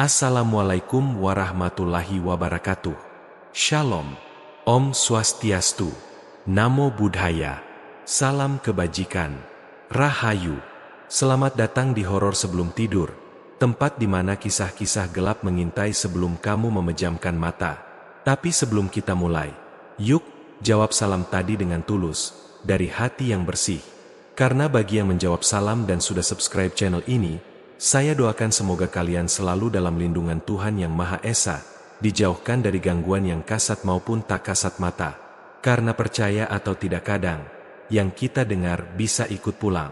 Assalamualaikum warahmatullahi wabarakatuh. Shalom. Om Swastiastu. Namo Buddhaya. Salam kebajikan. Rahayu. Selamat datang di Horor Sebelum Tidur, tempat di mana kisah-kisah gelap mengintai sebelum kamu memejamkan mata. Tapi sebelum kita mulai, yuk jawab salam tadi dengan tulus, dari hati yang bersih. Karena bagi yang menjawab salam dan sudah subscribe channel ini, saya doakan semoga kalian selalu dalam lindungan Tuhan Yang Maha Esa, dijauhkan dari gangguan yang kasat maupun tak kasat mata. Karena percaya atau tidak kadang, yang kita dengar bisa ikut pulang.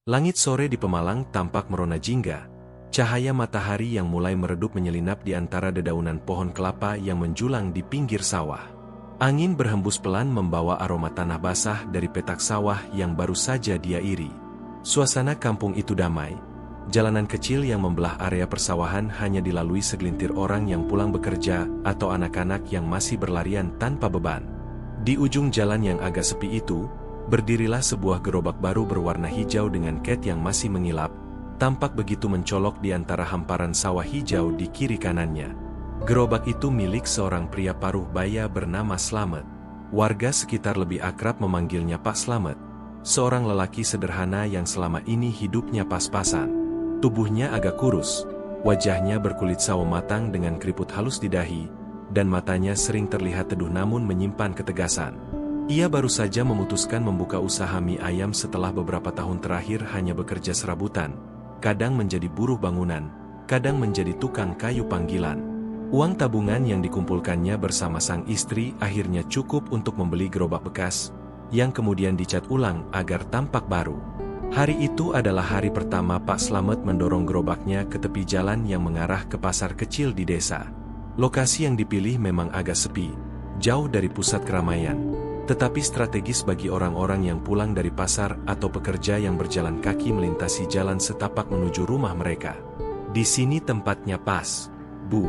Langit sore di Pemalang tampak merona jingga, cahaya matahari yang mulai meredup menyelinap di antara dedaunan pohon kelapa yang menjulang di pinggir sawah. Angin berhembus pelan membawa aroma tanah basah dari petak sawah yang baru saja dia iri. Suasana kampung itu damai. Jalanan kecil yang membelah area persawahan hanya dilalui segelintir orang yang pulang bekerja atau anak-anak yang masih berlarian tanpa beban. Di ujung jalan yang agak sepi itu, berdirilah sebuah gerobak baru berwarna hijau dengan ket yang masih mengilap, tampak begitu mencolok di antara hamparan sawah hijau di kiri kanannya. Gerobak itu milik seorang pria paruh baya bernama Slamet. Warga sekitar lebih akrab memanggilnya Pak Slamet. Seorang lelaki sederhana yang selama ini hidupnya pas-pasan. Tubuhnya agak kurus, wajahnya berkulit sawo matang dengan keriput halus di dahi, dan matanya sering terlihat teduh namun menyimpan ketegasan. Ia baru saja memutuskan membuka usaha mie ayam setelah beberapa tahun terakhir hanya bekerja serabutan, kadang menjadi buruh bangunan, kadang menjadi tukang kayu panggilan. Uang tabungan yang dikumpulkannya bersama sang istri akhirnya cukup untuk membeli gerobak bekas, yang kemudian dicat ulang agar tampak baru. Hari itu adalah hari pertama Pak Slamet mendorong gerobaknya ke tepi jalan yang mengarah ke pasar kecil di desa. Lokasi yang dipilih memang agak sepi, jauh dari pusat keramaian, tetapi strategis bagi orang-orang yang pulang dari pasar atau pekerja yang berjalan kaki melintasi jalan setapak menuju rumah mereka. Di sini tempatnya pas, Bu.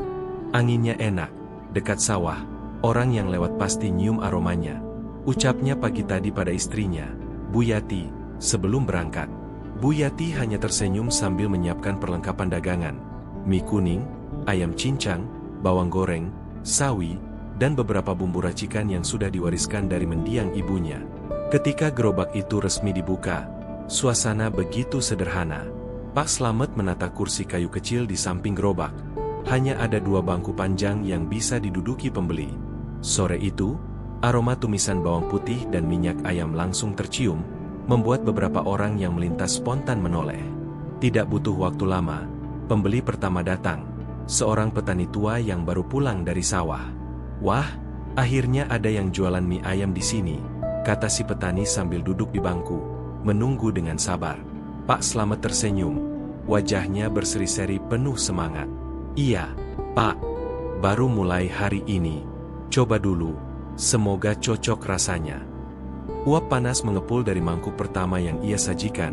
Anginnya enak, dekat sawah, orang yang lewat pasti nyium aromanya. Ucapnya pagi tadi pada istrinya, Bu Yati, sebelum berangkat. Bu Yati hanya tersenyum sambil menyiapkan perlengkapan dagangan, mie kuning, ayam cincang, bawang goreng, sawi, dan beberapa bumbu racikan yang sudah diwariskan dari mendiang ibunya. Ketika gerobak itu resmi dibuka, suasana begitu sederhana. Pak Slamet menata kursi kayu kecil di samping gerobak. Hanya ada dua bangku panjang yang bisa diduduki pembeli. Sore itu, aroma tumisan bawang putih dan minyak ayam langsung tercium, membuat beberapa orang yang melintas spontan menoleh. Tidak butuh waktu lama, pembeli pertama datang, seorang petani tua yang baru pulang dari sawah. "Wah, akhirnya ada yang jualan mie ayam di sini," kata si petani sambil duduk di bangku, menunggu dengan sabar. Pak Slamet tersenyum, wajahnya berseri-seri penuh semangat. "Iya, Pak. Baru mulai hari ini. Coba dulu, semoga cocok rasanya." Uap panas mengepul dari mangkuk pertama yang ia sajikan.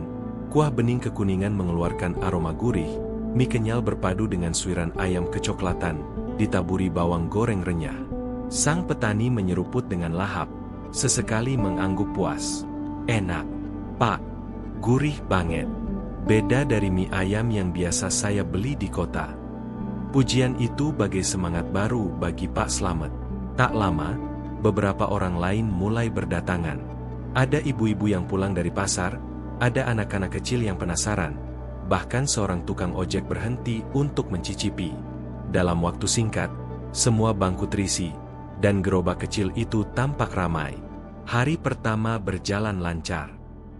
Kuah bening kekuningan mengeluarkan aroma gurih. Mie kenyal berpadu dengan suiran ayam kecoklatan, ditaburi bawang goreng renyah. Sang petani menyeruput dengan lahap, sesekali mengangguk puas. "Enak, Pak. Gurih banget. Beda dari mie ayam yang biasa saya beli di kota." Pujian itu bagai semangat baru bagi Pak Slamet. Tak lama, beberapa orang lain mulai berdatangan. Ada ibu-ibu yang pulang dari pasar, ada anak-anak kecil yang penasaran, bahkan seorang tukang ojek berhenti untuk mencicipi. Dalam waktu singkat, semua bangku terisi, dan gerobak kecil itu tampak ramai. Hari pertama berjalan lancar.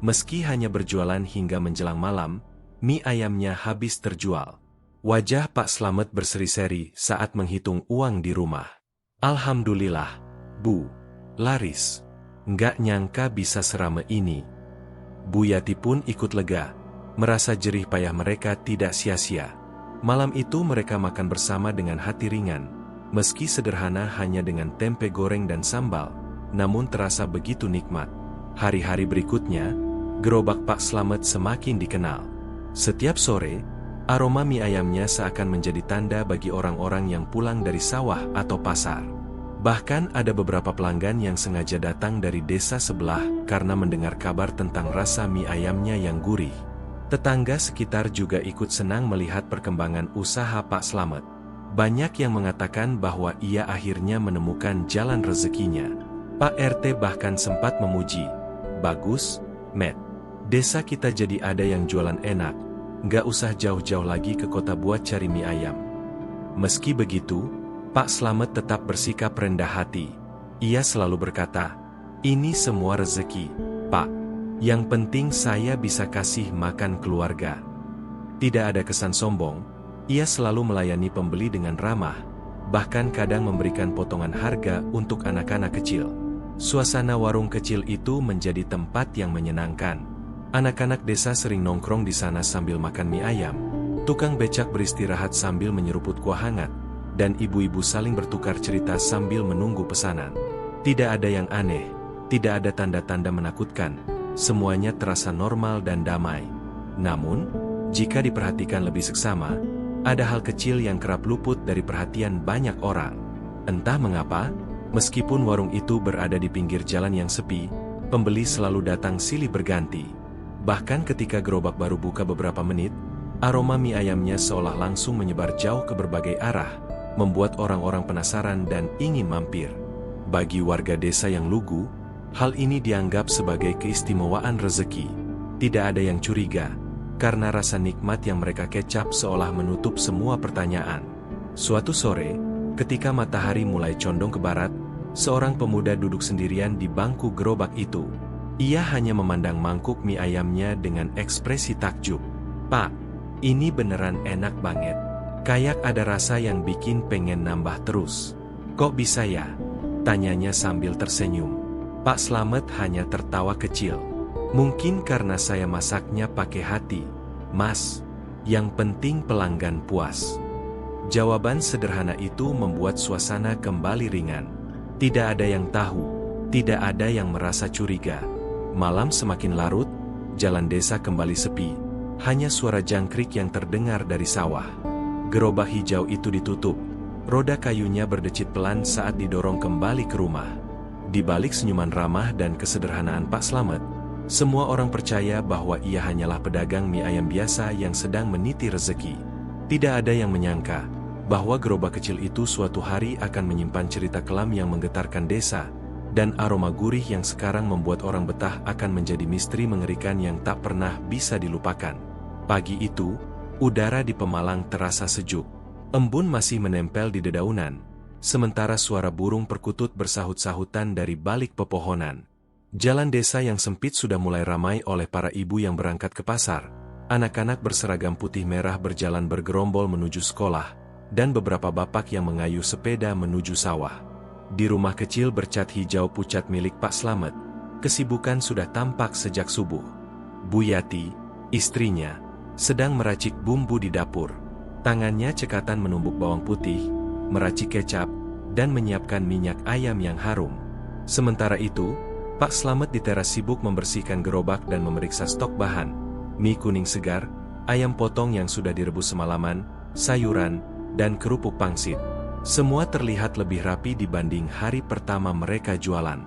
Meski hanya berjualan hingga menjelang malam, mie ayamnya habis terjual. Wajah Pak Slamet berseri-seri saat menghitung uang di rumah. "Alhamdulillah, Bu. Laris. Nggak nyangka bisa serame ini." Bu Yati pun ikut lega, merasa jerih payah mereka tidak sia-sia. Malam itu mereka makan bersama dengan hati ringan. Meski sederhana hanya dengan tempe goreng dan sambal, namun terasa begitu nikmat. Hari-hari berikutnya, gerobak Pak Slamet semakin dikenal. Setiap sore, aroma mie ayamnya seakan menjadi tanda bagi orang-orang yang pulang dari sawah atau pasar. Bahkan ada beberapa pelanggan yang sengaja datang dari desa sebelah karena mendengar kabar tentang rasa mie ayamnya yang gurih. Tetangga sekitar juga ikut senang melihat perkembangan usaha Pak Slamet. Banyak yang mengatakan bahwa ia akhirnya menemukan jalan rezekinya. Pak RT bahkan sempat memuji, "Bagus, Matt. Desa kita jadi ada yang jualan enak, nggak usah jauh-jauh lagi ke kota buat cari mie ayam." Meski begitu, Pak Slamet tetap bersikap rendah hati. Ia selalu berkata, "Ini semua rezeki, Pak. Yang penting saya bisa kasih makan keluarga." Tidak ada kesan sombong, ia selalu melayani pembeli dengan ramah, bahkan kadang memberikan potongan harga untuk anak-anak kecil. Suasana warung kecil itu menjadi tempat yang menyenangkan. Anak-anak desa sering nongkrong di sana sambil makan mie ayam. Tukang becak beristirahat sambil menyeruput kuah hangat, dan ibu-ibu saling bertukar cerita sambil menunggu pesanan. Tidak ada yang aneh, tidak ada tanda-tanda menakutkan. Semuanya terasa normal dan damai. Namun, jika diperhatikan lebih seksama, ada hal kecil yang kerap luput dari perhatian banyak orang. Entah mengapa, meskipun warung itu berada di pinggir jalan yang sepi, pembeli selalu datang silih berganti. Bahkan ketika gerobak baru buka beberapa menit, aroma mie ayamnya seolah langsung menyebar jauh ke berbagai arah, membuat orang-orang penasaran dan ingin mampir. Bagi warga desa yang lugu, hal ini dianggap sebagai keistimewaan rezeki. Tidak ada yang curiga, karena rasa nikmat yang mereka kecap seolah menutup semua pertanyaan. Suatu sore, ketika matahari mulai condong ke barat, seorang pemuda duduk sendirian di bangku gerobak itu. Ia hanya memandang mangkuk mie ayamnya dengan ekspresi takjub. "Pak, ini beneran enak banget. Kayak ada rasa yang bikin pengen nambah terus." "Kok bisa ya?" tanyanya sambil tersenyum. Pak Slamet hanya tertawa kecil. "Mungkin karena saya masaknya pakai hati, Mas. Yang penting pelanggan puas." Jawaban sederhana itu membuat suasana kembali ringan. Tidak ada yang tahu, tidak ada yang merasa curiga. Malam semakin larut, jalan desa kembali sepi. Hanya suara jangkrik yang terdengar dari sawah. Gerobak hijau itu ditutup. Roda kayunya berdecit pelan saat didorong kembali ke rumah. Di balik senyuman ramah dan kesederhanaan Pak Slamet, semua orang percaya bahwa ia hanyalah pedagang mie ayam biasa yang sedang meniti rezeki. Tidak ada yang menyangka bahwa gerobak kecil itu suatu hari akan menyimpan cerita kelam yang menggetarkan desa, dan aroma gurih yang sekarang membuat orang betah akan menjadi misteri mengerikan yang tak pernah bisa dilupakan. Pagi itu, udara di Pemalang terasa sejuk. Embun masih menempel di dedaunan, sementara suara burung perkutut bersahut-sahutan dari balik pepohonan. Jalan desa yang sempit sudah mulai ramai oleh para ibu yang berangkat ke pasar. Anak-anak berseragam putih merah berjalan bergerombol menuju sekolah, dan beberapa bapak yang mengayuh sepeda menuju sawah. Di rumah kecil bercat hijau pucat milik Pak Slamet, kesibukan sudah tampak sejak subuh. Bu Yati, istrinya, sedang meracik bumbu di dapur. Tangannya cekatan menumbuk bawang putih, meracik kecap, dan menyiapkan minyak ayam yang harum. Sementara itu, Pak Slamet di teras sibuk membersihkan gerobak dan memeriksa stok bahan. Mie kuning segar, ayam potong yang sudah direbus semalaman, sayuran, dan kerupuk pangsit. Semua terlihat lebih rapi dibanding hari pertama mereka jualan.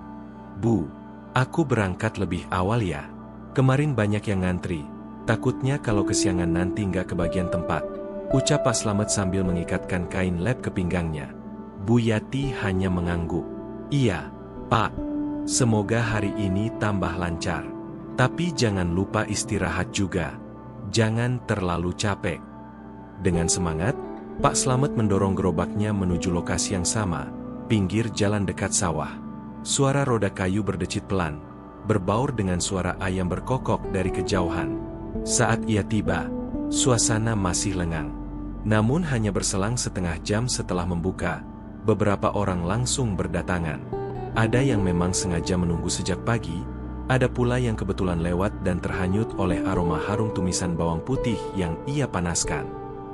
"Bu, aku berangkat lebih awal ya. Kemarin banyak yang ngantri, takutnya kalau kesiangan nanti nggak kebagian tempat," ucap Pak Slamet sambil mengikatkan kain lap ke pinggangnya. Bu Yati hanya mengangguk. "Iya, Pak. Semoga hari ini tambah lancar. Tapi jangan lupa istirahat juga. Jangan terlalu capek." Dengan semangat, Pak Slamet mendorong gerobaknya menuju lokasi yang sama, pinggir jalan dekat sawah. Suara roda kayu berdecit pelan, berbaur dengan suara ayam berkokok dari kejauhan. Saat ia tiba, suasana masih lengang. Namun hanya berselang setengah jam setelah membuka, beberapa orang langsung berdatangan. Ada yang memang sengaja menunggu sejak pagi, ada pula yang kebetulan lewat dan terhanyut oleh aroma harum tumisan bawang putih yang ia panaskan.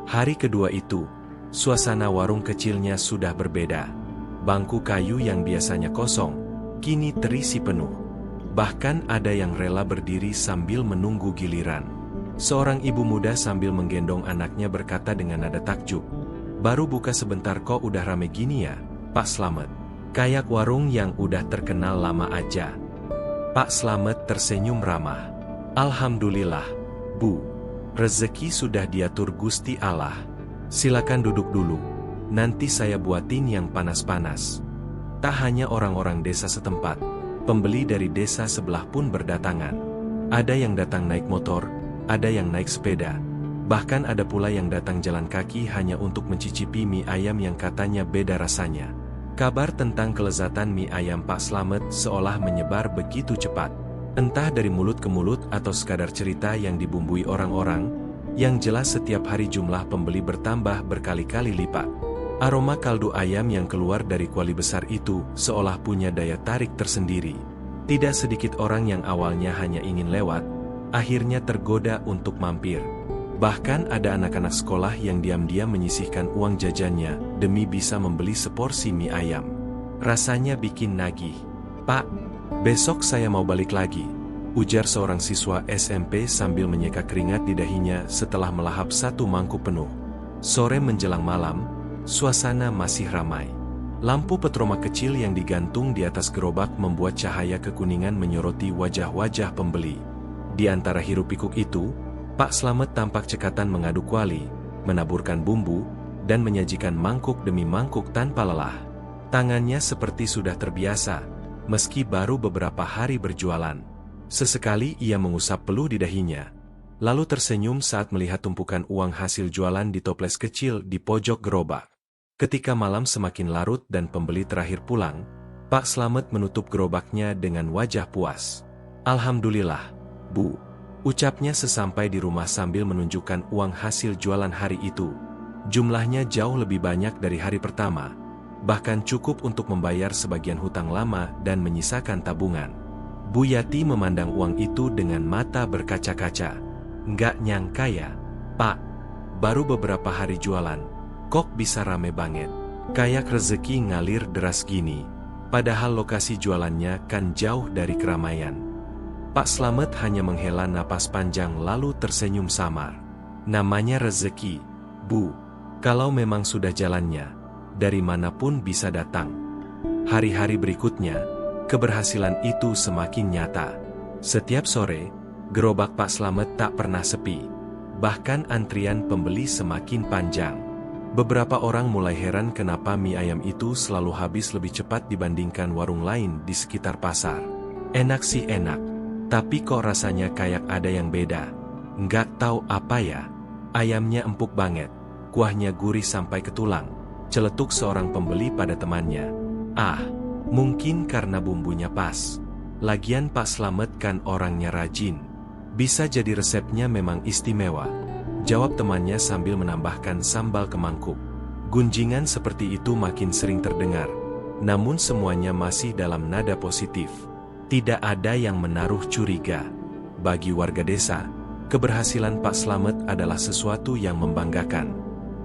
Hari kedua itu, suasana warung kecilnya sudah berbeda. Bangku kayu yang biasanya kosong, kini terisi penuh. Bahkan ada yang rela berdiri sambil menunggu giliran. Seorang ibu muda sambil menggendong anaknya berkata dengan nada takjub, "Baru buka sebentar kok udah rame gini ya, Pak Slamet. Kayak warung yang udah terkenal lama aja." Pak Slamet tersenyum ramah. "Alhamdulillah, Bu. Rezeki sudah diatur Gusti Allah. Silakan duduk dulu. Nanti saya buatin yang panas-panas. Tak hanya orang-orang desa setempat, pembeli dari desa sebelah pun berdatangan. Ada yang datang naik motor, ada yang naik sepeda. Bahkan ada pula yang datang jalan kaki hanya untuk mencicipi mie ayam yang katanya beda rasanya. Kabar tentang kelezatan mie ayam Pak Slamet seolah menyebar begitu cepat. Entah dari mulut ke mulut atau sekadar cerita yang dibumbui orang-orang, yang jelas setiap hari jumlah pembeli bertambah berkali-kali lipat. Aroma kaldu ayam yang keluar dari kuali besar itu seolah punya daya tarik tersendiri. Tidak sedikit orang yang awalnya hanya ingin lewat, akhirnya tergoda untuk mampir. Bahkan ada anak-anak sekolah yang diam-diam menyisihkan uang jajannya demi bisa membeli seporsi mie ayam. Rasanya bikin nagih. "Pak, besok saya mau balik lagi," ujar seorang siswa SMP sambil menyeka keringat di dahinya setelah melahap satu mangkuk penuh. Sore menjelang malam, suasana masih ramai. Lampu petroma kecil yang digantung di atas gerobak membuat cahaya kekuningan menyoroti wajah-wajah pembeli. Di antara hiruk-pikuk itu, Pak Slamet tampak cekatan mengaduk kuali, menaburkan bumbu, dan menyajikan mangkuk demi mangkuk tanpa lelah. Tangannya seperti sudah terbiasa, meski baru beberapa hari berjualan. Sesekali ia mengusap peluh di dahinya, lalu tersenyum saat melihat tumpukan uang hasil jualan di toples kecil di pojok gerobak. Ketika malam semakin larut dan pembeli terakhir pulang, Pak Slamet menutup gerobaknya dengan wajah puas. "Alhamdulillah, Bu," ucapnya sesampai di rumah sambil menunjukkan uang hasil jualan hari itu. Jumlahnya jauh lebih banyak dari hari pertama, bahkan cukup untuk membayar sebagian hutang lama dan menyisakan tabungan. Bu Yati memandang uang itu dengan mata berkaca-kaca. "Nggak nyangka ya, Pak, baru beberapa hari jualan, kok bisa rame banget. Kayak rezeki ngalir deras gini, padahal lokasi jualannya kan jauh dari keramaian." Pak Slamet hanya menghela napas panjang lalu tersenyum samar. "Namanya rezeki, Bu. Kalau memang sudah jalannya, dari manapun bisa datang." Hari-hari berikutnya, keberhasilan itu semakin nyata. Setiap sore, gerobak Pak Slamet tak pernah sepi. Bahkan antrian pembeli semakin panjang. Beberapa orang mulai heran kenapa mie ayam itu selalu habis lebih cepat dibandingkan warung lain di sekitar pasar. Enak sih enak, tapi kok rasanya kayak ada yang beda. Nggak tahu apa ya. Ayamnya empuk banget, kuahnya gurih sampai ke tulang, celetuk seorang pembeli pada temannya. "Ah, mungkin karena bumbunya pas. Lagian Pak Slamet kan orangnya rajin. Bisa jadi resepnya memang istimewa," jawab temannya sambil menambahkan sambal ke mangkuk. Gunjingan seperti itu makin sering terdengar, namun semuanya masih dalam nada positif. Tidak ada yang menaruh curiga. Bagi warga desa, keberhasilan Pak Slamet adalah sesuatu yang membanggakan.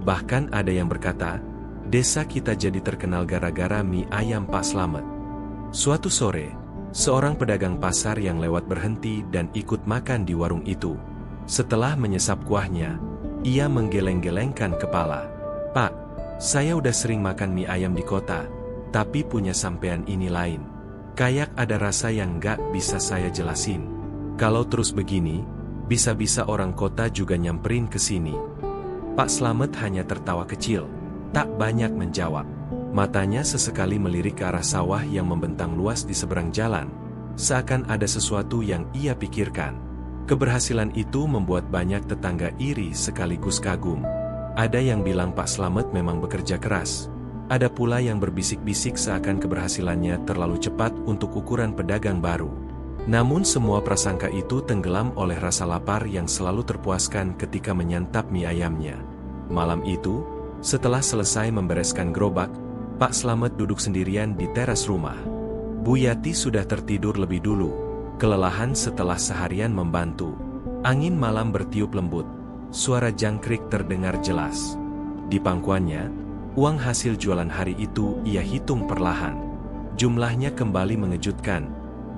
Bahkan ada yang berkata, desa kita jadi terkenal gara-gara mie ayam Pak Slamet. Suatu sore, seorang pedagang pasar yang lewat berhenti dan ikut makan di warung itu. Setelah menyesap kuahnya, ia menggeleng-gelengkan kepala. "Pak, saya udah sering makan mie ayam di kota, tapi punya sampean ini lain. Kayak ada rasa yang nggak bisa saya jelasin. Kalau terus begini, bisa-bisa orang kota juga nyamperin ke sini." Pak Slamet hanya tertawa kecil, tak banyak menjawab. Matanya sesekali melirik ke arah sawah yang membentang luas di seberang jalan, seakan ada sesuatu yang ia pikirkan. Keberhasilan itu membuat banyak tetangga iri sekaligus kagum. Ada yang bilang Pak Slamet memang bekerja keras. Ada pula yang berbisik-bisik seakan keberhasilannya terlalu cepat untuk ukuran pedagang baru. Namun semua prasangka itu tenggelam oleh rasa lapar yang selalu terpuaskan ketika menyantap mie ayamnya. Malam itu, setelah selesai membereskan gerobak, Pak Slamet duduk sendirian di teras rumah. Bu Yati sudah tertidur lebih dulu, kelelahan setelah seharian membantu. Angin malam bertiup lembut, suara jangkrik terdengar jelas. Di pangkuannya, uang hasil jualan hari itu ia hitung perlahan. Jumlahnya kembali mengejutkan,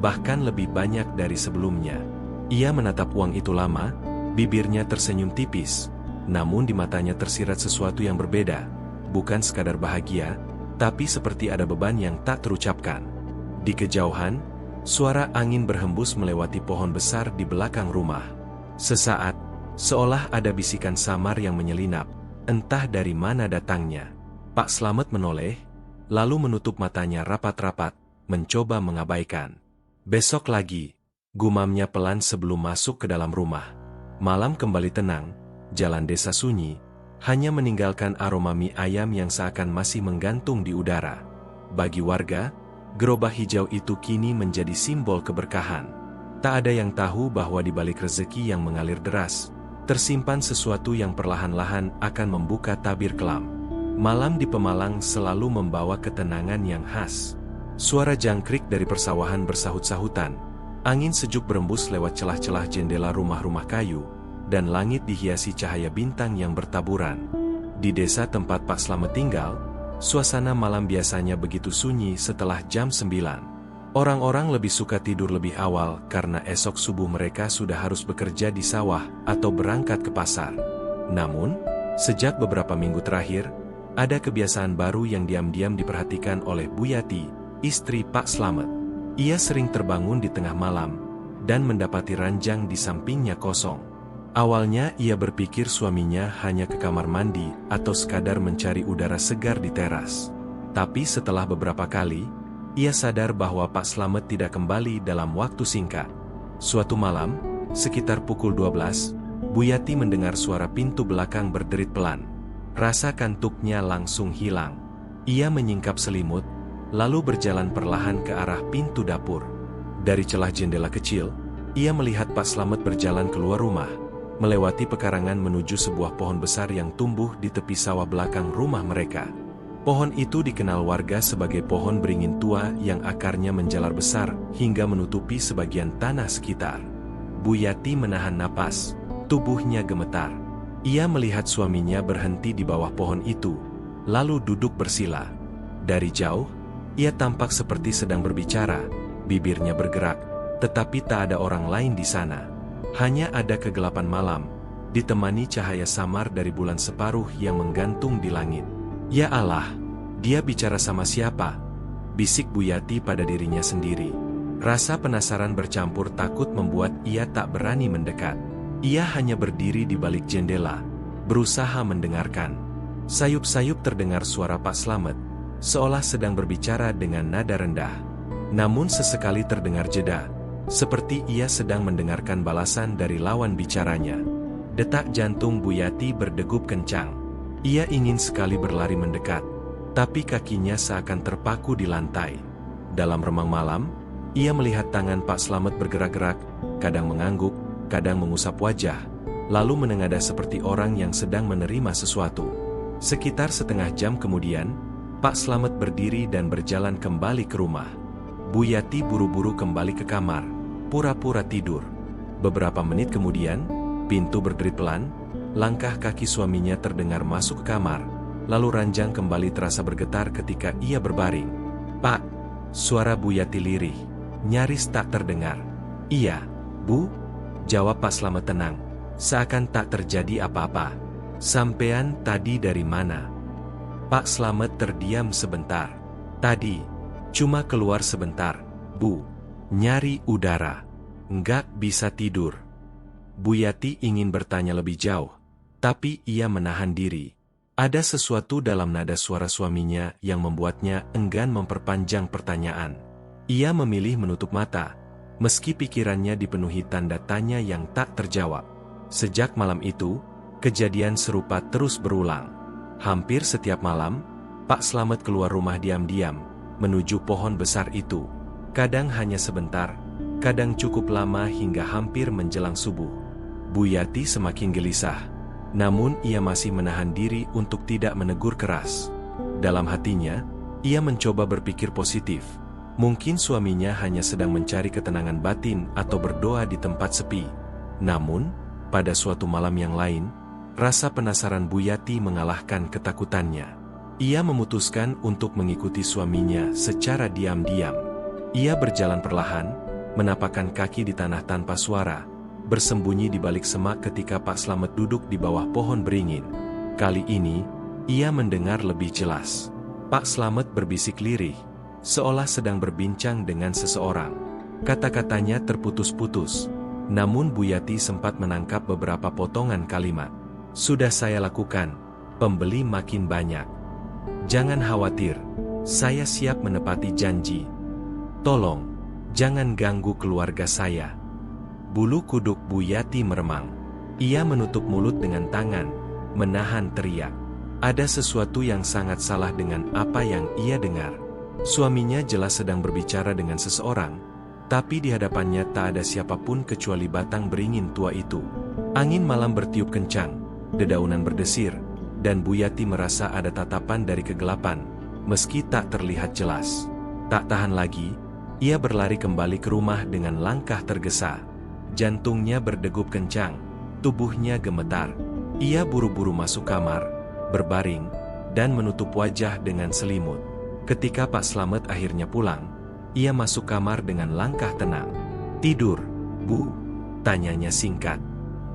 bahkan lebih banyak dari sebelumnya. Ia menatap uang itu lama, bibirnya tersenyum tipis, namun di matanya tersirat sesuatu yang berbeda, bukan sekadar bahagia, tapi seperti ada beban yang tak terucapkan. Di kejauhan, suara angin berhembus melewati pohon besar di belakang rumah. Sesaat, Seolah ada bisikan samar yang menyelinap, entah dari mana datangnya. Pak Slamet menoleh, lalu menutup matanya rapat-rapat, mencoba mengabaikan. Besok lagi, gumamnya pelan sebelum masuk ke dalam rumah. Malam kembali tenang, jalan desa sunyi, hanya meninggalkan aroma mie ayam yang seakan masih menggantung di udara. Bagi warga, gerobak hijau itu kini menjadi simbol keberkahan. Tak ada yang tahu bahwa di balik rezeki yang mengalir deras, tersimpan sesuatu yang perlahan-lahan akan membuka tabir kelam. Malam di Pemalang selalu membawa ketenangan yang khas. Suara jangkrik dari persawahan bersahut-sahutan, angin sejuk berembus lewat celah-celah jendela rumah-rumah kayu, dan langit dihiasi cahaya bintang yang bertaburan. Di desa tempat Pak Slamet tinggal, suasana malam biasanya begitu sunyi setelah jam 9. Orang-orang lebih suka tidur lebih awal karena esok subuh mereka sudah harus bekerja di sawah atau berangkat ke pasar. Namun, sejak beberapa minggu terakhir, ada kebiasaan baru yang diam-diam diperhatikan oleh Bu Yati, istri Pak Slamet. Ia sering terbangun di tengah malam dan mendapati ranjang di sampingnya kosong. Awalnya ia berpikir suaminya hanya ke kamar mandi atau sekadar mencari udara segar di teras. Tapi setelah beberapa kali, ia sadar bahwa Pak Slamet tidak kembali dalam waktu singkat. Suatu malam, sekitar pukul 12, Bu Yati mendengar suara pintu belakang berderit pelan. Rasa kantuknya langsung hilang. Ia menyingkap selimut, lalu berjalan perlahan ke arah pintu dapur. Dari celah jendela kecil, ia melihat Pak Slamet berjalan keluar rumah, melewati pekarangan menuju sebuah pohon besar yang tumbuh di tepi sawah belakang rumah mereka. Pohon itu dikenal warga sebagai pohon beringin tua yang akarnya menjalar besar hingga menutupi sebagian tanah sekitar. Bu Yati menahan napas, tubuhnya gemetar. Ia melihat suaminya berhenti di bawah pohon itu, lalu duduk bersila. Dari jauh, ia tampak seperti sedang berbicara, bibirnya bergerak, tetapi tak ada orang lain di sana. Hanya ada kegelapan malam, ditemani cahaya samar dari bulan separuh yang menggantung di langit. Ya Allah, dia bicara sama siapa? Bisik Bu Yati pada dirinya sendiri. Rasa penasaran bercampur takut membuat ia tak berani mendekat. Ia hanya berdiri di balik jendela, berusaha mendengarkan. Sayup-sayup terdengar suara Pak Slamet, seolah sedang berbicara dengan nada rendah. Namun sesekali terdengar jeda, seperti ia sedang mendengarkan balasan dari lawan bicaranya. Detak jantung Bu Yati berdegup kencang. Ia ingin sekali berlari mendekat, tapi kakinya seakan terpaku di lantai. Dalam remang malam, ia melihat tangan Pak Slamet bergerak-gerak, kadang mengangguk, kadang mengusap wajah, lalu menengadah seperti orang yang sedang menerima sesuatu. Sekitar setengah jam kemudian, Pak Slamet berdiri dan berjalan kembali ke rumah. Bu Yati buru-buru kembali ke kamar, pura-pura tidur. Beberapa menit kemudian, pintu berderit pelan, langkah kaki suaminya terdengar masuk ke kamar, lalu ranjang kembali terasa bergetar ketika ia berbaring. "Pak," suara Bu Yati lirih, nyaris tak terdengar. "Iya, Bu," jawab Pak Slamet tenang, seakan tak terjadi apa-apa. "Sampean tadi dari mana?" Pak Slamet terdiam sebentar. "Tadi, cuma keluar sebentar, Bu. Nyari udara. Nggak bisa tidur." Bu Yati ingin bertanya lebih jauh, tapi ia menahan diri. Ada sesuatu dalam nada suara suaminya yang membuatnya enggan memperpanjang pertanyaan. Ia memilih menutup mata, meski pikirannya dipenuhi tanda tanya yang tak terjawab. Sejak malam itu, kejadian serupa terus berulang. Hampir setiap malam, Pak Slamet keluar rumah diam-diam, menuju pohon besar itu. Kadang hanya sebentar, kadang cukup lama hingga hampir menjelang subuh. Bu Yati semakin gelisah, namun ia masih menahan diri untuk tidak menegur keras. Dalam hatinya, ia mencoba berpikir positif. Mungkin suaminya hanya sedang mencari ketenangan batin atau berdoa di tempat sepi. Namun, pada suatu malam yang lain, rasa penasaran Bu Yati mengalahkan ketakutannya. Ia memutuskan untuk mengikuti suaminya secara diam-diam. Ia berjalan perlahan, menapakkan kaki di tanah tanpa suara, bersembunyi di balik semak ketika Pak Slamet duduk di bawah pohon beringin. Kali ini, ia mendengar lebih jelas. Pak Slamet berbisik lirih, seolah sedang berbincang dengan seseorang. Kata-katanya terputus-putus, Namun Bu Yati sempat menangkap beberapa potongan kalimat. Sudah saya lakukan, pembeli makin banyak. Jangan khawatir, saya siap menepati janji. Tolong, jangan ganggu keluarga saya. Bulu kuduk Bu Yati meremang. Ia menutup mulut dengan tangan, menahan teriak. Ada sesuatu yang sangat salah dengan apa yang ia dengar. Suaminya jelas sedang berbicara dengan seseorang, tapi di hadapannya tak ada siapapun kecuali batang beringin tua itu. Angin malam bertiup kencang, dedaunan berdesir, dan Bu Yati merasa ada tatapan dari kegelapan, meski tak terlihat jelas. Tak tahan lagi, ia berlari kembali ke rumah dengan langkah tergesa. Jantungnya berdegup kencang, tubuhnya gemetar. Ia buru-buru masuk kamar, berbaring, dan menutup wajah dengan selimut. Ketika Pak Slamet akhirnya pulang, ia masuk kamar dengan langkah tenang. "Tidur, Bu?" tanyanya singkat.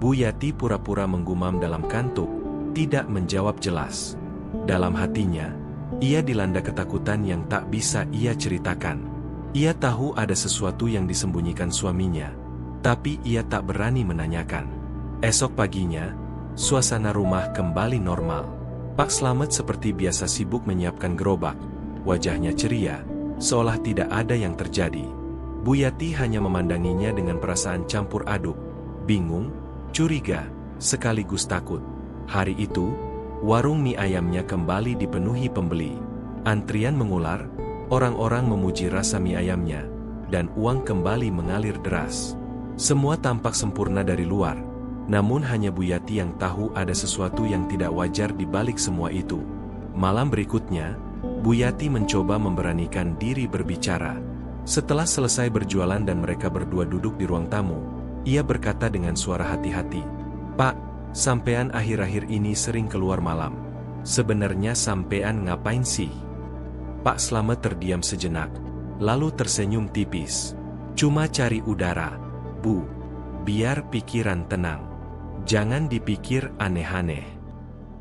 Bu Yati pura-pura menggumam dalam kantuk, tidak menjawab jelas. Dalam hatinya, ia dilanda ketakutan yang tak bisa ia ceritakan. Ia tahu ada sesuatu yang disembunyikan suaminya, tapi ia tak berani menanyakan. Esok paginya, suasana rumah kembali normal. Pak Slamet seperti biasa sibuk menyiapkan gerobak. Wajahnya ceria, seolah tidak ada yang terjadi. Bu Yati hanya memandanginya dengan perasaan campur aduk, bingung, curiga, sekaligus takut. Hari itu, warung mie ayamnya kembali dipenuhi pembeli. Antrian mengular, orang-orang memuji rasa mie ayamnya, dan uang kembali mengalir deras. Semua tampak sempurna dari luar, namun hanya Bu Yati yang tahu ada sesuatu yang tidak wajar di balik semua itu. Malam berikutnya, Bu Yati mencoba memberanikan diri berbicara. Setelah selesai berjualan dan mereka berdua duduk di ruang tamu, ia berkata dengan suara hati-hati, "Pak, sampean akhir-akhir ini sering keluar malam. Sebenarnya sampean ngapain sih?" Pak Slamet terdiam sejenak, lalu tersenyum tipis. "Cuma cari udara, Bu. Biar pikiran tenang. Jangan dipikir aneh-aneh."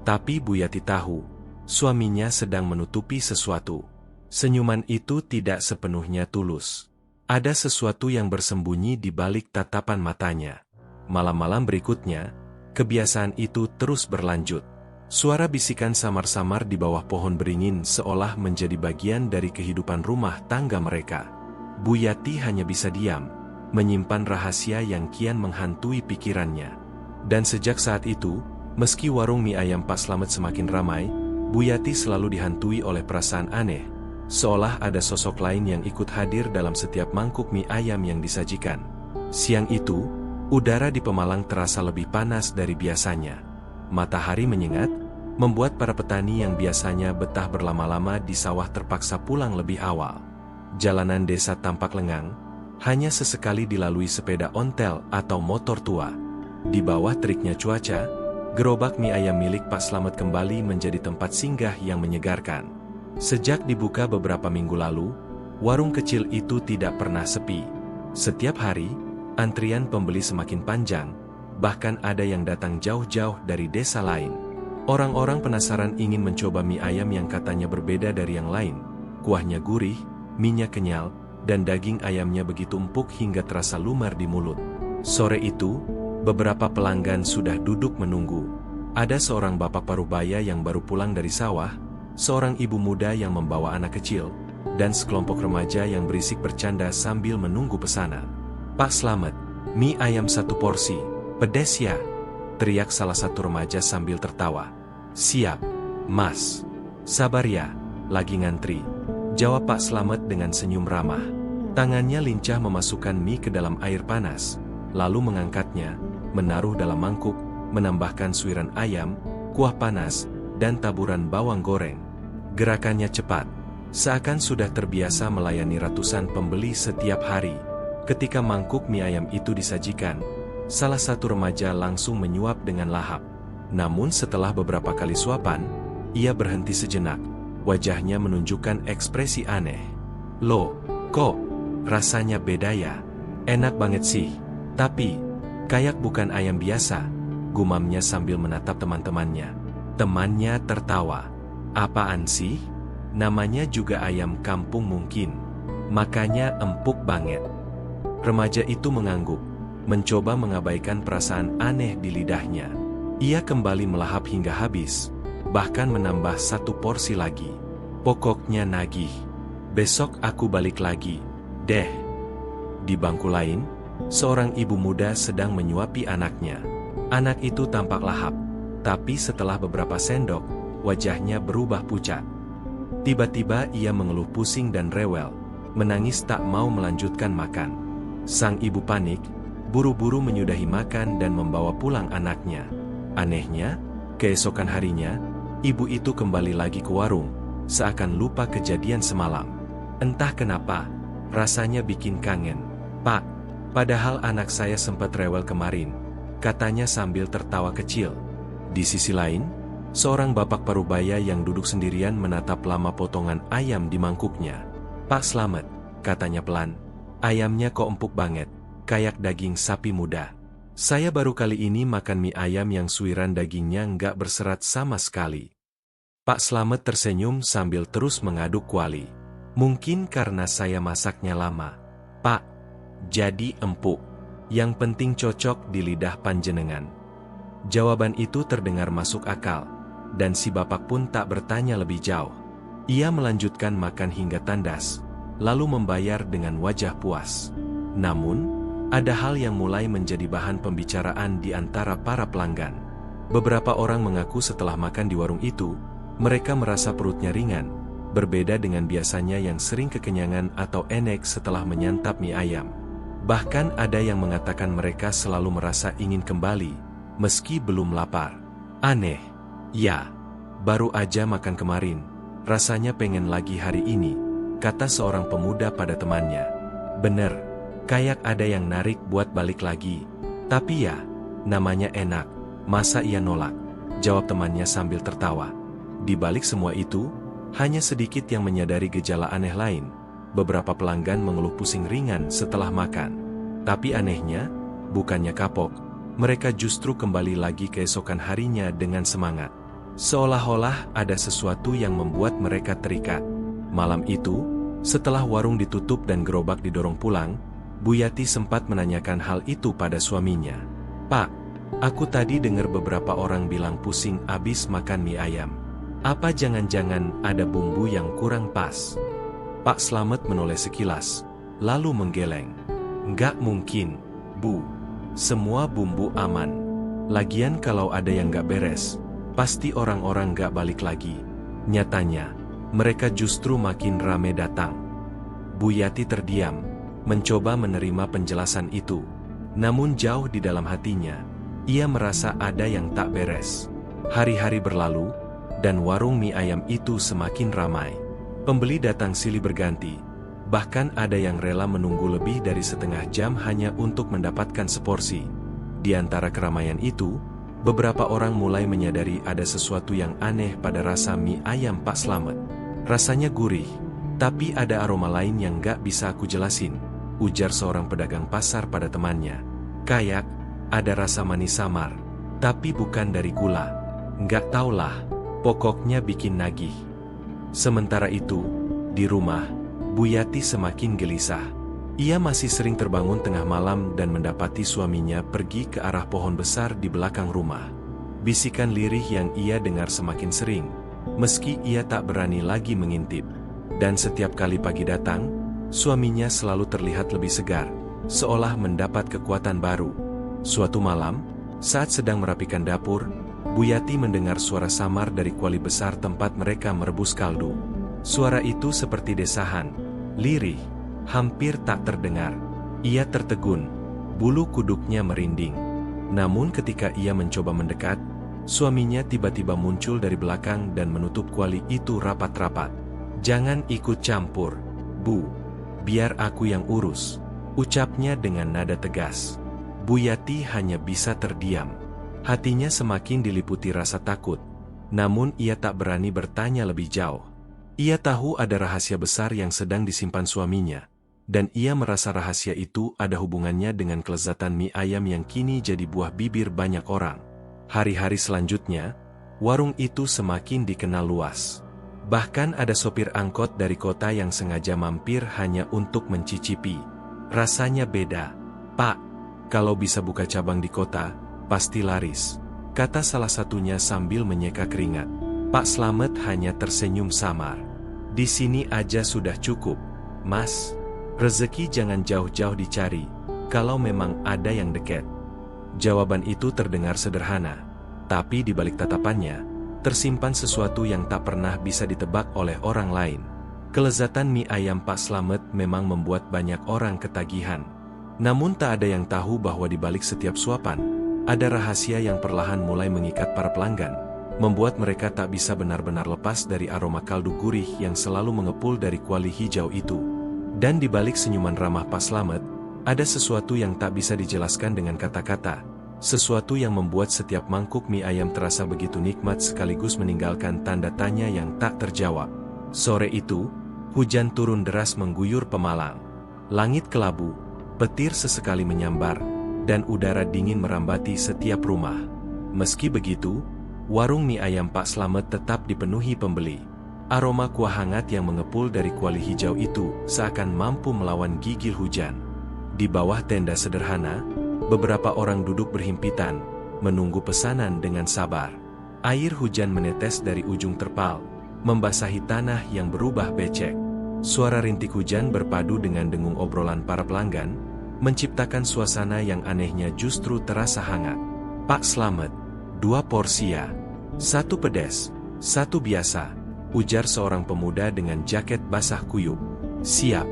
Tapi Bu Yati tahu, suaminya sedang menutupi sesuatu. Senyuman itu tidak sepenuhnya tulus. Ada sesuatu yang bersembunyi di balik tatapan matanya. Malam-malam berikutnya, kebiasaan itu terus berlanjut. Suara bisikan samar-samar di bawah pohon beringin seolah menjadi bagian dari kehidupan rumah tangga mereka. Bu Yati hanya bisa diam, menyimpan rahasia yang kian menghantui pikirannya. Dan sejak saat itu, meski warung mie ayam Pak Slamet semakin ramai, Bu Yati selalu dihantui oleh perasaan aneh, seolah ada sosok lain yang ikut hadir dalam setiap mangkuk mie ayam yang disajikan. Siang itu, udara di Pemalang terasa lebih panas dari biasanya. Matahari menyengat, membuat para petani yang biasanya betah berlama-lama di sawah terpaksa pulang lebih awal. Jalanan desa tampak lengang, hanya sesekali dilalui sepeda ontel atau motor tua. Di bawah teriknya cuaca, gerobak mie ayam milik Pak Slamet kembali menjadi tempat singgah yang menyegarkan. Sejak dibuka beberapa minggu lalu, warung kecil itu tidak pernah sepi. Setiap hari, antrian pembeli semakin panjang, bahkan ada yang datang jauh-jauh dari desa lain. Orang-orang penasaran ingin mencoba mie ayam yang katanya berbeda dari yang lain. Kuahnya gurih, minyak kenyal, dan daging ayamnya begitu empuk hingga terasa lumar di mulut. Sore itu, beberapa pelanggan sudah duduk menunggu. Ada seorang bapak parubaya yang baru pulang dari sawah, seorang ibu muda yang membawa anak kecil, dan sekelompok remaja yang berisik bercanda sambil menunggu pesanan. "Pak Slamet, mie ayam 1 porsi. Pedes ya?" teriak salah satu remaja sambil tertawa. "Siap, Mas. Sabar ya, lagi ngantri," jawab Pak Slamet dengan senyum ramah. Tangannya lincah memasukkan mie ke dalam air panas, lalu mengangkatnya, menaruh dalam mangkuk, menambahkan suiran ayam, kuah panas, dan taburan bawang goreng. Gerakannya cepat, seakan sudah terbiasa melayani ratusan pembeli setiap hari. Ketika mangkuk mie ayam itu disajikan, salah satu remaja langsung menyuap dengan lahap. Namun setelah beberapa kali suapan, ia berhenti sejenak. Wajahnya menunjukkan ekspresi aneh. "Loh, kok rasanya beda ya? Enak banget sih. Tapi, kayak bukan ayam biasa," gumamnya sambil menatap teman-temannya. Temannya tertawa. "Apaan sih? Namanya juga ayam kampung mungkin. Makanya empuk banget." Remaja itu mengangguk, mencoba mengabaikan perasaan aneh di lidahnya. Ia kembali melahap hingga habis, bahkan menambah 1 porsi lagi. Pokoknya nagih. Besok aku balik lagi, deh. Di bangku lain, seorang ibu muda sedang menyuapi anaknya. Anak itu tampak lahap, tapi setelah beberapa sendok, wajahnya berubah pucat. Tiba-tiba ia mengeluh pusing dan rewel, menangis tak mau melanjutkan makan. Sang ibu panik, buru-buru menyudahi makan dan membawa pulang anaknya. Anehnya, keesokan harinya, ibu itu kembali lagi ke warung, seakan lupa kejadian semalam. Entah kenapa, rasanya bikin kangen. Pak, padahal anak saya sempat rewel kemarin, katanya sambil tertawa kecil. Di sisi lain, seorang bapak parubaya yang duduk sendirian menatap lama potongan ayam di mangkuknya. Pak Slamet, katanya pelan, ayamnya kok empuk banget, kayak daging sapi muda. Saya baru kali ini makan mie ayam yang suiran dagingnya nggak berserat sama sekali. Pak Slamet tersenyum sambil terus mengaduk kuali. Mungkin karena saya masaknya lama. Pak, jadi empuk. Yang penting cocok di lidah panjenengan. Jawaban itu terdengar masuk akal, dan si bapak pun tak bertanya lebih jauh. Ia melanjutkan makan hingga tandas, lalu membayar dengan wajah puas. Namun, ada hal yang mulai menjadi bahan pembicaraan di antara para pelanggan. Beberapa orang mengaku setelah makan di warung itu, mereka merasa perutnya ringan, berbeda dengan biasanya yang sering kekenyangan atau enek setelah menyantap mie ayam. Bahkan ada yang mengatakan mereka selalu merasa ingin kembali, meski belum lapar. Aneh. Ya, baru aja makan kemarin, rasanya pengen lagi hari ini, kata seorang pemuda pada temannya. Bener, kayak ada yang narik buat balik lagi. Tapi ya, namanya enak, masa ia nolak? Jawab temannya sambil tertawa. Di balik semua itu, hanya sedikit yang menyadari gejala aneh lain. Beberapa pelanggan mengeluh pusing ringan setelah makan. Tapi anehnya, bukannya kapok, mereka justru kembali lagi keesokan harinya dengan semangat. Seolah-olah ada sesuatu yang membuat mereka terikat. Malam itu, setelah warung ditutup dan gerobak didorong pulang, Bu Yati sempat menanyakan hal itu pada suaminya. Pak, aku tadi dengar beberapa orang bilang pusing abis makan mie ayam. Apa jangan-jangan ada bumbu yang kurang pas? Pak Slamet menoleh sekilas, lalu menggeleng. Nggak mungkin, Bu. Semua bumbu aman. Lagian kalau ada yang nggak beres, pasti orang-orang nggak balik lagi. Nyatanya, mereka justru makin rame datang. Bu Yati terdiam, mencoba menerima penjelasan itu. Namun jauh di dalam hatinya, ia merasa ada yang tak beres. Hari-hari berlalu, dan warung mie ayam itu semakin ramai. Pembeli datang silih berganti, bahkan ada yang rela menunggu lebih dari setengah jam hanya untuk mendapatkan seporsi. Di antara keramaian itu, beberapa orang mulai menyadari ada sesuatu yang aneh pada rasa mie ayam Pak Slamet. Rasanya gurih, tapi ada aroma lain yang gak bisa aku jelasin, ujar seorang pedagang pasar pada temannya. Kayak ada rasa manis samar, tapi bukan dari gula. Nggak taulah, pokoknya bikin nagih. Sementara itu, di rumah, Bu Yati semakin gelisah. Ia masih sering terbangun tengah malam dan mendapati suaminya pergi ke arah pohon besar di belakang rumah. Bisikan lirih yang ia dengar semakin sering, meski ia tak berani lagi mengintip. Dan setiap kali pagi datang, suaminya selalu terlihat lebih segar, seolah mendapat kekuatan baru. Suatu malam, saat sedang merapikan dapur, Bu Yati mendengar suara samar dari kuali besar tempat mereka merebus kaldu. Suara itu seperti desahan, lirih, hampir tak terdengar. Ia tertegun, bulu kuduknya merinding. Namun ketika ia mencoba mendekat, suaminya tiba-tiba muncul dari belakang dan menutup kuali itu rapat-rapat. Jangan ikut campur, Bu. Biar aku yang urus, ucapnya dengan nada tegas. Bu Yati hanya bisa terdiam. Hatinya semakin diliputi rasa takut, namun ia tak berani bertanya lebih jauh. Ia tahu ada rahasia besar yang sedang disimpan suaminya, dan ia merasa rahasia itu ada hubungannya dengan kelezatan mie ayam yang kini jadi buah bibir banyak orang. Hari-hari selanjutnya, warung itu semakin dikenal luas. Bahkan ada sopir angkot dari kota yang sengaja mampir hanya untuk mencicipi. Rasanya beda, Pak. Kalau bisa buka cabang di kota, pasti laris, kata salah satunya sambil menyeka keringat. Pak Slamet hanya tersenyum samar. Di sini aja sudah cukup, Mas. Rezeki jangan jauh-jauh dicari, kalau memang ada yang dekat. Jawaban itu terdengar sederhana, tapi di balik tatapannya, tersimpan sesuatu yang tak pernah bisa ditebak oleh orang lain. Kelezatan mie ayam Pak Slamet memang membuat banyak orang ketagihan. Namun tak ada yang tahu bahwa di balik setiap suapan, ada rahasia yang perlahan mulai mengikat para pelanggan, membuat mereka tak bisa benar-benar lepas dari aroma kaldu gurih yang selalu mengepul dari kuali hijau itu. Dan di balik senyuman ramah Pak Slamet, ada sesuatu yang tak bisa dijelaskan dengan kata-kata, sesuatu yang membuat setiap mangkuk mie ayam terasa begitu nikmat sekaligus meninggalkan tanda tanya yang tak terjawab. Sore itu, hujan turun deras mengguyur Pemalang. Langit kelabu, petir sesekali menyambar, dan udara dingin merambati setiap rumah. Meski begitu, warung mie ayam Pak Slamet tetap dipenuhi pembeli. Aroma kuah hangat yang mengepul dari kuali hijau itu seakan mampu melawan gigil hujan. Di bawah tenda sederhana, beberapa orang duduk berhimpitan, menunggu pesanan dengan sabar. Air hujan menetes dari ujung terpal, membasahi tanah yang berubah becek. Suara rintik hujan berpadu dengan dengung obrolan para pelanggan, menciptakan suasana yang anehnya justru terasa hangat. Pak Slamet, 2 porsi ya. 1 pedas, 1 biasa, ujar seorang pemuda dengan jaket basah kuyup. Siap,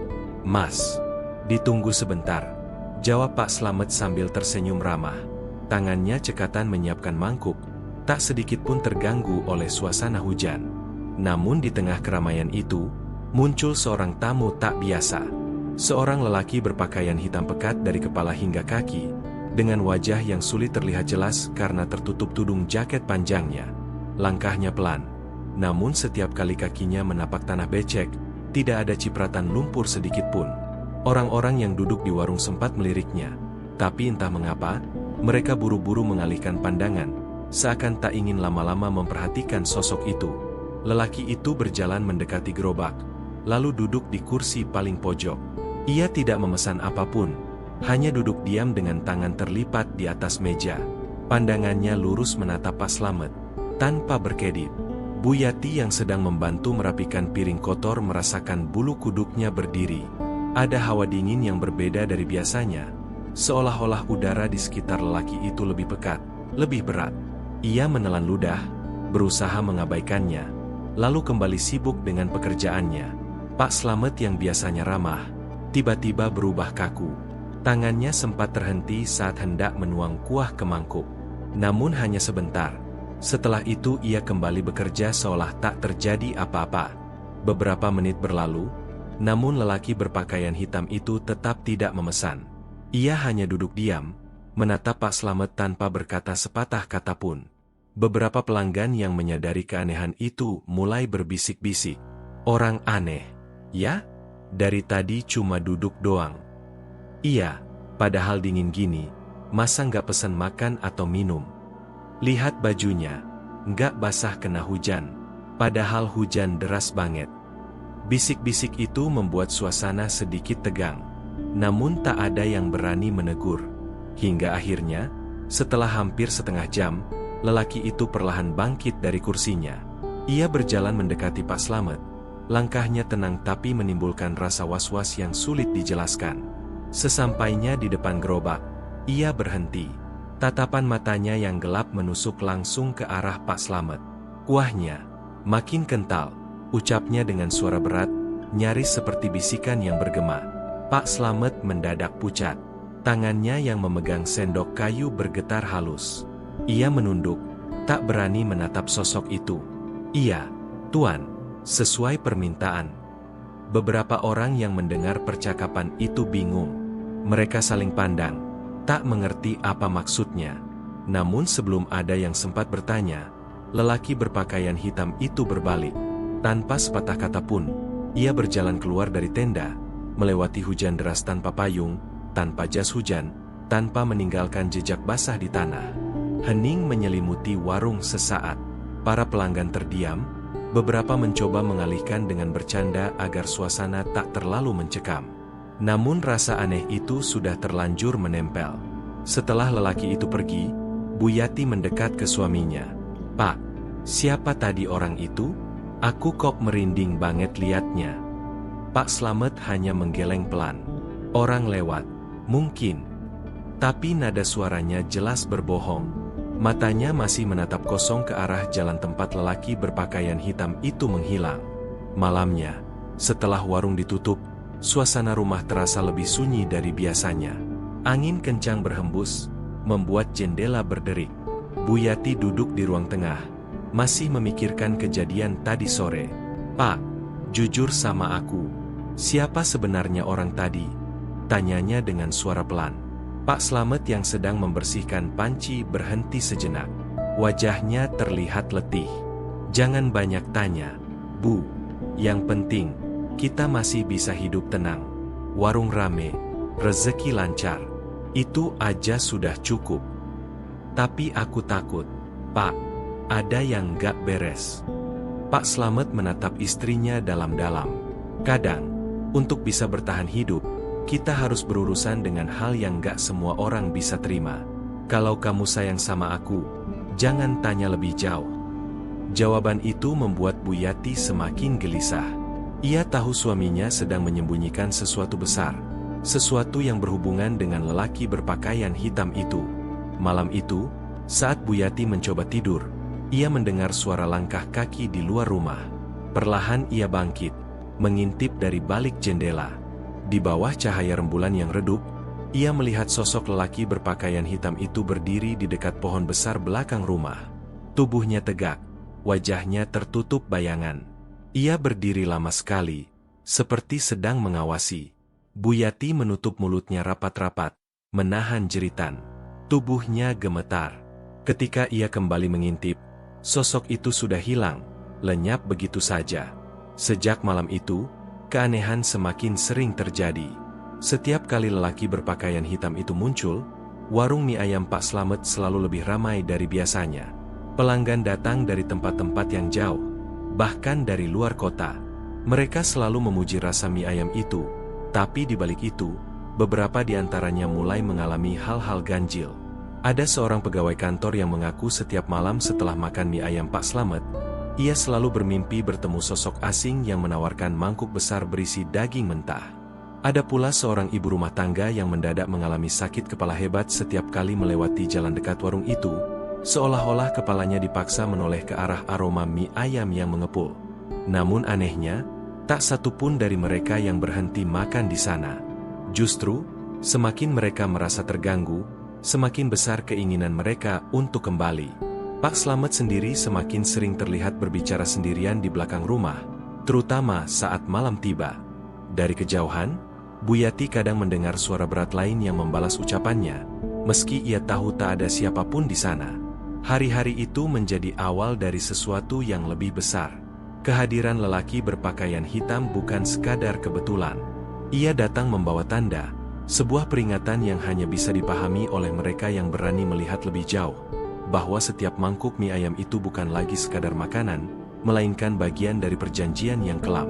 Mas. Ditunggu sebentar, jawab Pak Slamet sambil tersenyum ramah. Tangannya cekatan menyiapkan mangkuk, tak sedikit pun terganggu oleh suasana hujan. Namun di tengah keramaian itu, muncul seorang tamu tak biasa. Seorang lelaki berpakaian hitam pekat dari kepala hingga kaki, dengan wajah yang sulit terlihat jelas karena tertutup tudung jaket panjangnya. Langkahnya pelan, namun setiap kali kakinya menapak tanah becek, tidak ada cipratan lumpur sedikit pun. Orang-orang yang duduk di warung sempat meliriknya, tapi entah mengapa, mereka buru-buru mengalihkan pandangan, seakan tak ingin lama-lama memperhatikan sosok itu. Lelaki itu berjalan mendekati gerobak, lalu duduk di kursi paling pojok. Ia tidak memesan apapun, hanya duduk diam dengan tangan terlipat di atas meja. Pandangannya lurus menatap Pak Slamet, tanpa berkedip. Bu Yati yang sedang membantu merapikan piring kotor merasakan bulu kuduknya berdiri. Ada hawa dingin yang berbeda dari biasanya, seolah-olah udara di sekitar lelaki itu lebih pekat, lebih berat. Ia menelan ludah, berusaha mengabaikannya, lalu kembali sibuk dengan pekerjaannya. Pak Slamet yang biasanya ramah, tiba-tiba berubah kaku. Tangannya sempat terhenti saat hendak menuang kuah ke mangkuk. Namun hanya sebentar. Setelah itu ia kembali bekerja seolah tak terjadi apa-apa. Beberapa menit berlalu, namun lelaki berpakaian hitam itu tetap tidak memesan. Ia hanya duduk diam, menatap Pak Slamet tanpa berkata sepatah kata pun. Beberapa pelanggan yang menyadari keanehan itu mulai berbisik-bisik. Orang aneh, ya? Dari tadi cuma duduk doang. Iya, padahal dingin gini, masa nggak pesan makan atau minum? Lihat bajunya, nggak basah kena hujan, padahal hujan deras banget. Bisik-bisik itu membuat suasana sedikit tegang, namun tak ada yang berani menegur. Hingga akhirnya, setelah hampir setengah jam, lelaki itu perlahan bangkit dari kursinya. Ia berjalan mendekati Pak Slamet. Langkahnya tenang tapi menimbulkan rasa was-was yang sulit dijelaskan. Sesampainya di depan gerobak, ia berhenti. Tatapan matanya yang gelap menusuk langsung ke arah Pak Slamet. Kuahnya makin kental, ucapnya dengan suara berat, nyaris seperti bisikan yang bergema. Pak Slamet mendadak pucat. Tangannya yang memegang sendok kayu bergetar halus. Ia menunduk, tak berani menatap sosok itu. Iya, Tuan, sesuai permintaan. Beberapa orang yang mendengar percakapan itu bingung. Mereka saling pandang, tak mengerti apa maksudnya. Namun sebelum ada yang sempat bertanya, lelaki berpakaian hitam itu berbalik. Tanpa sepatah kata pun, ia berjalan keluar dari tenda, melewati hujan deras tanpa payung, tanpa jas hujan, tanpa meninggalkan jejak basah di tanah. Hening menyelimuti warung sesaat. Para pelanggan terdiam, beberapa mencoba mengalihkan dengan bercanda agar suasana tak terlalu mencekam. Namun rasa aneh itu sudah terlanjur menempel. Setelah lelaki itu pergi, Bu Yati mendekat ke suaminya. "Pak, siapa tadi orang itu? Aku kok merinding banget liatnya." Pak Slamet hanya menggeleng pelan. "Orang lewat, mungkin." Tapi nada suaranya jelas berbohong. Matanya masih menatap kosong ke arah jalan tempat lelaki berpakaian hitam itu menghilang. Malamnya, setelah warung ditutup, suasana rumah terasa lebih sunyi dari biasanya. Angin kencang berhembus, membuat jendela berderik. Bu Yati duduk di ruang tengah, masih memikirkan kejadian tadi sore. "Pak, jujur sama aku, siapa sebenarnya orang tadi?" tanyanya dengan suara pelan. Pak Slamet yang sedang membersihkan panci berhenti sejenak. Wajahnya terlihat letih. "Jangan banyak tanya, Bu. Yang penting, kita masih bisa hidup tenang. Warung rame, rezeki lancar. Itu aja sudah cukup. Tapi aku takut, Pak. Ada yang gak beres." Pak Slamet menatap istrinya dalam-dalam. "Kadang, untuk bisa bertahan hidup, kita harus berurusan dengan hal yang gak semua orang bisa terima. Kalau kamu sayang sama aku, jangan tanya lebih jauh." Jawaban itu membuat Bu Yati semakin gelisah. Ia tahu suaminya sedang menyembunyikan sesuatu besar, sesuatu yang berhubungan dengan lelaki berpakaian hitam itu. Malam itu, saat Bu Yati mencoba tidur, ia mendengar suara langkah kaki di luar rumah. Perlahan ia bangkit, mengintip dari balik jendela. Di bawah cahaya rembulan yang redup, ia melihat sosok lelaki berpakaian hitam itu berdiri di dekat pohon besar belakang rumah. Tubuhnya tegak, wajahnya tertutup bayangan. Ia berdiri lama sekali, seperti sedang mengawasi. Bu Yati menutup mulutnya rapat-rapat, menahan jeritan. Tubuhnya gemetar. Ketika ia kembali mengintip, sosok itu sudah hilang, lenyap begitu saja. Sejak malam itu, keanehan semakin sering terjadi. Setiap kali lelaki berpakaian hitam itu muncul, warung mie ayam Pak Slamet selalu lebih ramai dari biasanya. Pelanggan datang dari tempat-tempat yang jauh, bahkan dari luar kota. Mereka selalu memuji rasa mie ayam itu. Tapi di balik itu, beberapa di antaranya mulai mengalami hal-hal ganjil. Ada seorang pegawai kantor yang mengaku setiap malam setelah makan mie ayam Pak Slamet, ia selalu bermimpi bertemu sosok asing yang menawarkan mangkuk besar berisi daging mentah. Ada pula seorang ibu rumah tangga yang mendadak mengalami sakit kepala hebat setiap kali melewati jalan dekat warung itu, seolah-olah kepalanya dipaksa menoleh ke arah aroma mie ayam yang mengepul. Namun anehnya, tak satu pun dari mereka yang berhenti makan di sana. Justru, semakin mereka merasa terganggu, semakin besar keinginan mereka untuk kembali. Pak Slamet sendiri semakin sering terlihat berbicara sendirian di belakang rumah, terutama saat malam tiba. Dari kejauhan, Bu Yati kadang mendengar suara berat lain yang membalas ucapannya, meski ia tahu tak ada siapapun di sana. Hari-hari itu menjadi awal dari sesuatu yang lebih besar. Kehadiran lelaki berpakaian hitam bukan sekadar kebetulan. Ia datang membawa tanda, sebuah peringatan yang hanya bisa dipahami oleh mereka yang berani melihat lebih jauh, bahwa setiap mangkuk mie ayam itu bukan lagi sekadar makanan, melainkan bagian dari perjanjian yang kelam.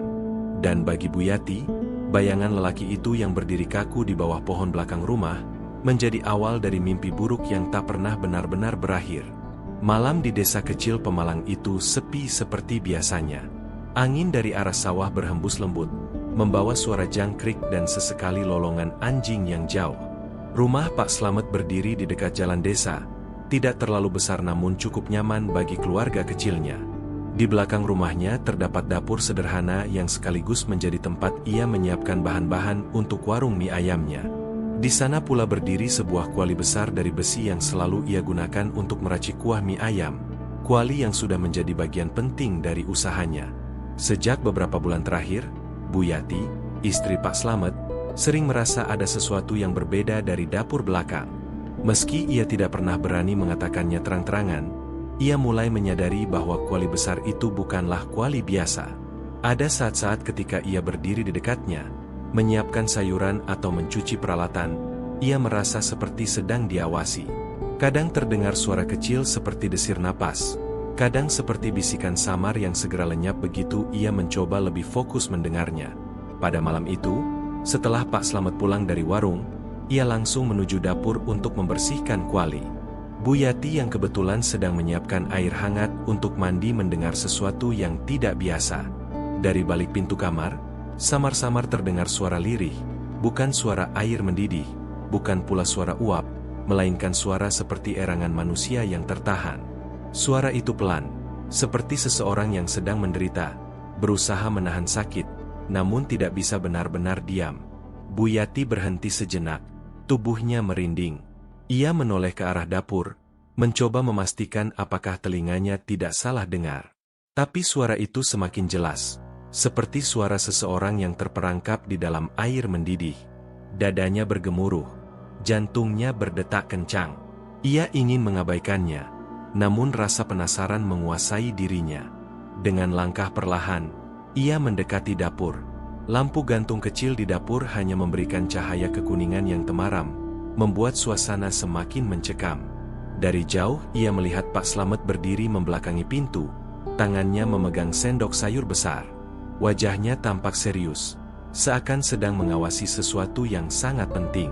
Dan bagi Bu Yati, bayangan lelaki itu yang berdiri kaku di bawah pohon belakang rumah, menjadi awal dari mimpi buruk yang tak pernah benar-benar berakhir. Malam di desa kecil Pemalang itu sepi seperti biasanya. Angin dari arah sawah berhembus lembut, membawa suara jangkrik dan sesekali lolongan anjing yang jauh. Rumah Pak Slamet berdiri di dekat jalan desa, tidak terlalu besar namun cukup nyaman bagi keluarga kecilnya. Di belakang rumahnya terdapat dapur sederhana yang sekaligus menjadi tempat ia menyiapkan bahan-bahan untuk warung mie ayamnya. Di sana pula berdiri sebuah kuali besar dari besi yang selalu ia gunakan untuk meracik kuah mie ayam, kuali yang sudah menjadi bagian penting dari usahanya. Sejak beberapa bulan terakhir, Bu Yati, istri Pak Slamet, sering merasa ada sesuatu yang berbeda dari dapur belakang. Meski ia tidak pernah berani mengatakannya terang-terangan, ia mulai menyadari bahwa kuali besar itu bukanlah kuali biasa. Ada saat-saat ketika ia berdiri di dekatnya, menyiapkan sayuran atau mencuci peralatan, ia merasa seperti sedang diawasi. Kadang terdengar suara kecil seperti desir napas, kadang seperti bisikan samar yang segera lenyap begitu ia mencoba lebih fokus mendengarnya. Pada malam itu, setelah Pak Slamet pulang dari warung, ia langsung menuju dapur untuk membersihkan kuali. Bu Yati yang kebetulan sedang menyiapkan air hangat untuk mandi mendengar sesuatu yang tidak biasa. Dari balik pintu kamar, samar-samar terdengar suara lirih, bukan suara air mendidih, bukan pula suara uap, melainkan suara seperti erangan manusia yang tertahan. Suara itu pelan, seperti seseorang yang sedang menderita, berusaha menahan sakit, namun tidak bisa benar-benar diam. Bu Yati berhenti sejenak, tubuhnya merinding. Ia menoleh ke arah dapur, mencoba memastikan apakah telinganya tidak salah dengar. Tapi suara itu semakin jelas, seperti suara seseorang yang terperangkap di dalam air mendidih. Dadanya bergemuruh. Jantungnya berdetak kencang. Ia ingin mengabaikannya, namun rasa penasaran menguasai dirinya. Dengan langkah perlahan, ia mendekati dapur. Lampu gantung kecil di dapur hanya memberikan cahaya kekuningan yang temaram, membuat suasana semakin mencekam. Dari jauh, ia melihat Pak Slamet berdiri membelakangi pintu, tangannya memegang sendok sayur besar. Wajahnya tampak serius, seakan sedang mengawasi sesuatu yang sangat penting.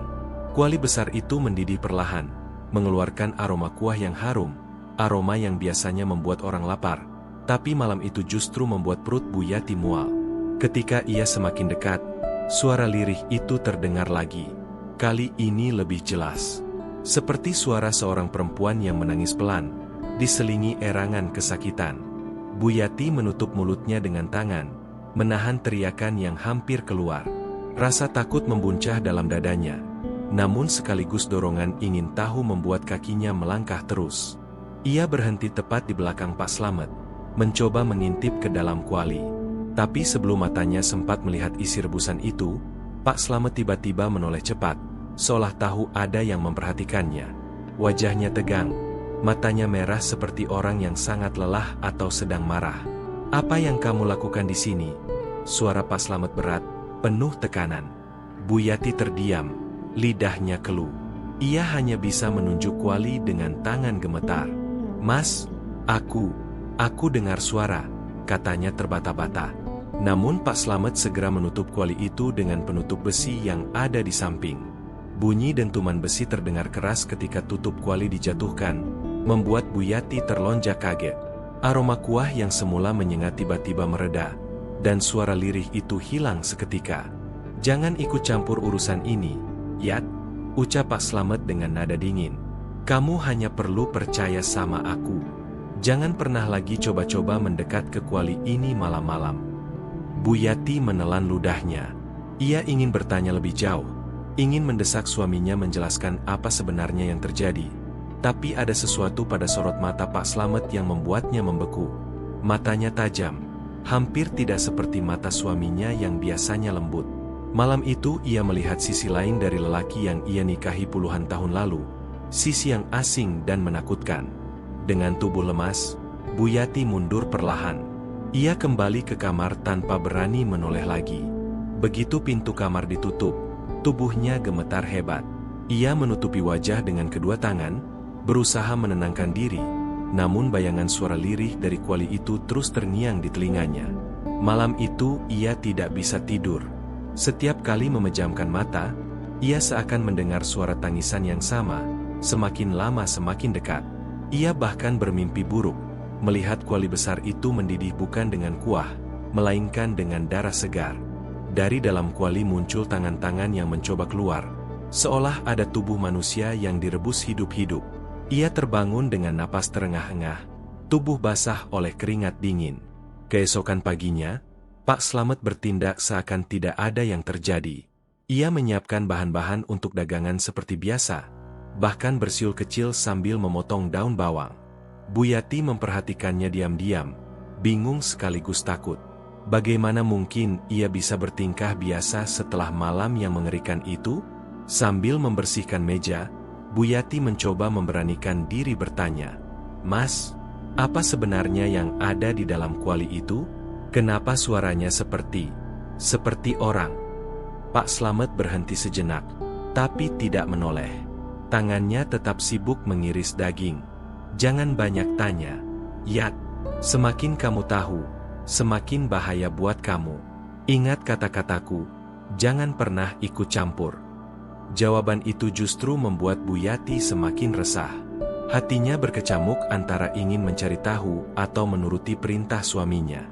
Kuali besar itu mendidih perlahan, mengeluarkan aroma kuah yang harum, aroma yang biasanya membuat orang lapar, tapi malam itu justru membuat perut Bu Yati mual. Ketika ia semakin dekat, suara lirih itu terdengar lagi. Kali ini lebih jelas, seperti suara seorang perempuan yang menangis pelan, diselingi erangan kesakitan. Bu Yati menutup mulutnya dengan tangan, menahan teriakan yang hampir keluar. Rasa takut membuncah dalam dadanya. Namun sekaligus dorongan ingin tahu membuat kakinya melangkah terus. Ia berhenti tepat di belakang Pak Slamet, mencoba mengintip ke dalam kuali. Tapi sebelum matanya sempat melihat isi rebusan itu, Pak Slamet tiba-tiba menoleh cepat, seolah tahu ada yang memperhatikannya. Wajahnya tegang, matanya merah seperti orang yang sangat lelah atau sedang marah. "Apa yang kamu lakukan di sini?" Suara Pak Slamet berat, penuh tekanan. Bu Yati terdiam. Lidahnya keluh. Ia hanya bisa menunjuk kuali dengan tangan gemetar. "Mas, aku dengar suara," katanya terbata-bata. Namun Pak Slamet segera menutup kuali itu dengan penutup besi yang ada di samping. Bunyi dentuman besi terdengar keras ketika tutup kuali dijatuhkan, membuat Bu Yati terlonjak kaget. Aroma kuah yang semula menyengat tiba-tiba mereda, dan suara lirih itu hilang seketika. "Jangan ikut campur urusan ini, Yat," ucap Pak Slamet dengan nada dingin. "Kamu hanya perlu percaya sama aku. Jangan pernah lagi coba-coba mendekat ke kuali ini malam-malam." Bu Yati menelan ludahnya. Ia ingin bertanya lebih jauh, ingin mendesak suaminya menjelaskan apa sebenarnya yang terjadi. Tapi ada sesuatu pada sorot mata Pak Slamet yang membuatnya membeku. Matanya tajam, hampir tidak seperti mata suaminya yang biasanya lembut. Malam itu ia melihat sisi lain dari lelaki yang ia nikahi puluhan tahun lalu, sisi yang asing dan menakutkan. Dengan tubuh lemas, Bu Yati mundur perlahan. Ia kembali ke kamar tanpa berani menoleh lagi. Begitu pintu kamar ditutup, tubuhnya gemetar hebat. Ia menutupi wajah dengan kedua tangan, berusaha menenangkan diri, namun bayangan suara lirih dari kuali itu terus terngiang di telinganya. Malam itu ia tidak bisa tidur. Setiap kali memejamkan mata, ia seakan mendengar suara tangisan yang sama, semakin lama semakin dekat. Ia bahkan bermimpi buruk, melihat kuali besar itu mendidih bukan dengan kuah, melainkan dengan darah segar. Dari dalam kuali muncul tangan-tangan yang mencoba keluar, seolah ada tubuh manusia yang direbus hidup-hidup. Ia terbangun dengan napas terengah-engah, tubuh basah oleh keringat dingin. Keesokan paginya, Pak Slamet bertindak seakan tidak ada yang terjadi. Ia menyiapkan bahan-bahan untuk dagangan seperti biasa, bahkan bersiul kecil sambil memotong daun bawang. Bu Yati memperhatikannya diam-diam, bingung sekaligus takut. Bagaimana mungkin ia bisa bertingkah biasa setelah malam yang mengerikan itu? Sambil membersihkan meja, Bu Yati mencoba memberanikan diri bertanya, "Mas, apa sebenarnya yang ada di dalam kuali itu? Kenapa suaranya seperti orang?" Pak Slamet berhenti sejenak, tapi tidak menoleh. Tangannya tetap sibuk mengiris daging. "Jangan banyak tanya, Yat. Semakin kamu tahu, semakin bahaya buat kamu. Ingat kata-kataku, jangan pernah ikut campur." Jawaban itu justru membuat Bu Yati semakin resah. Hatinya berkecamuk antara ingin mencari tahu atau menuruti perintah suaminya.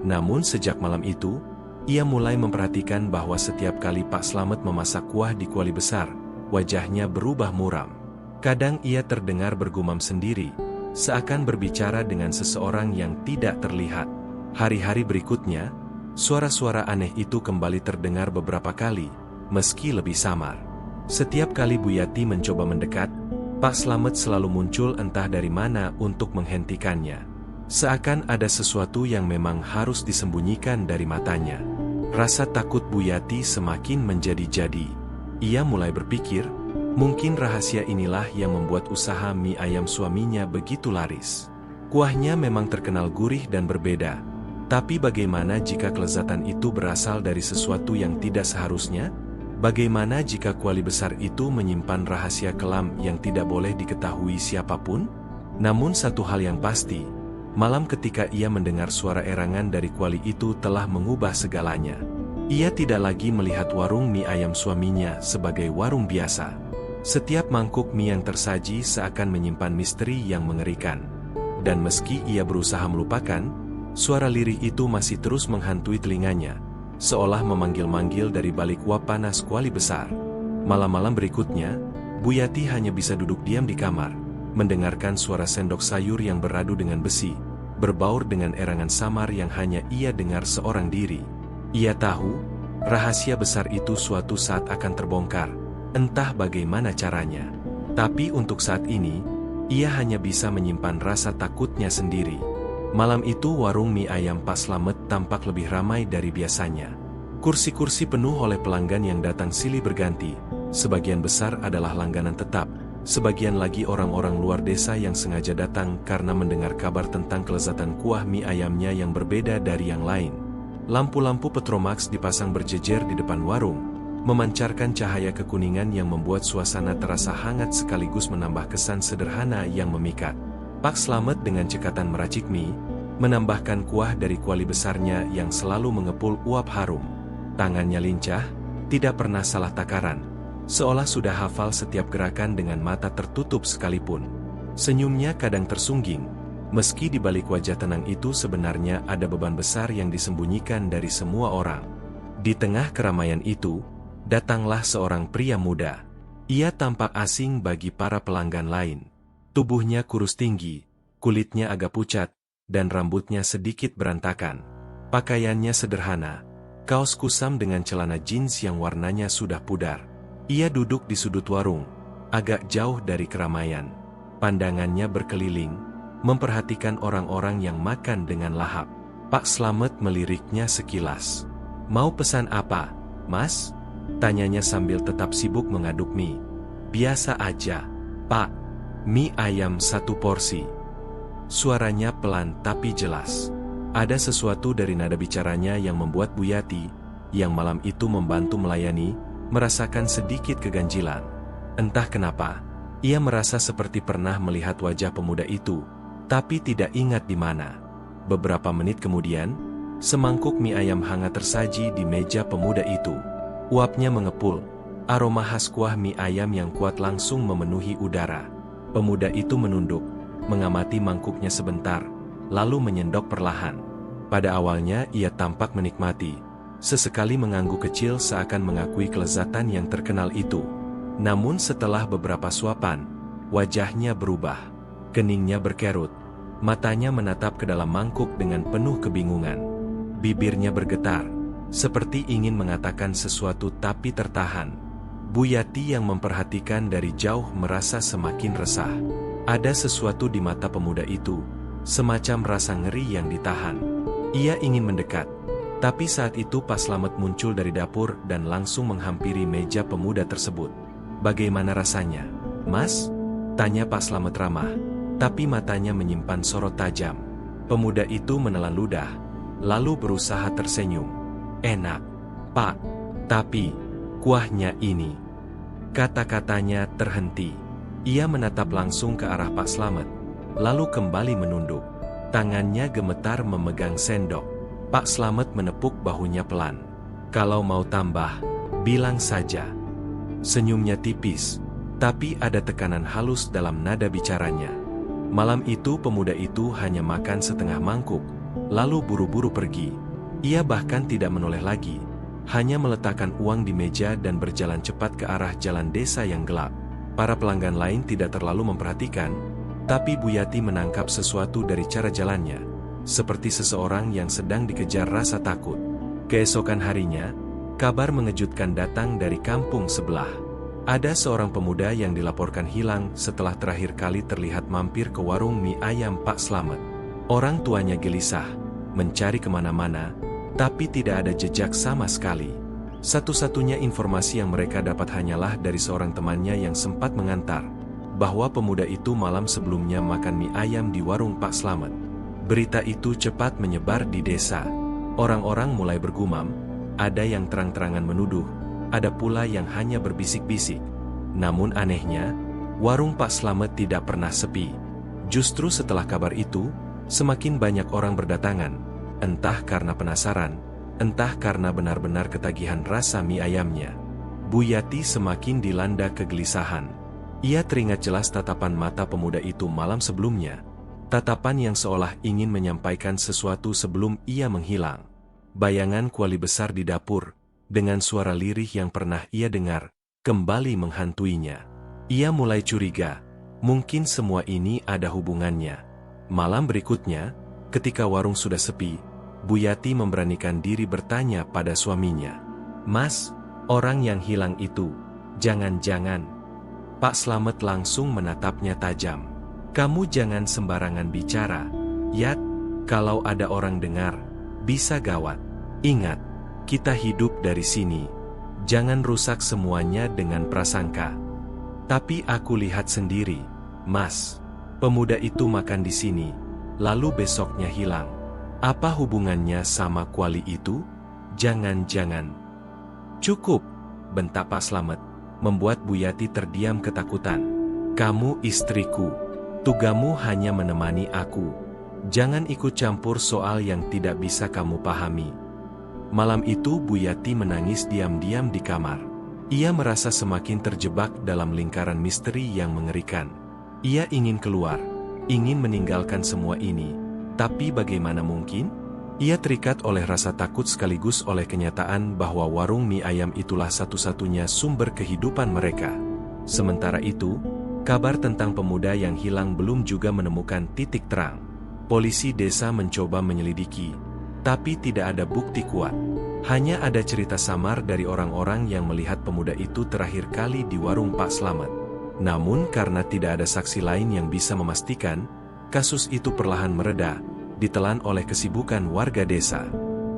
Namun sejak malam itu, ia mulai memperhatikan bahwa setiap kali Pak Slamet memasak kuah di kuali besar, wajahnya berubah muram. Kadang ia terdengar bergumam sendiri, seakan berbicara dengan seseorang yang tidak terlihat. Hari-hari berikutnya, suara-suara aneh itu kembali terdengar beberapa kali, meski lebih samar. Setiap kali Bu Yati mencoba mendekat, Pak Slamet selalu muncul entah dari mana untuk menghentikannya. Seakan ada sesuatu yang memang harus disembunyikan dari matanya. Rasa takut Bu Yati semakin menjadi-jadi. Ia mulai berpikir, mungkin rahasia inilah yang membuat usaha mie ayam suaminya begitu laris. Kuahnya memang terkenal gurih dan berbeda. Tapi bagaimana jika kelezatan itu berasal dari sesuatu yang tidak seharusnya? Bagaimana jika kuali besar itu menyimpan rahasia kelam yang tidak boleh diketahui siapapun? Namun satu hal yang pasti, malam ketika ia mendengar suara erangan dari kuali itu telah mengubah segalanya. Ia tidak lagi melihat warung mie ayam suaminya sebagai warung biasa. Setiap mangkuk mie yang tersaji seakan menyimpan misteri yang mengerikan. Dan meski ia berusaha melupakan, suara lirih itu masih terus menghantui telinganya, seolah memanggil-manggil dari balik uap panas kuali besar. Malam-malam berikutnya, Bu Yati hanya bisa duduk diam di kamar, mendengarkan suara sendok sayur yang beradu dengan besi, berbaur dengan erangan samar yang hanya ia dengar seorang diri. Ia tahu, rahasia besar itu suatu saat akan terbongkar, entah bagaimana caranya. Tapi untuk saat ini, ia hanya bisa menyimpan rasa takutnya sendiri. Malam itu warung mie ayam Pak Slamet tampak lebih ramai dari biasanya. Kursi-kursi penuh oleh pelanggan yang datang silih berganti. Sebagian besar adalah langganan tetap, sebagian lagi orang-orang luar desa yang sengaja datang karena mendengar kabar tentang kelezatan kuah mie ayamnya yang berbeda dari yang lain. Lampu-lampu Petromax dipasang berjejer di depan warung, memancarkan cahaya kekuningan yang membuat suasana terasa hangat sekaligus menambah kesan sederhana yang memikat. Pak Slamet dengan cekatan meracik mie, menambahkan kuah dari kuali besarnya yang selalu mengepul uap harum. Tangannya lincah, tidak pernah salah takaran, seolah sudah hafal setiap gerakan dengan mata tertutup sekalipun. Senyumnya kadang tersungging, meski di balik wajah tenang itu sebenarnya ada beban besar yang disembunyikan dari semua orang. Di tengah keramaian itu, datanglah seorang pria muda. Ia tampak asing bagi para pelanggan lain. Tubuhnya kurus tinggi, kulitnya agak pucat, dan rambutnya sedikit berantakan. Pakaiannya sederhana, kaos kusam dengan celana jeans yang warnanya sudah pudar. Ia duduk di sudut warung, agak jauh dari keramaian. Pandangannya berkeliling, memperhatikan orang-orang yang makan dengan lahap. Pak Slamet meliriknya sekilas. "Mau pesan apa, Mas?" tanyanya sambil tetap sibuk mengaduk mie. "Biasa aja, Pak. Mie ayam 1 porsi." Suaranya pelan tapi jelas. Ada sesuatu dari nada bicaranya yang membuat Bu Yati, yang malam itu membantu melayani, merasakan sedikit keganjilan. Entah kenapa, ia merasa seperti pernah melihat wajah pemuda itu, tapi tidak ingat di mana. Beberapa menit kemudian, semangkuk mie ayam hangat tersaji di meja pemuda itu. Uapnya mengepul, aroma khas kuah mie ayam yang kuat langsung memenuhi udara. Pemuda itu menunduk, mengamati mangkuknya sebentar, lalu menyendok perlahan. Pada awalnya ia tampak menikmati, sesekali mengangguk kecil seakan mengakui kelezatan yang terkenal itu. Namun setelah beberapa suapan, wajahnya berubah. Keningnya berkerut, matanya menatap ke dalam mangkuk dengan penuh kebingungan. Bibirnya bergetar, seperti ingin mengatakan sesuatu tapi tertahan. Bu Yati yang memperhatikan dari jauh merasa semakin resah. Ada sesuatu di mata pemuda itu, semacam rasa ngeri yang ditahan. Ia ingin mendekat, tapi saat itu Pak Slamet muncul dari dapur dan langsung menghampiri meja pemuda tersebut. "Bagaimana rasanya, Mas?" tanya Pak Slamet ramah, tapi matanya menyimpan sorot tajam. Pemuda itu menelan ludah, lalu berusaha tersenyum. "Enak, Pak. Tapi kuahnya ini..." Kata-katanya terhenti. Ia menatap langsung ke arah Pak Slamet, lalu kembali menunduk. Tangannya gemetar memegang sendok. Pak Slamet menepuk bahunya pelan. "Kalau mau tambah, bilang saja." Senyumnya tipis, tapi ada tekanan halus dalam nada bicaranya. Malam itu pemuda itu hanya makan setengah mangkuk, lalu buru-buru pergi. Ia bahkan tidak menoleh lagi, hanya meletakkan uang di meja dan berjalan cepat ke arah jalan desa yang gelap. Para pelanggan lain tidak terlalu memperhatikan, tapi Bu Yati menangkap sesuatu dari cara jalannya, seperti seseorang yang sedang dikejar rasa takut. Keesokan harinya, kabar mengejutkan datang dari kampung sebelah. Ada seorang pemuda yang dilaporkan hilang setelah terakhir kali terlihat mampir ke warung mie ayam Pak Slamet. Orang tuanya gelisah, mencari kemana-mana, tapi tidak ada jejak sama sekali. Satu-satunya informasi yang mereka dapat hanyalah dari seorang temannya yang sempat mengantar, bahwa pemuda itu malam sebelumnya makan mie ayam di warung Pak Slamet. Berita itu cepat menyebar di desa. Orang-orang mulai bergumam, ada yang terang-terangan menuduh, ada pula yang hanya berbisik-bisik. Namun anehnya, warung Pak Slamet tidak pernah sepi. Justru setelah kabar itu, semakin banyak orang berdatangan, entah karena penasaran, entah karena benar-benar ketagihan rasa mie ayamnya. Bu Yati semakin dilanda kegelisahan. Ia teringat jelas tatapan mata pemuda itu malam sebelumnya. Tatapan yang seolah ingin menyampaikan sesuatu sebelum ia menghilang. Bayangan kuali besar di dapur, dengan suara lirih yang pernah ia dengar, kembali menghantuinya. Ia mulai curiga, mungkin semua ini ada hubungannya. Malam berikutnya, ketika warung sudah sepi, Bu Yati memberanikan diri bertanya pada suaminya. "Mas, orang yang hilang itu, jangan-jangan?" Pak Slamet langsung menatapnya tajam. "Kamu jangan sembarangan bicara, Yat, kalau ada orang dengar, bisa gawat. Ingat, kita hidup dari sini. Jangan rusak semuanya dengan prasangka." "Tapi aku lihat sendiri, Mas. Pemuda itu makan di sini, lalu besoknya hilang. Apa hubungannya sama kuali itu? Jangan-jangan..." "Cukup," bentak Pak Slamet, membuat Bu Yati terdiam ketakutan. "Kamu istriku. Tugamu hanya menemani aku. Jangan ikut campur soal yang tidak bisa kamu pahami." Malam itu Bu Yati menangis diam-diam di kamar. Ia merasa semakin terjebak dalam lingkaran misteri yang mengerikan. Ia ingin keluar, ingin meninggalkan semua ini, tapi bagaimana mungkin? Ia terikat oleh rasa takut sekaligus oleh kenyataan bahwa warung mie ayam itulah satu-satunya sumber kehidupan mereka. Sementara itu, kabar tentang pemuda yang hilang belum juga menemukan titik terang. Polisi desa mencoba menyelidiki, tapi tidak ada bukti kuat. Hanya ada cerita samar dari orang-orang yang melihat pemuda itu terakhir kali di warung Pak Slamet. Namun karena tidak ada saksi lain yang bisa memastikan, kasus itu perlahan mereda, ditelan oleh kesibukan warga desa.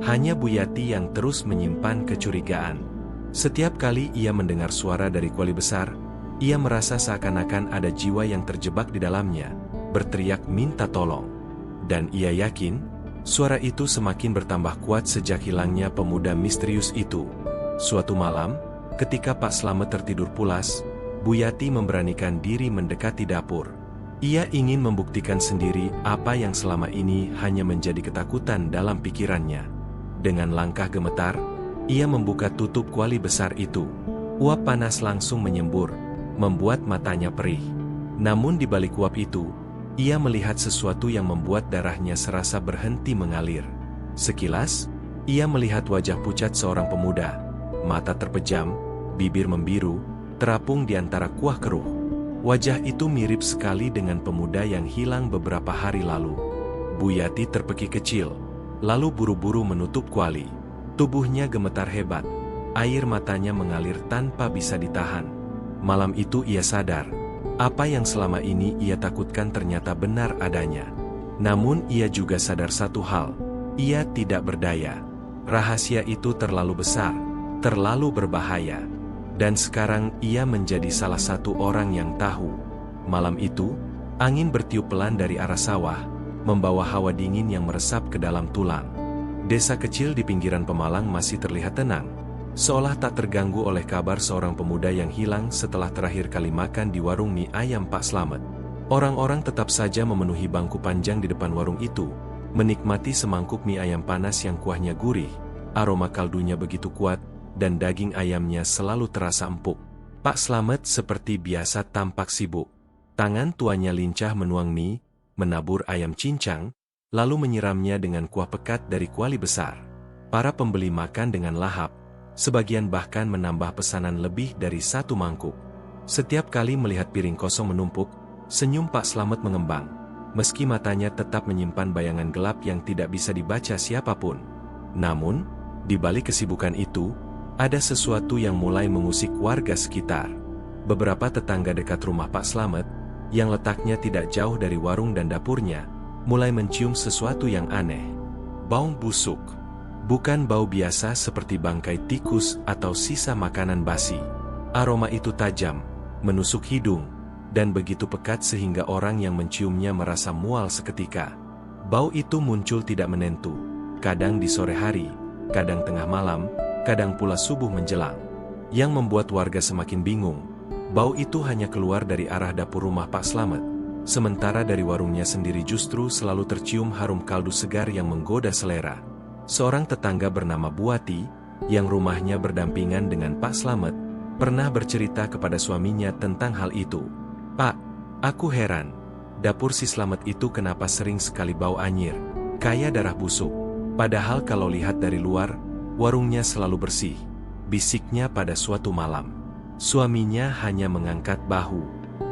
Hanya Bu Yati yang terus menyimpan kecurigaan. Setiap kali ia mendengar suara dari kuali besar, ia merasa seakan-akan ada jiwa yang terjebak di dalamnya, berteriak minta tolong. Dan ia yakin, suara itu semakin bertambah kuat sejak hilangnya pemuda misterius itu. Suatu malam, ketika Pak Slamet tertidur pulas, Bu Yati memberanikan diri mendekati dapur. Ia ingin membuktikan sendiri apa yang selama ini hanya menjadi ketakutan dalam pikirannya. Dengan langkah gemetar, ia membuka tutup kuali besar itu. Uap panas langsung menyembur, membuat matanya perih. Namun di balik uap itu, ia melihat sesuatu yang membuat darahnya serasa berhenti mengalir. Sekilas, ia melihat wajah pucat seorang pemuda. Mata terpejam, bibir membiru, terapung di antara kuah keruh. Wajah itu mirip sekali dengan pemuda yang hilang beberapa hari lalu. Bu Yati terpekik kecil, lalu buru-buru menutup kuali. Tubuhnya gemetar hebat, air matanya mengalir tanpa bisa ditahan. Malam itu ia sadar, apa yang selama ini ia takutkan ternyata benar adanya. Namun ia juga sadar satu hal, ia tidak berdaya. Rahasia itu terlalu besar, terlalu berbahaya. Dan sekarang ia menjadi salah satu orang yang tahu. Malam itu, angin bertiup pelan dari arah sawah, membawa hawa dingin yang meresap ke dalam tulang. Desa kecil di pinggiran Pemalang masih terlihat tenang, seolah tak terganggu oleh kabar seorang pemuda yang hilang setelah terakhir kali makan di warung mie ayam Pak Slamet. Orang-orang tetap saja memenuhi bangku panjang di depan warung itu, menikmati semangkuk mie ayam panas yang kuahnya gurih, aroma kaldunya begitu kuat, dan daging ayamnya selalu terasa empuk. Pak Slamet seperti biasa tampak sibuk. Tangan tuanya lincah menuang mie, menabur ayam cincang, lalu menyiramnya dengan kuah pekat dari kuali besar. Para pembeli makan dengan lahap, sebagian bahkan menambah pesanan lebih dari 1 mangkuk. Setiap kali melihat piring kosong menumpuk, senyum Pak Slamet mengembang, meski matanya tetap menyimpan bayangan gelap yang tidak bisa dibaca siapapun. Namun, di balik kesibukan itu, ada sesuatu yang mulai mengusik warga sekitar. Beberapa tetangga dekat rumah Pak Slamet, yang letaknya tidak jauh dari warung dan dapurnya, mulai mencium sesuatu yang aneh. Bau busuk. Bukan bau biasa seperti bangkai tikus atau sisa makanan basi. Aroma itu tajam, menusuk hidung, dan begitu pekat sehingga orang yang menciumnya merasa mual seketika. Bau itu muncul tidak menentu, kadang di sore hari, kadang tengah malam, kadang pula subuh menjelang. Yang membuat warga semakin bingung, bau itu hanya keluar dari arah dapur rumah Pak Slamet, sementara dari warungnya sendiri justru selalu tercium harum kaldu segar yang menggoda selera. Seorang tetangga bernama Bu Yati, yang rumahnya berdampingan dengan Pak Slamet, pernah bercerita kepada suaminya tentang hal itu. "Pak, aku heran, dapur si Slamet itu kenapa sering sekali bau anyir, kayak darah busuk. Padahal kalau lihat dari luar, warungnya selalu bersih," bisiknya pada suatu malam. Suaminya hanya mengangkat bahu.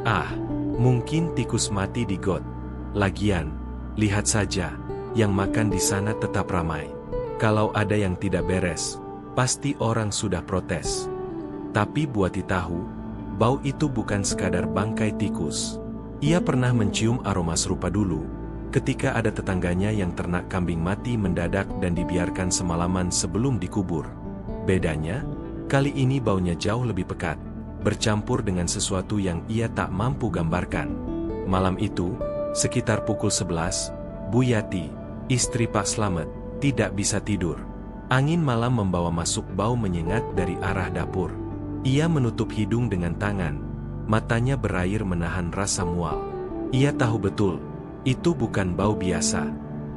"Ah, mungkin tikus mati di got. Lagian, lihat saja, yang makan di sana tetap ramai. Kalau ada yang tidak beres, pasti orang sudah protes." Tapi Bu Yati tahu, bau itu bukan sekadar bangkai tikus. Ia pernah mencium aroma serupa dulu, ketika ada tetangganya yang ternak kambing mati mendadak dan dibiarkan semalaman sebelum dikubur. Bedanya, kali ini baunya jauh lebih pekat, bercampur dengan sesuatu yang ia tak mampu gambarkan. Malam itu, sekitar pukul 11, Bu Yati, istri Pak Slamet, tidak bisa tidur. Angin malam membawa masuk bau menyengat dari arah dapur. Ia menutup hidung dengan tangan, matanya berair menahan rasa mual. Ia tahu betul, itu bukan bau biasa.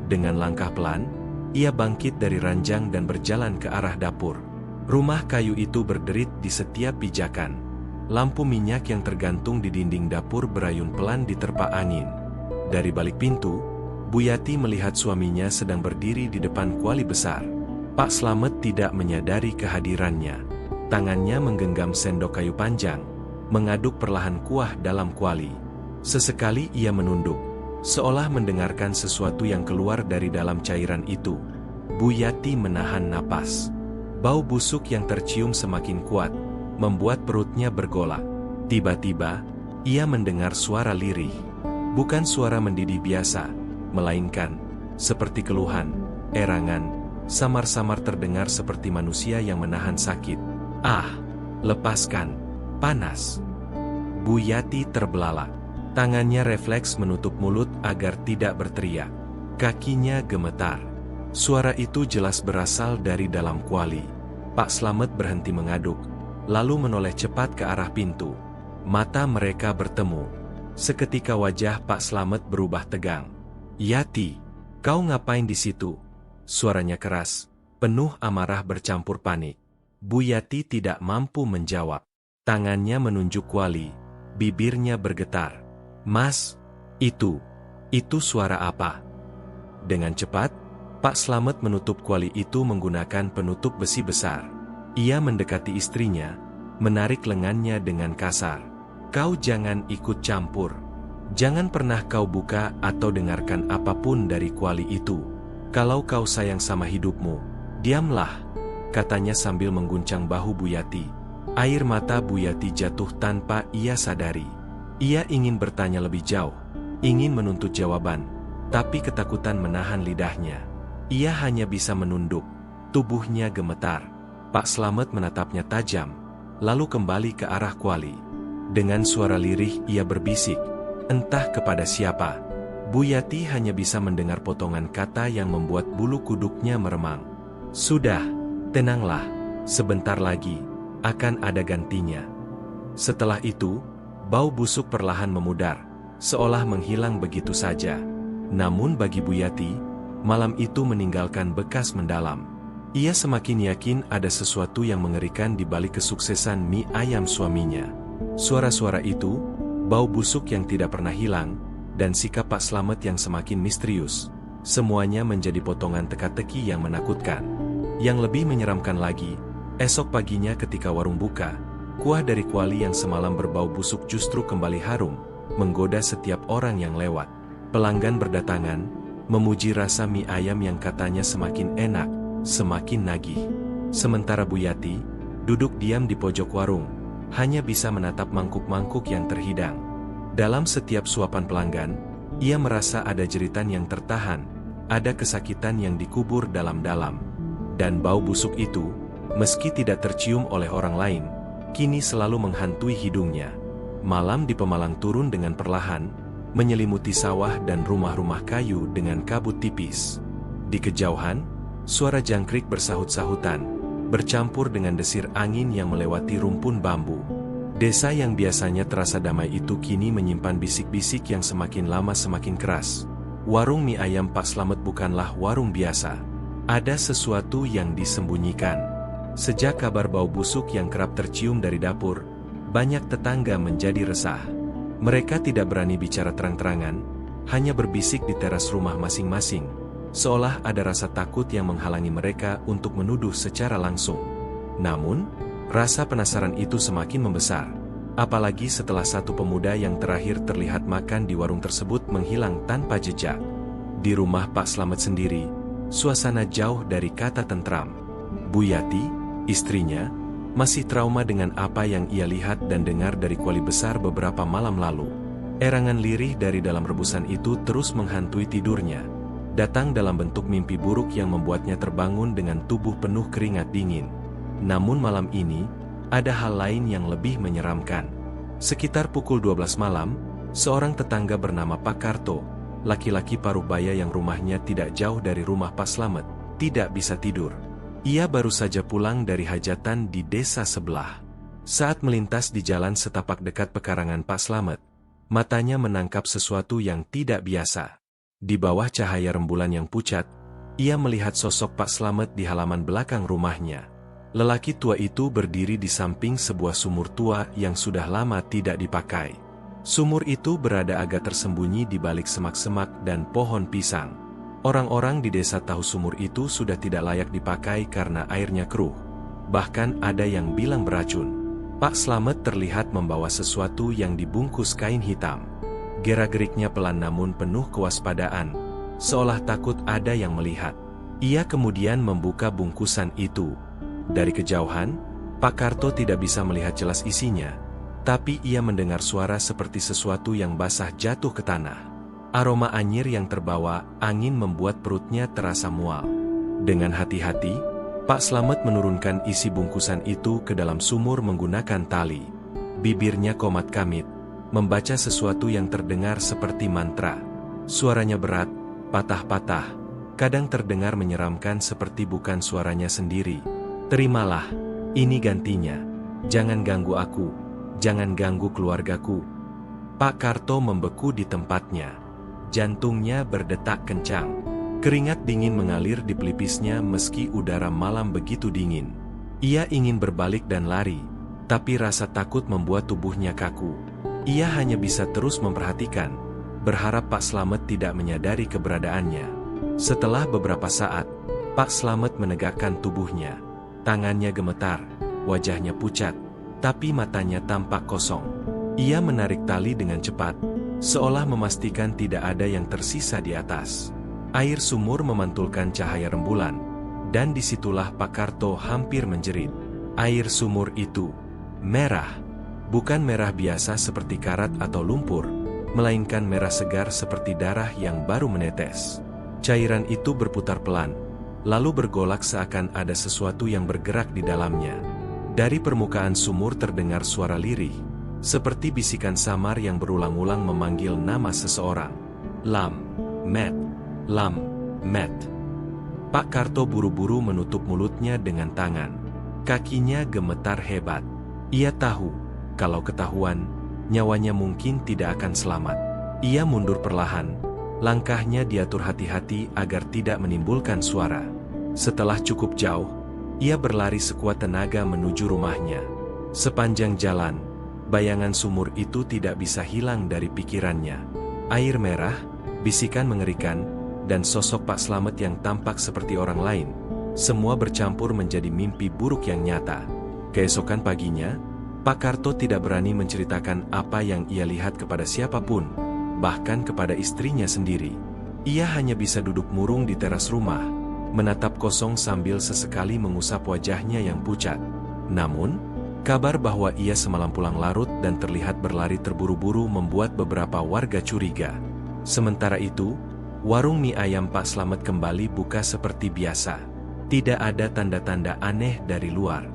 Dengan langkah pelan, ia bangkit dari ranjang dan berjalan ke arah dapur. Rumah kayu itu berderit di setiap pijakan. Lampu minyak yang tergantung di dinding dapur berayun pelan diterpa angin. Dari balik pintu, Bu Yati melihat suaminya sedang berdiri di depan kuali besar. Pak Slamet tidak menyadari kehadirannya. Tangannya menggenggam sendok kayu panjang, mengaduk perlahan kuah dalam kuali. Sesekali ia menunduk, seolah mendengarkan sesuatu yang keluar dari dalam cairan itu. Bu Yati menahan napas. Bau busuk yang tercium semakin kuat, membuat perutnya bergolak. Tiba-tiba, ia mendengar suara lirih. Bukan suara mendidih biasa, melainkan seperti keluhan, erangan, samar-samar terdengar seperti manusia yang menahan sakit. "Ah, lepaskan, panas." Bu Yati terbelalak. Tangannya refleks menutup mulut agar tidak berteriak. Kakinya gemetar. Suara itu jelas berasal dari dalam kuali. Pak Slamet berhenti mengaduk, lalu menoleh cepat ke arah pintu. Mata mereka bertemu. Seketika wajah Pak Slamet berubah tegang. "Yati, kau ngapain di situ?" Suaranya keras, penuh amarah bercampur panik. Bu Yati tidak mampu menjawab. Tangannya menunjuk kuali, bibirnya bergetar. "Mas, itu suara apa?" Dengan cepat, Pak Slamet menutup kuali itu menggunakan penutup besi besar. Ia mendekati istrinya, menarik lengannya dengan kasar. "Kau jangan ikut campur. Jangan pernah kau buka atau dengarkan apapun dari kuali itu. Kalau kau sayang sama hidupmu, diamlah," katanya sambil mengguncang bahu Bu Yati. Air mata Bu Yati jatuh tanpa ia sadari. Ia ingin bertanya lebih jauh, ingin menuntut jawaban, tapi ketakutan menahan lidahnya. Ia hanya bisa menunduk, tubuhnya gemetar. Pak Slamet menatapnya tajam, lalu kembali ke arah kuali. Dengan suara lirih ia berbisik, entah kepada siapa. Bu Yati hanya bisa mendengar potongan kata yang membuat bulu kuduknya meremang. "Sudah, tenanglah, sebentar lagi, akan ada gantinya." Setelah itu, bau busuk perlahan memudar, seolah menghilang begitu saja. Namun bagi Bu Yati, malam itu meninggalkan bekas mendalam. Ia semakin yakin ada sesuatu yang mengerikan di balik kesuksesan mie ayam suaminya. Suara-suara itu, bau busuk yang tidak pernah hilang, dan sikap Pak Slamet yang semakin misterius, semuanya menjadi potongan teka-teki yang menakutkan. Yang lebih menyeramkan lagi, esok paginya ketika warung buka, kuah dari kuali yang semalam berbau busuk justru kembali harum, menggoda setiap orang yang lewat. Pelanggan berdatangan, memuji rasa mie ayam yang katanya semakin enak, semakin nagih. Sementara Bu Yati, duduk diam di pojok warung, hanya bisa menatap mangkuk-mangkuk yang terhidang. Dalam setiap suapan pelanggan, ia merasa ada jeritan yang tertahan, ada kesakitan yang dikubur dalam-dalam. Dan bau busuk itu, meski tidak tercium oleh orang lain, kini selalu menghantui hidungnya. Malam di Pemalang turun dengan perlahan, menyelimuti sawah dan rumah-rumah kayu dengan kabut tipis. Di kejauhan, suara jangkrik bersahut-sahutan, bercampur dengan desir angin yang melewati rumpun bambu. Desa yang biasanya terasa damai itu kini menyimpan bisik-bisik yang semakin lama semakin keras. Warung mie ayam Pak Slamet bukanlah warung biasa. Ada sesuatu yang disembunyikan. Sejak kabar bau busuk yang kerap tercium dari dapur, banyak tetangga menjadi resah. Mereka tidak berani bicara terang-terangan, hanya berbisik di teras rumah masing-masing, seolah ada rasa takut yang menghalangi mereka untuk menuduh secara langsung. Namun, rasa penasaran itu semakin membesar, apalagi setelah satu pemuda yang terakhir terlihat makan di warung tersebut menghilang tanpa jejak. Di rumah Pak Slamet sendiri, suasana jauh dari kata tentram. Bu Yati, istrinya, masih trauma dengan apa yang ia lihat dan dengar dari kuali besar beberapa malam lalu. Erangan lirih dari dalam rebusan itu terus menghantui tidurnya, datang dalam bentuk mimpi buruk yang membuatnya terbangun dengan tubuh penuh keringat dingin. Namun malam ini, ada hal lain yang lebih menyeramkan. Sekitar pukul 12 malam, seorang tetangga bernama Pak Karto, laki-laki paruh baya yang rumahnya tidak jauh dari rumah Pak Slamet, tidak bisa tidur. Ia baru saja pulang dari hajatan di desa sebelah. Saat melintas di jalan setapak dekat pekarangan Pak Slamet, matanya menangkap sesuatu yang tidak biasa. Di bawah cahaya rembulan yang pucat, ia melihat sosok Pak Slamet di halaman belakang rumahnya. Lelaki tua itu berdiri di samping sebuah sumur tua yang sudah lama tidak dipakai. Sumur itu berada agak tersembunyi di balik semak-semak dan pohon pisang. Orang-orang di desa tahu sumur itu sudah tidak layak dipakai karena airnya keruh. Bahkan ada yang bilang beracun. Pak Slamet terlihat membawa sesuatu yang dibungkus kain hitam. Gerak-geriknya pelan namun penuh kewaspadaan, seolah takut ada yang melihat. Ia kemudian membuka bungkusan itu. Dari kejauhan, Pak Karto tidak bisa melihat jelas isinya, tapi ia mendengar suara seperti sesuatu yang basah jatuh ke tanah. Aroma anyir yang terbawa angin membuat perutnya terasa mual. Dengan hati-hati, Pak Slamet menurunkan isi bungkusan itu ke dalam sumur menggunakan tali. Bibirnya komat kamit, membaca sesuatu yang terdengar seperti mantra. Suaranya berat, patah-patah, kadang terdengar menyeramkan seperti bukan suaranya sendiri. Terimalah, ini gantinya. Jangan ganggu aku, jangan ganggu keluargaku. Pak Karto membeku di tempatnya. Jantungnya berdetak kencang. Keringat dingin mengalir di pelipisnya meski udara malam begitu dingin. Ia ingin berbalik dan lari, tapi rasa takut membuat tubuhnya kaku. Ia hanya bisa terus memperhatikan, berharap Pak Slamet tidak menyadari keberadaannya. Setelah beberapa saat, Pak Slamet menegakkan tubuhnya. Tangannya gemetar, wajahnya pucat, tapi matanya tampak kosong. Ia menarik tali dengan cepat, seolah memastikan tidak ada yang tersisa di atas. Air sumur memantulkan cahaya rembulan, dan disitulah Pak Karto hampir menjerit. Air sumur itu merah, bukan merah biasa seperti karat atau lumpur, melainkan merah segar seperti darah yang baru menetes. Cairan itu berputar pelan, lalu bergolak seakan ada sesuatu yang bergerak di dalamnya. Dari permukaan sumur terdengar suara lirih, seperti bisikan samar yang berulang-ulang memanggil nama seseorang. Lam, Met, Lam, Met. Pak Karto buru-buru menutup mulutnya dengan tangan. Kakinya gemetar hebat. Ia tahu, kalau ketahuan, nyawanya mungkin tidak akan selamat. Ia mundur perlahan, langkahnya diatur hati-hati agar tidak menimbulkan suara. Setelah cukup jauh, ia berlari sekuat tenaga menuju rumahnya. Sepanjang jalan, bayangan sumur itu tidak bisa hilang dari pikirannya. Air merah, bisikan mengerikan, dan sosok Pak Slamet yang tampak seperti orang lain. Semua bercampur menjadi mimpi buruk yang nyata. Keesokan paginya, Pak Karto tidak berani menceritakan apa yang ia lihat kepada siapapun, bahkan kepada istrinya sendiri. Ia hanya bisa duduk murung di teras rumah, menatap kosong sambil sesekali mengusap wajahnya yang pucat. Namun, kabar bahwa ia semalam pulang larut dan terlihat berlari terburu-buru membuat beberapa warga curiga. Sementara itu, warung mie ayam Pak Slamet kembali buka seperti biasa. Tidak ada tanda-tanda aneh dari luar.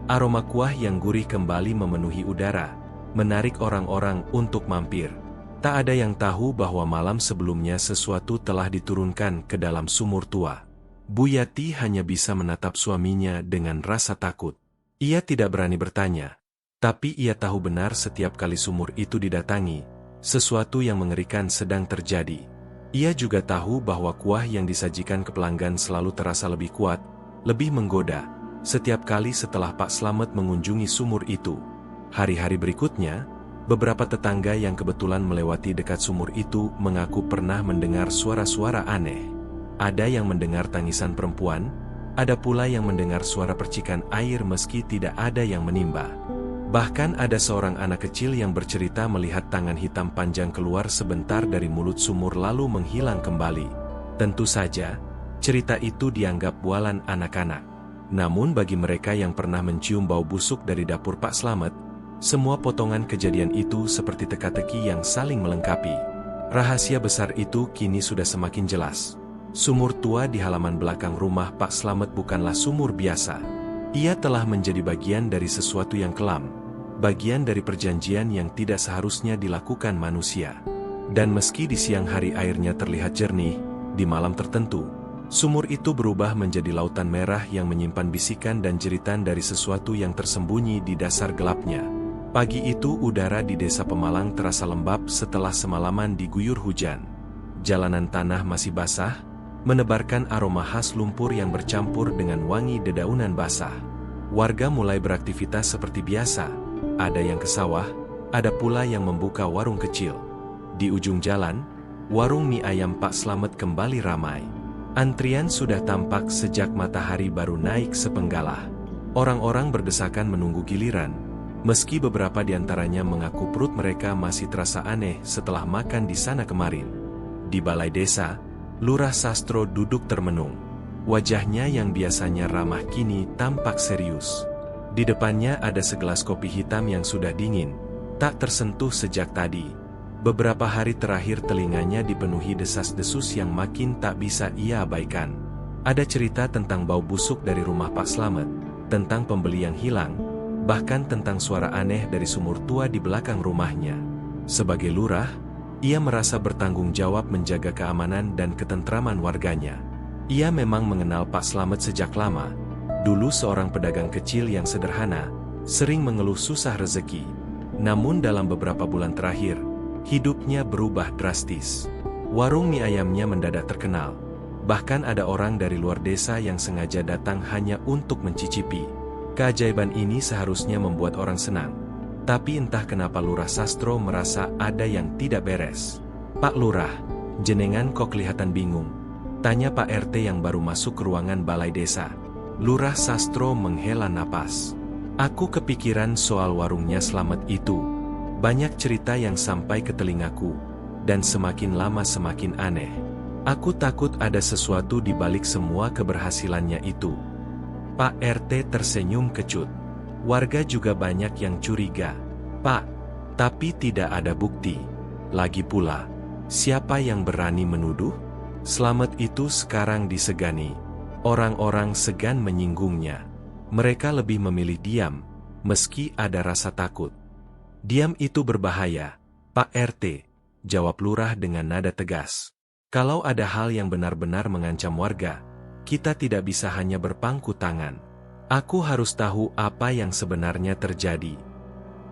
Aroma kuah yang gurih kembali memenuhi udara, menarik orang-orang untuk mampir. Tak ada yang tahu bahwa malam sebelumnya sesuatu telah diturunkan ke dalam sumur tua. Bu Yati hanya bisa menatap suaminya dengan rasa takut. Ia tidak berani bertanya, tapi ia tahu benar setiap kali sumur itu didatangi, sesuatu yang mengerikan sedang terjadi. Ia juga tahu bahwa kuah yang disajikan ke pelanggan selalu terasa lebih kuat, lebih menggoda, setiap kali setelah Pak Slamet mengunjungi sumur itu. Hari-hari berikutnya, beberapa tetangga yang kebetulan melewati dekat sumur itu mengaku pernah mendengar suara-suara aneh. Ada yang mendengar tangisan perempuan, ada pula yang mendengar suara percikan air meski tidak ada yang menimba. Bahkan ada seorang anak kecil yang bercerita melihat tangan hitam panjang keluar sebentar dari mulut sumur lalu menghilang kembali. Tentu saja, cerita itu dianggap bualan anak-anak. Namun bagi mereka yang pernah mencium bau busuk dari dapur Pak Slamet, semua potongan kejadian itu seperti teka-teki yang saling melengkapi. Rahasia besar itu kini sudah semakin jelas. Sumur tua di halaman belakang rumah Pak Slamet bukanlah sumur biasa. Ia telah menjadi bagian dari sesuatu yang kelam, bagian dari perjanjian yang tidak seharusnya dilakukan manusia. Dan meski di siang hari airnya terlihat jernih, di malam tertentu, sumur itu berubah menjadi lautan merah yang menyimpan bisikan dan jeritan dari sesuatu yang tersembunyi di dasar gelapnya. Pagi itu udara di desa Pemalang terasa lembab setelah semalaman diguyur hujan. Jalanan tanah masih basah, menebarkan aroma khas lumpur yang bercampur dengan wangi dedaunan basah. Warga mulai beraktivitas seperti biasa. Ada yang ke sawah, ada pula yang membuka warung kecil. Di ujung jalan, warung mie ayam Pak Slamet kembali ramai. Antrian sudah tampak sejak matahari baru naik sepenggalah. Orang-orang berdesakan menunggu giliran, meski beberapa di antaranya mengaku perut mereka masih terasa aneh setelah makan di sana kemarin. Di balai desa, Lurah Sastro duduk termenung. Wajahnya yang biasanya ramah kini tampak serius. Di depannya ada segelas kopi hitam yang sudah dingin, tak tersentuh sejak tadi. Beberapa hari terakhir telinganya dipenuhi desas-desus yang makin tak bisa ia abaikan. Ada cerita tentang bau busuk dari rumah Pak Slamet, tentang pembeli yang hilang, bahkan tentang suara aneh dari sumur tua di belakang rumahnya. Sebagai lurah, ia merasa bertanggung jawab menjaga keamanan dan ketentraman warganya. Ia memang mengenal Pak Slamet sejak lama. Dulu seorang pedagang kecil yang sederhana, sering mengeluh susah rezeki. Namun dalam beberapa bulan terakhir, hidupnya berubah drastis. Warung mie ayamnya mendadak terkenal. Bahkan ada orang dari luar desa yang sengaja datang hanya untuk mencicipi. Keajaiban ini seharusnya membuat orang senang. Tapi entah kenapa Lurah Sastro merasa ada yang tidak beres. "Pak Lurah, jenengan kok kelihatan bingung?" tanya Pak RT yang baru masuk ke ruangan balai desa. Lurah Sastro menghela napas. "Aku kepikiran soal warungnya Slamet itu. Banyak cerita yang sampai ke telingaku, dan semakin lama semakin aneh. Aku takut ada sesuatu di balik semua keberhasilannya itu." Pak RT tersenyum kecut. Warga juga banyak yang curiga. "Pak, tapi tidak ada bukti. Lagi pula, siapa yang berani menuduh? Slamet itu sekarang disegani. Orang-orang segan menyinggungnya. Mereka lebih memilih diam, meski ada rasa takut." "Diam itu berbahaya, Pak RT," jawab lurah dengan nada tegas. "Kalau ada hal yang benar-benar mengancam warga, kita tidak bisa hanya berpangku tangan. Aku harus tahu apa yang sebenarnya terjadi."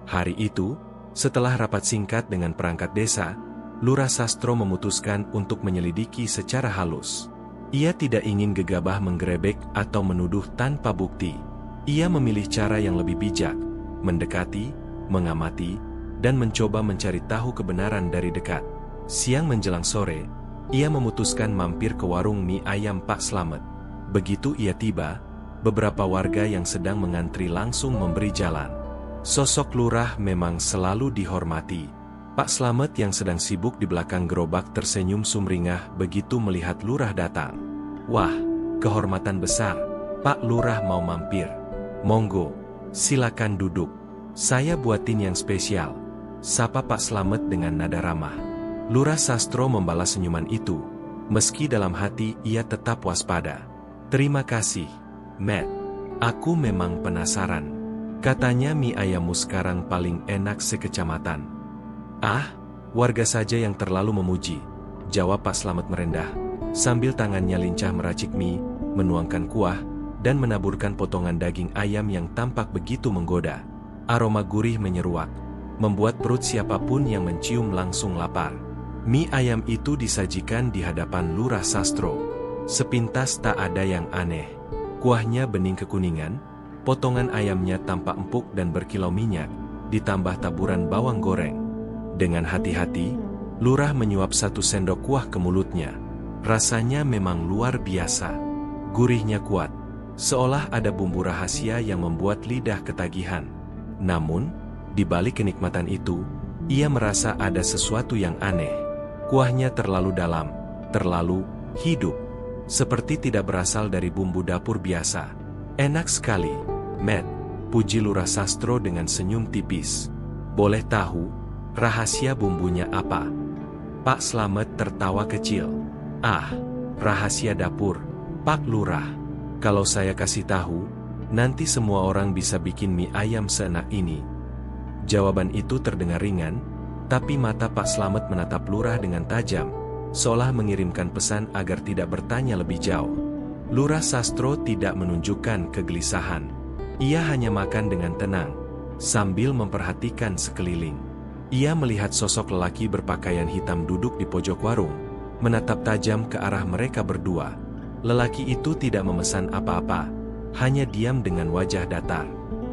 Hari itu, setelah rapat singkat dengan perangkat desa, Lurah Sastro memutuskan untuk menyelidiki secara halus. Ia tidak ingin gegabah menggerebek atau menuduh tanpa bukti. Ia memilih cara yang lebih bijak, mendekati, mengamati, dan mencoba mencari tahu kebenaran dari dekat. Siang menjelang sore, ia memutuskan mampir ke warung mie ayam Pak Slamet. Begitu ia tiba, beberapa warga yang sedang mengantri langsung memberi jalan. Sosok lurah memang selalu dihormati. Pak Slamet yang sedang sibuk di belakang gerobak tersenyum sumringah begitu melihat lurah datang. Wah, kehormatan besar, Pak Lurah mau mampir. Monggo, silakan duduk. Saya buatin yang spesial, sapa Pak Slamet dengan nada ramah. Lurah Sastro membalas senyuman itu, meski dalam hati ia tetap waspada. Terima kasih, Matt. Aku memang penasaran. Katanya mie ayammu sekarang paling enak sekecamatan. Ah, warga saja yang terlalu memuji, jawab Pak Slamet merendah, sambil tangannya lincah meracik mie, menuangkan kuah, dan menaburkan potongan daging ayam yang tampak begitu menggoda. Aroma gurih menyeruak, membuat perut siapapun yang mencium langsung lapar. Mie ayam itu disajikan di hadapan Lurah Sastro. Sepintas tak ada yang aneh. Kuahnya bening kekuningan, potongan ayamnya tampak empuk dan berkilau minyak, ditambah taburan bawang goreng. Dengan hati-hati, Lurah menyuap 1 sendok kuah ke mulutnya. Rasanya memang luar biasa. Gurihnya kuat, seolah ada bumbu rahasia yang membuat lidah ketagihan. Namun, di balik kenikmatan itu, ia merasa ada sesuatu yang aneh. Kuahnya terlalu dalam, terlalu hidup, seperti tidak berasal dari bumbu dapur biasa. Enak sekali, Matt, puji Lurah Sastro dengan senyum tipis. Boleh tahu rahasia bumbunya apa? Pak Slamet tertawa kecil. Ah, rahasia dapur, Pak Lurah. Kalau saya kasih tahu, nanti semua orang bisa bikin mie ayam seenak ini. Jawaban itu terdengar ringan, tapi mata Pak Slamet menatap Lurah dengan tajam, seolah mengirimkan pesan agar tidak bertanya lebih jauh. Lurah Sastro tidak menunjukkan kegelisahan. Ia hanya makan dengan tenang, sambil memperhatikan sekeliling. Ia melihat sosok lelaki berpakaian hitam duduk di pojok warung, menatap tajam ke arah mereka berdua. Lelaki itu tidak memesan apa-apa, hanya diam dengan wajah datar.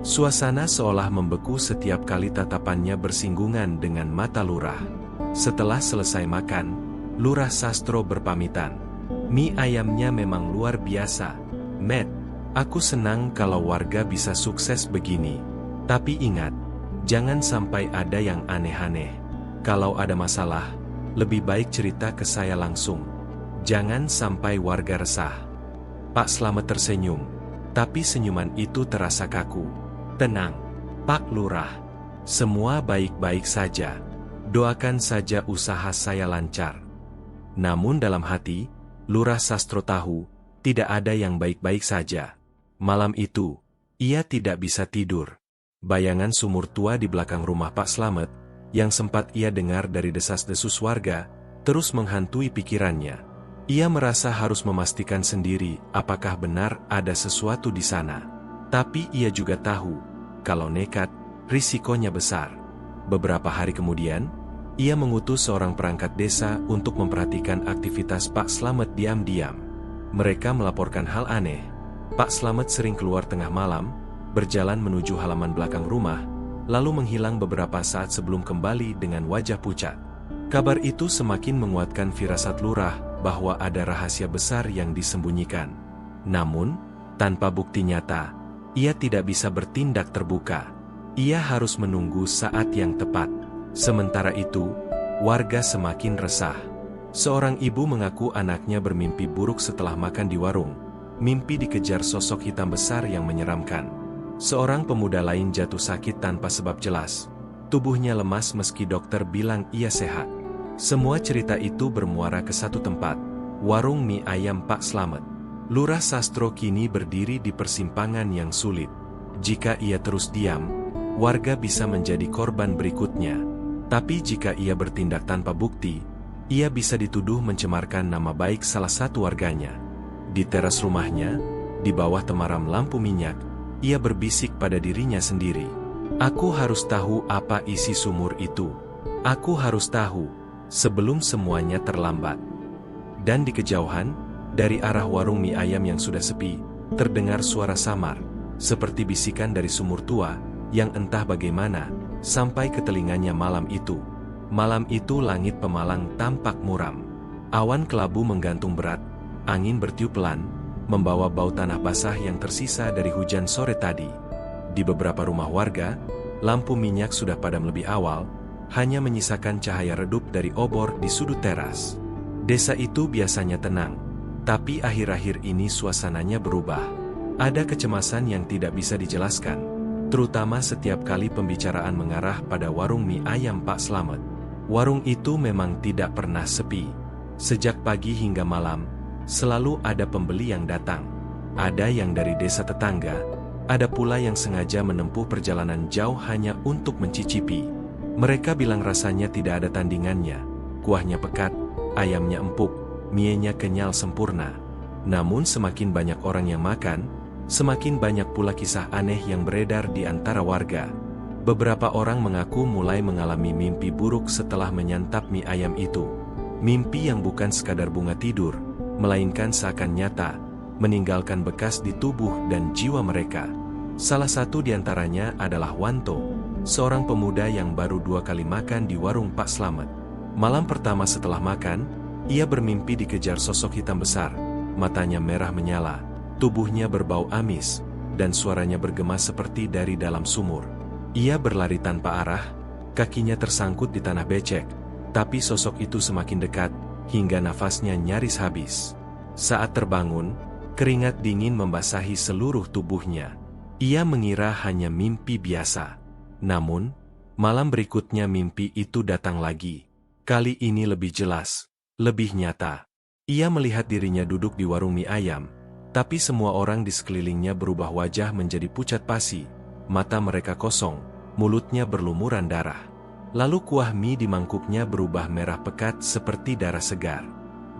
Suasana seolah membeku setiap kali tatapannya bersinggungan dengan mata Lurah. Setelah selesai makan, Lurah Sastro berpamitan. Mie ayamnya memang luar biasa, Matt. Aku senang kalau warga bisa sukses begini. Tapi ingat, jangan sampai ada yang aneh-aneh. Kalau ada masalah, lebih baik cerita ke saya langsung. Jangan sampai warga resah. Pak Slamet tersenyum, tapi senyuman itu terasa kaku. Tenang, Pak Lurah. Semua baik-baik saja. Doakan saja usaha saya lancar. Namun dalam hati, Lurah Sastro tahu, tidak ada yang baik-baik saja. Malam itu, ia tidak bisa tidur. Bayangan sumur tua di belakang rumah Pak Slamet, yang sempat ia dengar dari desas-desus warga, terus menghantui pikirannya. Ia merasa harus memastikan sendiri apakah benar ada sesuatu di sana. Tapi ia juga tahu, kalau nekat, risikonya besar. Beberapa hari kemudian, ia mengutus seorang perangkat desa untuk memperhatikan aktivitas Pak Slamet diam-diam. Mereka melaporkan hal aneh. Pak Slamet sering keluar tengah malam, berjalan menuju halaman belakang rumah, lalu menghilang beberapa saat sebelum kembali dengan wajah pucat. Kabar itu semakin menguatkan firasat Lurah bahwa ada rahasia besar yang disembunyikan. Namun, tanpa bukti nyata, ia tidak bisa bertindak terbuka. Ia harus menunggu saat yang tepat. Sementara itu, warga semakin resah. Seorang ibu mengaku anaknya bermimpi buruk setelah makan di warung. Mimpi dikejar sosok hitam besar yang menyeramkan. Seorang pemuda lain jatuh sakit tanpa sebab jelas. Tubuhnya lemas meski dokter bilang ia sehat. Semua cerita itu bermuara ke satu tempat, warung mie ayam Pak Slamet. Lurah Sastro kini berdiri di persimpangan yang sulit. Jika ia terus diam, warga bisa menjadi korban berikutnya. Tapi jika ia bertindak tanpa bukti, ia bisa dituduh mencemarkan nama baik salah satu warganya. Di teras rumahnya, di bawah temaram lampu minyak, ia berbisik pada dirinya sendiri. Aku harus tahu apa isi sumur itu. Aku harus tahu, sebelum semuanya terlambat. Dan di kejauhan, Dari arah warung mie ayam yang sudah sepi, terdengar suara samar, seperti bisikan dari sumur tua, yang entah bagaimana, sampai ke telinganya malam itu. Malam itu langit Pemalang tampak muram. Awan kelabu menggantung berat, angin bertiup pelan, membawa bau tanah basah yang tersisa dari hujan sore tadi. Di beberapa rumah warga, lampu minyak sudah padam lebih awal, hanya menyisakan cahaya redup dari obor di sudut teras. Desa itu biasanya tenang, tapi akhir-akhir ini suasananya berubah. Ada kecemasan yang tidak bisa dijelaskan, terutama setiap kali pembicaraan mengarah pada warung mie ayam Pak Slamet. Warung itu memang tidak pernah sepi. Sejak pagi hingga malam, selalu ada pembeli yang datang. Ada yang dari desa tetangga, ada pula yang sengaja menempuh perjalanan jauh hanya untuk mencicipi. Mereka bilang rasanya tidak ada tandingannya, kuahnya pekat, ayamnya empuk, mie-nya kenyal sempurna. Namun semakin banyak orang yang makan, semakin banyak pula kisah aneh yang beredar di antara warga. Beberapa orang mengaku mulai mengalami mimpi buruk setelah menyantap mie ayam itu. Mimpi yang bukan sekadar bunga tidur, melainkan seakan nyata, meninggalkan bekas di tubuh dan jiwa mereka. Salah satu di antaranya adalah Wanto, seorang pemuda yang baru 2 kali makan di warung Pak Slamet. Malam pertama setelah makan, ia bermimpi dikejar sosok hitam besar, matanya merah menyala, tubuhnya berbau amis, dan suaranya bergema seperti dari dalam sumur. Ia berlari tanpa arah, kakinya tersangkut di tanah becek, tapi sosok itu semakin dekat, hingga nafasnya nyaris habis. Saat terbangun, keringat dingin membasahi seluruh tubuhnya. Ia mengira hanya mimpi biasa. Namun, malam berikutnya mimpi itu datang lagi. Kali ini lebih jelas, lebih nyata. Ia melihat dirinya duduk di warung mie ayam, tapi semua orang di sekelilingnya berubah wajah menjadi pucat pasi. Mata mereka kosong, mulutnya berlumuran darah. Lalu kuah mie di mangkuknya berubah merah pekat seperti darah segar.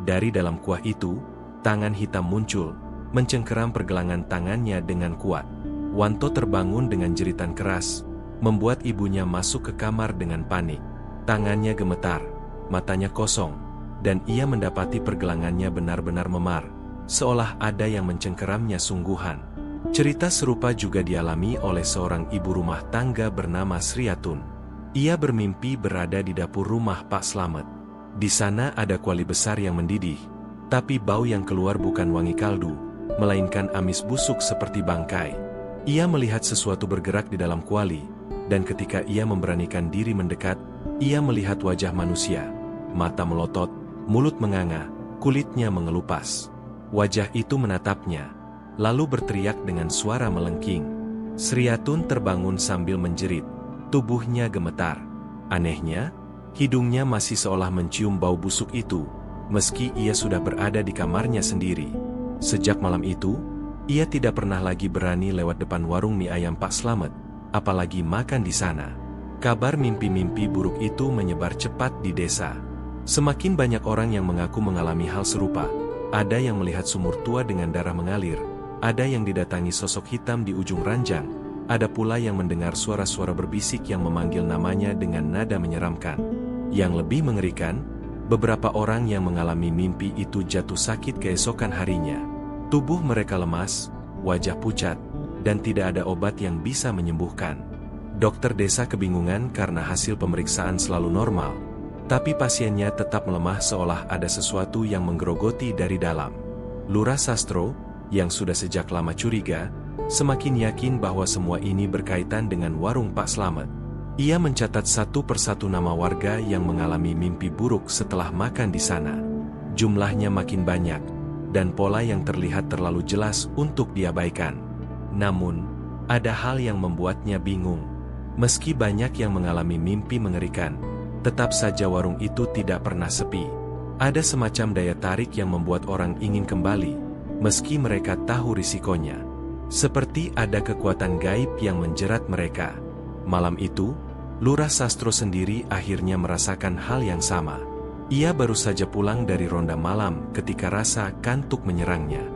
Dari dalam kuah itu, tangan hitam muncul, mencengkeram pergelangan tangannya dengan kuat. Wanto terbangun dengan jeritan keras, membuat ibunya masuk ke kamar dengan panik. Tangannya gemetar, matanya kosong, dan ia mendapati pergelangannya benar-benar memar, seolah ada yang mencengkeramnya sungguhan. Cerita serupa juga dialami oleh seorang ibu rumah tangga bernama Sriatun. Ia bermimpi berada di dapur rumah Pak Slamet. Di sana ada kuali besar yang mendidih, tapi bau yang keluar bukan wangi kaldu, melainkan amis busuk seperti bangkai. Ia melihat sesuatu bergerak di dalam kuali, dan ketika ia memberanikan diri mendekat, ia melihat wajah manusia. Mata melotot, mulut menganga, kulitnya mengelupas. Wajah itu menatapnya, lalu berteriak dengan suara melengking. Sriatun terbangun sambil menjerit, tubuhnya gemetar. Anehnya, hidungnya masih seolah mencium bau busuk itu, meski ia sudah berada di kamarnya sendiri. Sejak malam itu, ia tidak pernah lagi berani lewat depan warung mie ayam Pak Slamet, apalagi makan di sana. Kabar mimpi-mimpi buruk itu menyebar cepat di desa. Semakin banyak orang yang mengaku mengalami hal serupa. Ada yang melihat sumur tua dengan darah mengalir, ada yang didatangi sosok hitam di ujung ranjang, ada pula yang mendengar suara-suara berbisik yang memanggil namanya dengan nada menyeramkan. Yang lebih mengerikan, beberapa orang yang mengalami mimpi itu jatuh sakit keesokan harinya. Tubuh mereka lemas, wajah pucat, dan tidak ada obat yang bisa menyembuhkan. Dokter desa kebingungan karena hasil pemeriksaan selalu normal, tapi pasiennya tetap melemah seolah ada sesuatu yang menggerogoti dari dalam. Lurah Sastro, yang sudah sejak lama curiga, semakin yakin bahwa semua ini berkaitan dengan warung Pak Slamet. Ia mencatat satu persatu nama warga yang mengalami mimpi buruk setelah makan di sana. Jumlahnya makin banyak, dan pola yang terlihat terlalu jelas untuk diabaikan. Namun, ada hal yang membuatnya bingung. Meski banyak yang mengalami mimpi mengerikan, tetap saja warung itu tidak pernah sepi. Ada semacam daya tarik yang membuat orang ingin kembali, meski mereka tahu risikonya. Seperti ada kekuatan gaib yang menjerat mereka. Malam itu, Lurah Sastro sendiri akhirnya merasakan hal yang sama. Ia baru saja pulang dari ronda malam ketika rasa kantuk menyerangnya.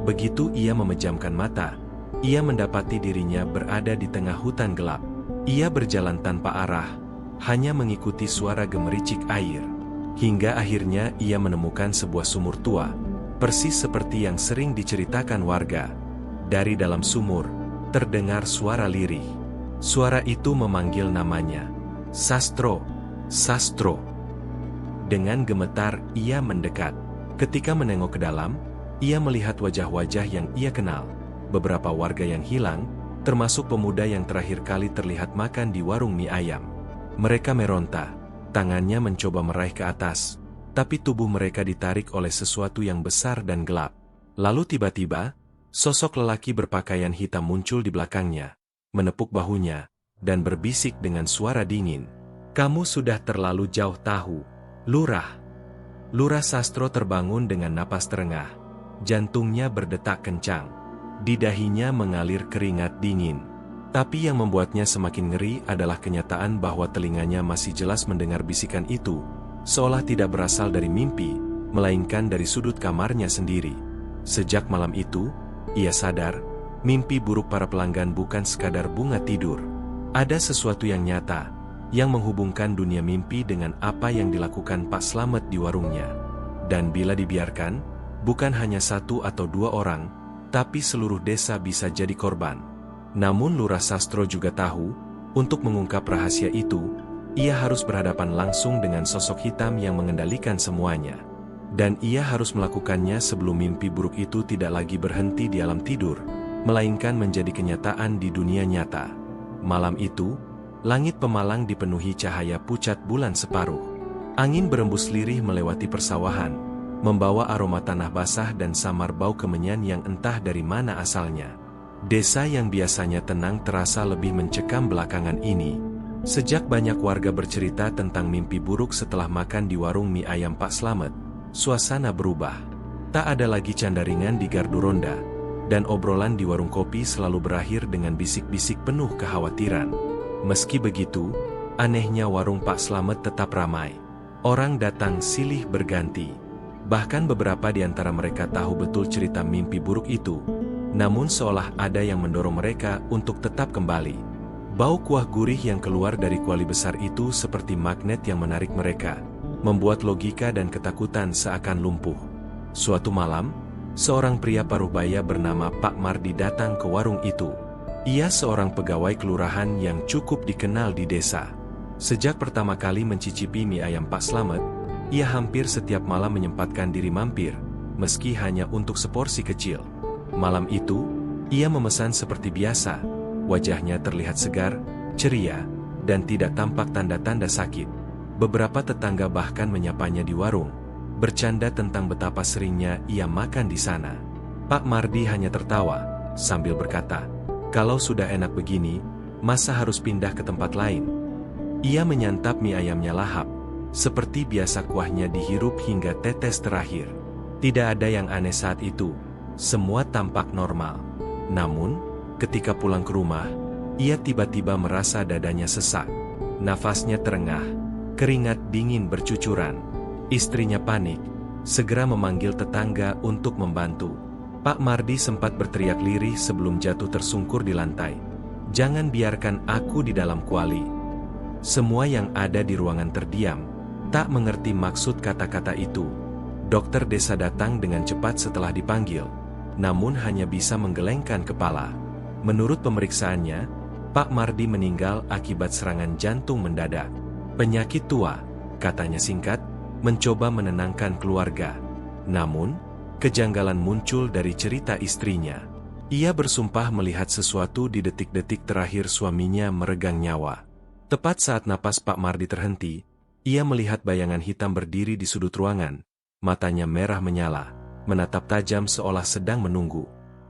Begitu ia memejamkan mata, ia mendapati dirinya berada di tengah hutan gelap. Ia berjalan tanpa arah, hanya mengikuti suara gemericik air. Hingga akhirnya ia menemukan sebuah sumur tua. persis seperti yang sering diceritakan warga. Dari dalam sumur, terdengar suara lirih. Suara itu memanggil namanya. Sastro, Sastro. Dengan gemetar, ia mendekat. Ketika menengok ke dalam, ia melihat wajah-wajah yang ia kenal. Beberapa warga yang hilang, termasuk pemuda yang terakhir kali terlihat makan di warung mie ayam. Mereka meronta, tangannya mencoba meraih ke atas, tapi tubuh mereka ditarik oleh sesuatu yang besar dan gelap. Lalu tiba-tiba, sosok lelaki berpakaian hitam muncul di belakangnya, menepuk bahunya, dan berbisik dengan suara dingin. "Kamu sudah terlalu jauh tahu, Lurah." Lurah Sastro terbangun dengan napas terengah. Jantungnya berdetak kencang. Di dahinya mengalir keringat dingin. Tapi yang membuatnya semakin ngeri adalah kenyataan bahwa telinganya masih jelas mendengar bisikan itu, seolah tidak berasal dari mimpi, melainkan dari sudut kamarnya sendiri. Sejak malam itu, ia sadar, mimpi buruk para pelanggan bukan sekadar bunga tidur. Ada sesuatu yang nyata, yang menghubungkan dunia mimpi dengan apa yang dilakukan Pak Slamet di warungnya. Dan bila dibiarkan, bukan hanya 1 atau 2 orang, tapi seluruh desa bisa jadi korban. Namun Lurah Sastro juga tahu, untuk mengungkap rahasia itu, ia harus berhadapan langsung dengan sosok hitam yang mengendalikan semuanya. Dan ia harus melakukannya sebelum mimpi buruk itu tidak lagi berhenti di alam tidur, melainkan menjadi kenyataan di dunia nyata. Malam itu, langit pemalang dipenuhi cahaya pucat bulan separuh. Angin berembus lirih melewati persawahan, membawa aroma tanah basah dan samar bau kemenyan yang entah dari mana asalnya. Desa yang biasanya tenang terasa lebih mencekam belakangan ini. Sejak banyak warga bercerita tentang mimpi buruk setelah makan di warung mie ayam Pak Slamet, suasana berubah. Tak ada lagi candaringan di gardu ronda, dan obrolan di warung kopi selalu berakhir dengan bisik-bisik penuh kekhawatiran. Meski begitu, anehnya warung Pak Slamet tetap ramai. Orang datang silih berganti. Bahkan beberapa di antara mereka tahu betul cerita mimpi buruk itu, namun seolah ada yang mendorong mereka untuk tetap kembali. Bau kuah gurih yang keluar dari kuali besar itu seperti magnet yang menarik mereka, membuat logika dan ketakutan seakan lumpuh. Suatu malam, seorang pria paruhbaya bernama Pak Mardi datang ke warung itu. Ia seorang pegawai kelurahan yang cukup dikenal di desa. Sejak pertama kali mencicipi mie ayam Pak Slamet, ia hampir setiap malam menyempatkan diri mampir, meski hanya untuk seporsi kecil. Malam itu, ia memesan seperti biasa. Wajahnya terlihat segar, ceria, dan tidak tampak tanda-tanda sakit. Beberapa tetangga bahkan menyapanya di warung, bercanda tentang betapa seringnya ia makan di sana. Pak Mardi hanya tertawa, sambil berkata, "Kalau sudah enak begini, masa harus pindah ke tempat lain?" Ia menyantap mie ayamnya lahap. Seperti biasa kuahnya dihirup hingga tetes terakhir. Tidak ada yang aneh saat itu. Semua tampak normal. Namun, ketika pulang ke rumah, ia tiba-tiba merasa dadanya sesak. Nafasnya terengah, keringat dingin bercucuran. Istrinya panik, segera memanggil tetangga untuk membantu. Pak Mardi sempat berteriak lirih sebelum jatuh tersungkur di lantai. "Jangan biarkan aku di dalam kuali." Semua yang ada di ruangan terdiam, tak mengerti maksud kata-kata itu. Dokter desa datang dengan cepat setelah dipanggil, namun hanya bisa menggelengkan kepala. Menurut pemeriksaannya, Pak Mardi meninggal akibat serangan jantung mendadak. "Penyakit tua," katanya singkat, mencoba menenangkan keluarga. Namun, kejanggalan muncul dari cerita istrinya. Ia bersumpah melihat sesuatu di detik-detik terakhir suaminya meregang nyawa. Tepat saat napas Pak Mardi terhenti, ia melihat bayangan hitam berdiri di sudut ruangan. Matanya merah menyala, menatap tajam seolah sedang menunggu.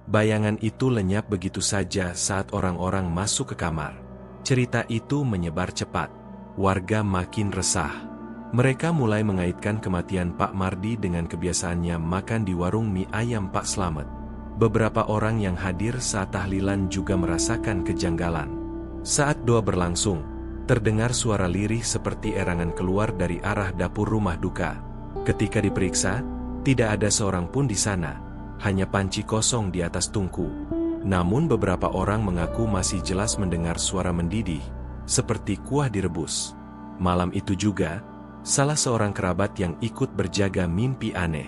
Bayangan itu lenyap begitu saja saat orang-orang masuk ke kamar. Cerita itu menyebar cepat. Warga makin resah. Mereka mulai mengaitkan kematian Pak Mardi dengan kebiasaannya makan di warung mie ayam Pak Slamet. Beberapa orang yang hadir saat tahlilan juga merasakan kejanggalan. Saat doa berlangsung, terdengar suara lirih seperti erangan keluar dari arah dapur rumah duka. Ketika diperiksa, tidak ada seorang pun di sana, hanya panci kosong di atas tungku. Namun beberapa orang mengaku masih jelas mendengar suara mendidih, seperti kuah direbus. Malam itu juga, salah seorang kerabat yang ikut berjaga mimpi aneh.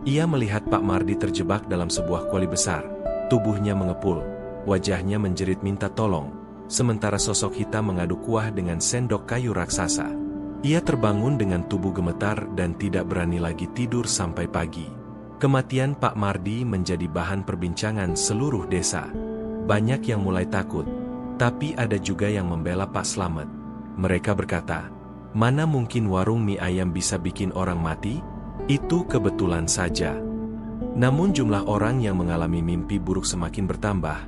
Ia melihat Pak Mardi terjebak dalam sebuah kuali besar. Tubuhnya mengepul, wajahnya menjerit minta tolong, sementara sosok hitam mengaduk kuah dengan sendok kayu raksasa. Ia terbangun dengan tubuh gemetar dan tidak berani lagi tidur sampai pagi. Kematian Pak Mardi menjadi bahan perbincangan seluruh desa. Banyak yang mulai takut, tapi ada juga yang membela Pak Slamet. Mereka berkata, "Mana mungkin warung mie ayam bisa bikin orang mati? Itu kebetulan saja." Namun jumlah orang yang mengalami mimpi buruk semakin bertambah,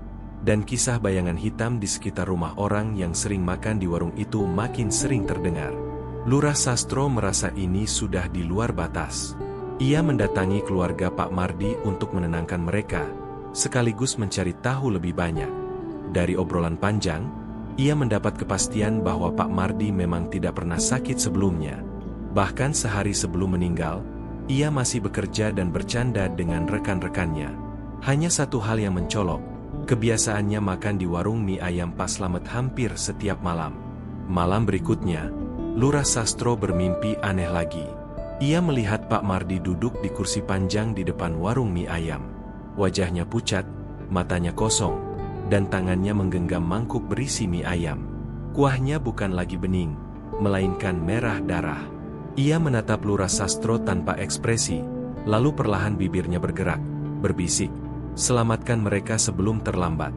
dan kisah bayangan hitam di sekitar rumah orang yang sering makan di warung itu makin sering terdengar. Lurah Sastro merasa ini sudah di luar batas. Ia mendatangi keluarga Pak Mardi untuk menenangkan mereka, sekaligus mencari tahu lebih banyak. Dari obrolan panjang, ia mendapat kepastian bahwa Pak Mardi memang tidak pernah sakit sebelumnya. Bahkan sehari sebelum meninggal, ia masih bekerja dan bercanda dengan rekan-rekannya. Hanya satu hal yang mencolok, kebiasaannya makan di warung mie ayam Pak Slamet hampir setiap malam. Malam berikutnya, Lurah Sastro bermimpi aneh lagi. Ia melihat Pak Mardi duduk di kursi panjang di depan warung mie ayam. Wajahnya pucat, matanya kosong, dan tangannya menggenggam mangkuk berisi mie ayam. Kuahnya bukan lagi bening, melainkan merah darah. Ia menatap Lurah Sastro tanpa ekspresi, lalu perlahan bibirnya bergerak, berbisik, "Selamatkan mereka sebelum terlambat."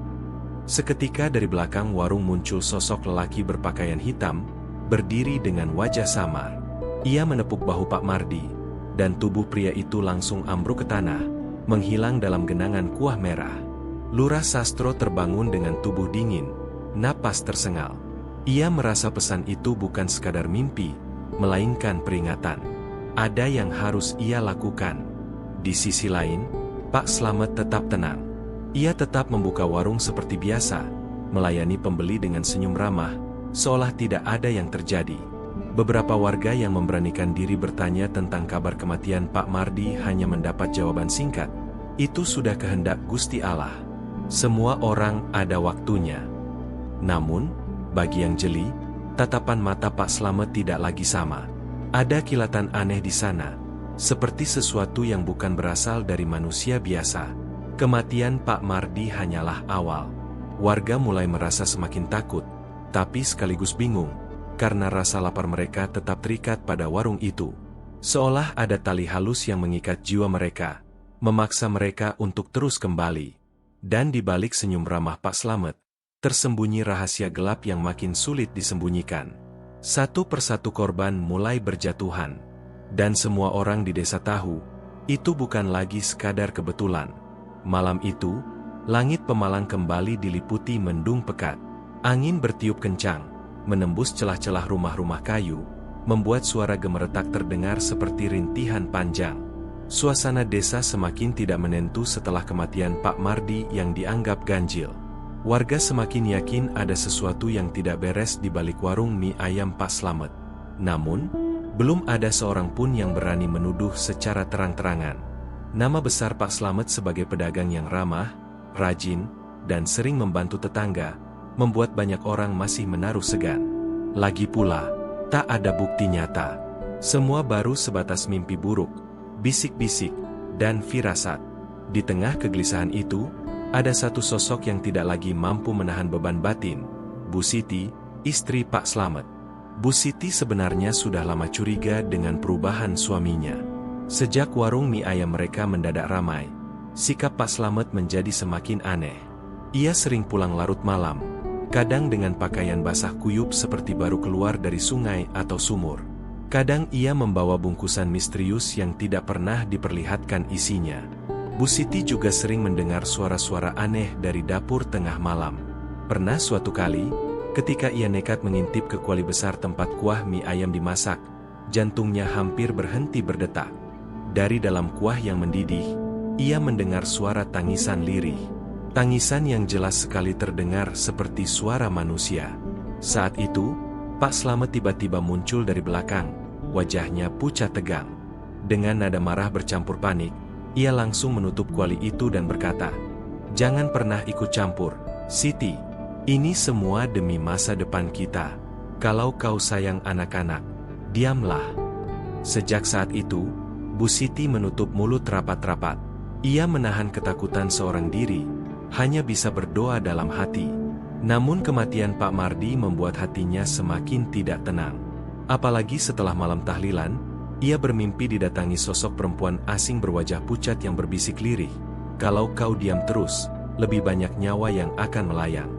Seketika dari belakang warung muncul sosok lelaki berpakaian hitam, berdiri dengan wajah samar. Ia menepuk bahu Pak Mardi, dan tubuh pria itu langsung ambruk ke tanah, menghilang dalam genangan kuah merah. Lurah Sastro terbangun dengan tubuh dingin, napas tersengal. Ia merasa pesan itu bukan sekadar mimpi, melainkan peringatan. Ada yang harus ia lakukan. Di sisi lain, Pak Slamet tetap tenang. Ia tetap membuka warung seperti biasa, melayani pembeli dengan senyum ramah, seolah tidak ada yang terjadi. Beberapa warga yang memberanikan diri bertanya tentang kabar kematian Pak Mardi hanya mendapat jawaban singkat, "Itu sudah kehendak Gusti Allah. Semua orang ada waktunya." Namun, bagi yang jeli, tatapan mata Pak Slamet tidak lagi sama. Ada kilatan aneh di sana, seperti sesuatu yang bukan berasal dari manusia biasa. Kematian Pak Mardi hanyalah awal. Warga mulai merasa semakin takut, tapi sekaligus bingung, karena rasa lapar mereka tetap terikat pada warung itu. Seolah ada tali halus yang mengikat jiwa mereka, memaksa mereka untuk terus kembali. Dan di balik senyum ramah Pak Slamet, tersembunyi rahasia gelap yang makin sulit disembunyikan. Satu persatu korban mulai berjatuhan, dan semua orang di desa tahu, itu bukan lagi sekadar kebetulan. Malam itu, langit Pemalang kembali diliputi mendung pekat. Angin bertiup kencang, menembus celah-celah rumah-rumah kayu, membuat suara gemeretak terdengar seperti rintihan panjang. Suasana desa semakin tidak menentu setelah kematian Pak Mardi yang dianggap ganjil. Warga semakin yakin ada sesuatu yang tidak beres di balik warung mie ayam Pak Slamet. Namun, belum ada seorang pun yang berani menuduh secara terang-terangan. Nama besar Pak Slamet sebagai pedagang yang ramah, rajin, dan sering membantu tetangga, membuat banyak orang masih menaruh segan. Lagi pula, tak ada bukti nyata. Semua baru sebatas mimpi buruk, bisik-bisik, dan firasat. Di tengah kegelisahan itu, ada satu sosok yang tidak lagi mampu menahan beban batin, Bu Siti, istri Pak Slamet. Bu Siti sebenarnya sudah lama curiga dengan perubahan suaminya. Sejak warung mie ayam mereka mendadak ramai, sikap Pak Slamet menjadi semakin aneh. Ia sering pulang larut malam, kadang dengan pakaian basah kuyup seperti baru keluar dari sungai atau sumur. Kadang ia membawa bungkusan misterius yang tidak pernah diperlihatkan isinya. Bu Siti juga sering mendengar suara-suara aneh dari dapur tengah malam. Pernah suatu kali, ketika ia nekat mengintip ke kuali besar tempat kuah mie ayam dimasak, jantungnya hampir berhenti berdetak. Dari dalam kuah yang mendidih, ia mendengar suara tangisan lirih. Tangisan yang jelas sekali terdengar seperti suara manusia. Saat itu, Pak Slamet tiba-tiba muncul dari belakang, wajahnya pucat tegang. Dengan nada marah bercampur panik, ia langsung menutup kuali itu dan berkata, "Jangan pernah ikut campur, Siti. Ini semua demi masa depan kita. Kalau kau sayang anak-anak, diamlah." Sejak saat itu, Bu Siti menutup mulut rapat-rapat. Ia menahan ketakutan seorang diri, hanya bisa berdoa dalam hati. Namun kematian Pak Mardi membuat hatinya semakin tidak tenang. Apalagi setelah malam tahlilan, ia bermimpi didatangi sosok perempuan asing berwajah pucat yang berbisik lirih. Kalau kau diam terus, lebih banyak nyawa yang akan melayang.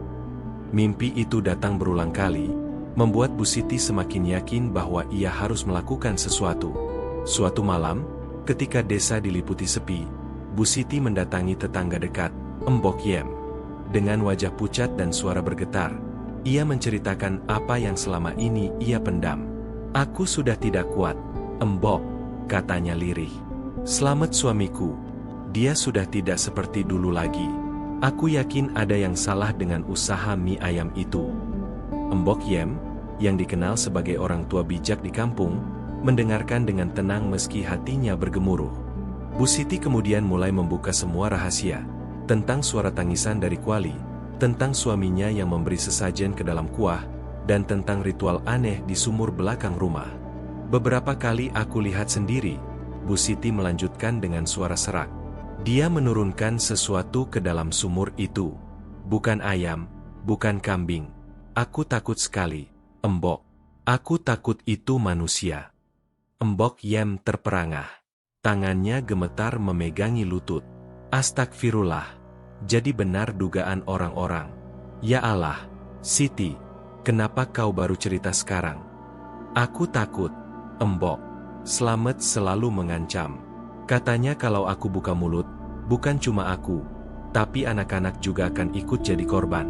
Mimpi itu datang berulang kali, membuat Bu Siti semakin yakin bahwa ia harus melakukan sesuatu. Suatu malam, ketika desa diliputi sepi, Bu Siti mendatangi tetangga dekat, Mbok Yem. Dengan wajah pucat dan suara bergetar, ia menceritakan apa yang selama ini ia pendam. Aku sudah tidak kuat, Mbok, katanya lirih. Selamat suamiku, dia sudah tidak seperti dulu lagi. Aku yakin ada yang salah dengan usaha mie ayam itu. Mbok Yem, yang dikenal sebagai orang tua bijak di kampung, mendengarkan dengan tenang meski hatinya bergemuruh. Bu Siti kemudian mulai membuka semua rahasia, tentang suara tangisan dari Kuali, tentang suaminya yang memberi sesajen ke dalam kuah, dan tentang ritual aneh di sumur belakang rumah. Beberapa kali aku lihat sendiri, Bu Siti melanjutkan dengan suara serak. Dia menurunkan sesuatu ke dalam sumur itu. Bukan ayam, bukan kambing. Aku takut sekali, Mbok. Aku takut itu manusia. Mbok Yem terperangah. Tangannya gemetar memegangi lutut. Astagfirullah. Jadi benar dugaan orang-orang. Ya Allah, Siti, kenapa kau baru cerita sekarang? Aku takut, Mbok. Slamet selalu mengancam. Katanya kalau aku buka mulut, bukan cuma aku, tapi anak-anak juga akan ikut jadi korban.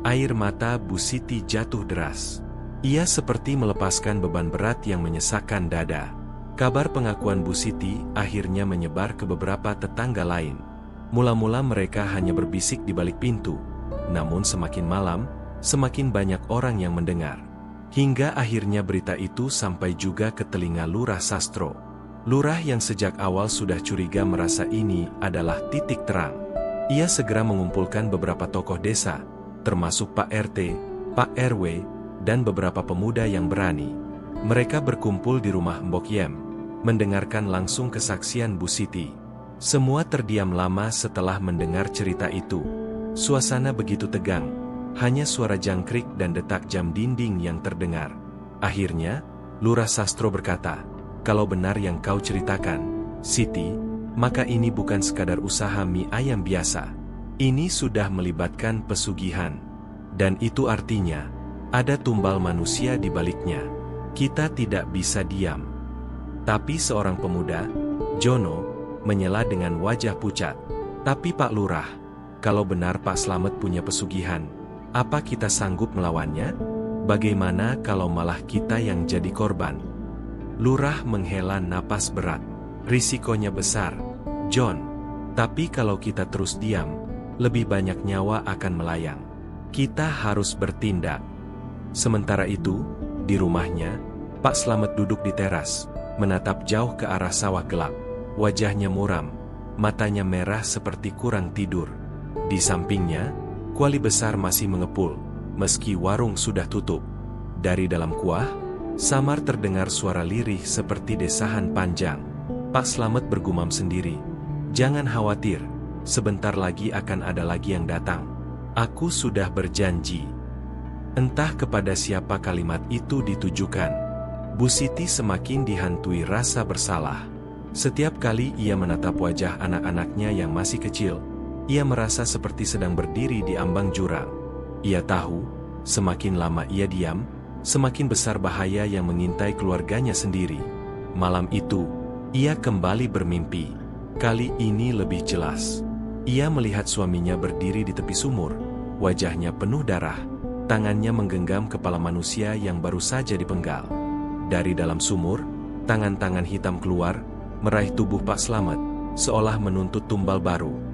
Air mata Bu Siti jatuh deras. Ia seperti melepaskan beban berat yang menyesakkan dada. Kabar pengakuan Bu Siti akhirnya menyebar ke beberapa tetangga lain. Mula-mula mereka hanya berbisik di balik pintu, namun semakin malam, semakin banyak orang yang mendengar. Hingga akhirnya berita itu sampai juga ke telinga Lurah Sastro. Lurah yang sejak awal sudah curiga merasa ini adalah titik terang. Ia segera mengumpulkan beberapa tokoh desa, termasuk Pak RT, Pak RW, dan beberapa pemuda yang berani. Mereka berkumpul di rumah Mbok Yem, mendengarkan langsung kesaksian Bu Siti. Semua terdiam lama setelah mendengar cerita itu. Suasana begitu tegang, hanya suara jangkrik dan detak jam dinding yang terdengar. Akhirnya, Lurah Sastro berkata, kalau benar yang kau ceritakan, Siti, maka ini bukan sekadar usaha mie ayam biasa. Ini sudah melibatkan pesugihan. Dan itu artinya, ada tumbal manusia di baliknya. Kita tidak bisa diam. Tapi seorang pemuda, Jono, menyela dengan wajah pucat. Tapi Pak Lurah, kalau benar Pak Slamet punya pesugihan, apa kita sanggup melawannya? Bagaimana kalau malah kita yang jadi korban? Lurah menghela napas berat. Risikonya besar, John. Tapi kalau kita terus diam, lebih banyak nyawa akan melayang. Kita harus bertindak. Sementara itu, di rumahnya, Pak Slamet duduk di teras, menatap jauh ke arah sawah gelap. Wajahnya muram, matanya merah seperti kurang tidur. Di sampingnya, Kuali besar masih mengepul, meski warung sudah tutup. Dari dalam kuah, samar terdengar suara lirih seperti desahan panjang. Pak Slamet bergumam sendiri, jangan khawatir, sebentar lagi akan ada lagi yang datang. Aku sudah berjanji. Entah kepada siapa kalimat itu ditujukan. Bu Siti semakin dihantui rasa bersalah. Setiap kali ia menatap wajah anak-anaknya yang masih kecil, ia merasa seperti sedang berdiri di ambang jurang. Ia tahu, semakin lama ia diam, semakin besar bahaya yang mengintai keluarganya sendiri. Malam itu, ia kembali bermimpi. Kali ini lebih jelas. Ia melihat suaminya berdiri di tepi sumur, wajahnya penuh darah, tangannya menggenggam kepala manusia yang baru saja dipenggal. Dari dalam sumur, tangan-tangan hitam keluar, meraih tubuh Pak Slamet, seolah menuntut tumbal baru.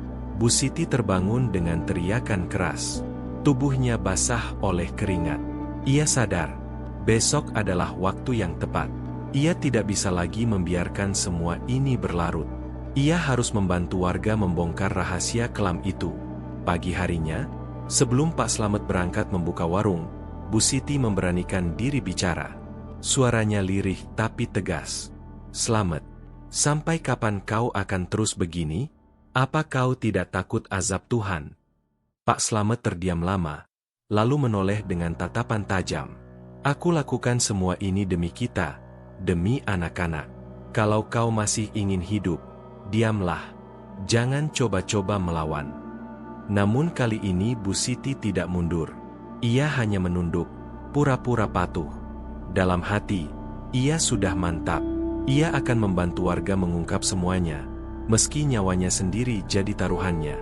Bu Siti terbangun dengan teriakan keras. Tubuhnya basah oleh keringat. Ia sadar, besok adalah waktu yang tepat. Ia tidak bisa lagi membiarkan semua ini berlarut. Ia harus membantu warga membongkar rahasia kelam itu. Pagi harinya, sebelum Pak Slamet berangkat membuka warung, Bu Siti memberanikan diri bicara. Suaranya lirih tapi tegas. Slamet, Sampai kapan kau akan terus begini? Apa kau tidak takut azab Tuhan? Pak Slamet terdiam lama, lalu menoleh dengan tatapan tajam. Aku lakukan semua ini demi kita, demi anak-anak. Kalau kau masih ingin hidup, diamlah. Jangan coba-coba melawan. Namun kali ini Bu Siti tidak mundur. Ia hanya menunduk, pura-pura patuh. Dalam hati, ia sudah mantap. Ia akan membantu warga mengungkap semuanya, meski nyawanya sendiri jadi taruhannya.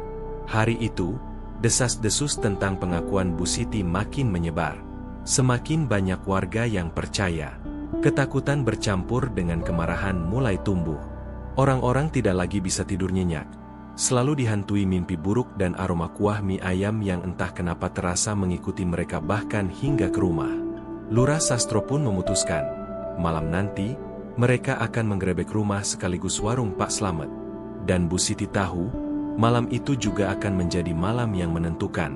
Hari itu, desas-desus tentang pengakuan Bu Siti makin menyebar. Semakin banyak warga yang percaya. Ketakutan bercampur dengan kemarahan mulai tumbuh. Orang-orang tidak lagi bisa tidur nyenyak. Selalu dihantui mimpi buruk dan aroma kuah mie ayam yang entah kenapa terasa mengikuti mereka bahkan hingga ke rumah. Lurah Sastro pun memutuskan, malam nanti, mereka akan menggerebek rumah sekaligus warung Pak Slamet. Dan Bu Siti tahu, malam itu juga akan menjadi malam yang menentukan.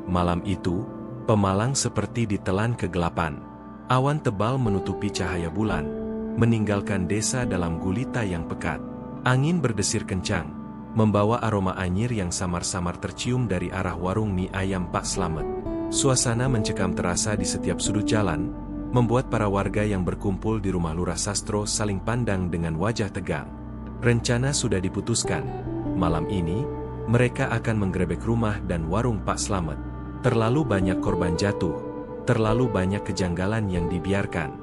Malam itu, Pemalang seperti ditelan kegelapan. Awan tebal menutupi cahaya bulan, meninggalkan desa dalam gulita yang pekat. Angin berdesir kencang, membawa aroma anyir yang samar-samar tercium dari arah warung mie ayam Pak Slamet. Suasana mencekam terasa di setiap sudut jalan, membuat para warga yang berkumpul di rumah Lurah Sastro saling pandang dengan wajah tegang. Rencana sudah diputuskan. Malam ini, mereka akan menggerebek rumah dan warung Pak Slamet. Terlalu banyak korban jatuh, terlalu banyak kejanggalan yang dibiarkan.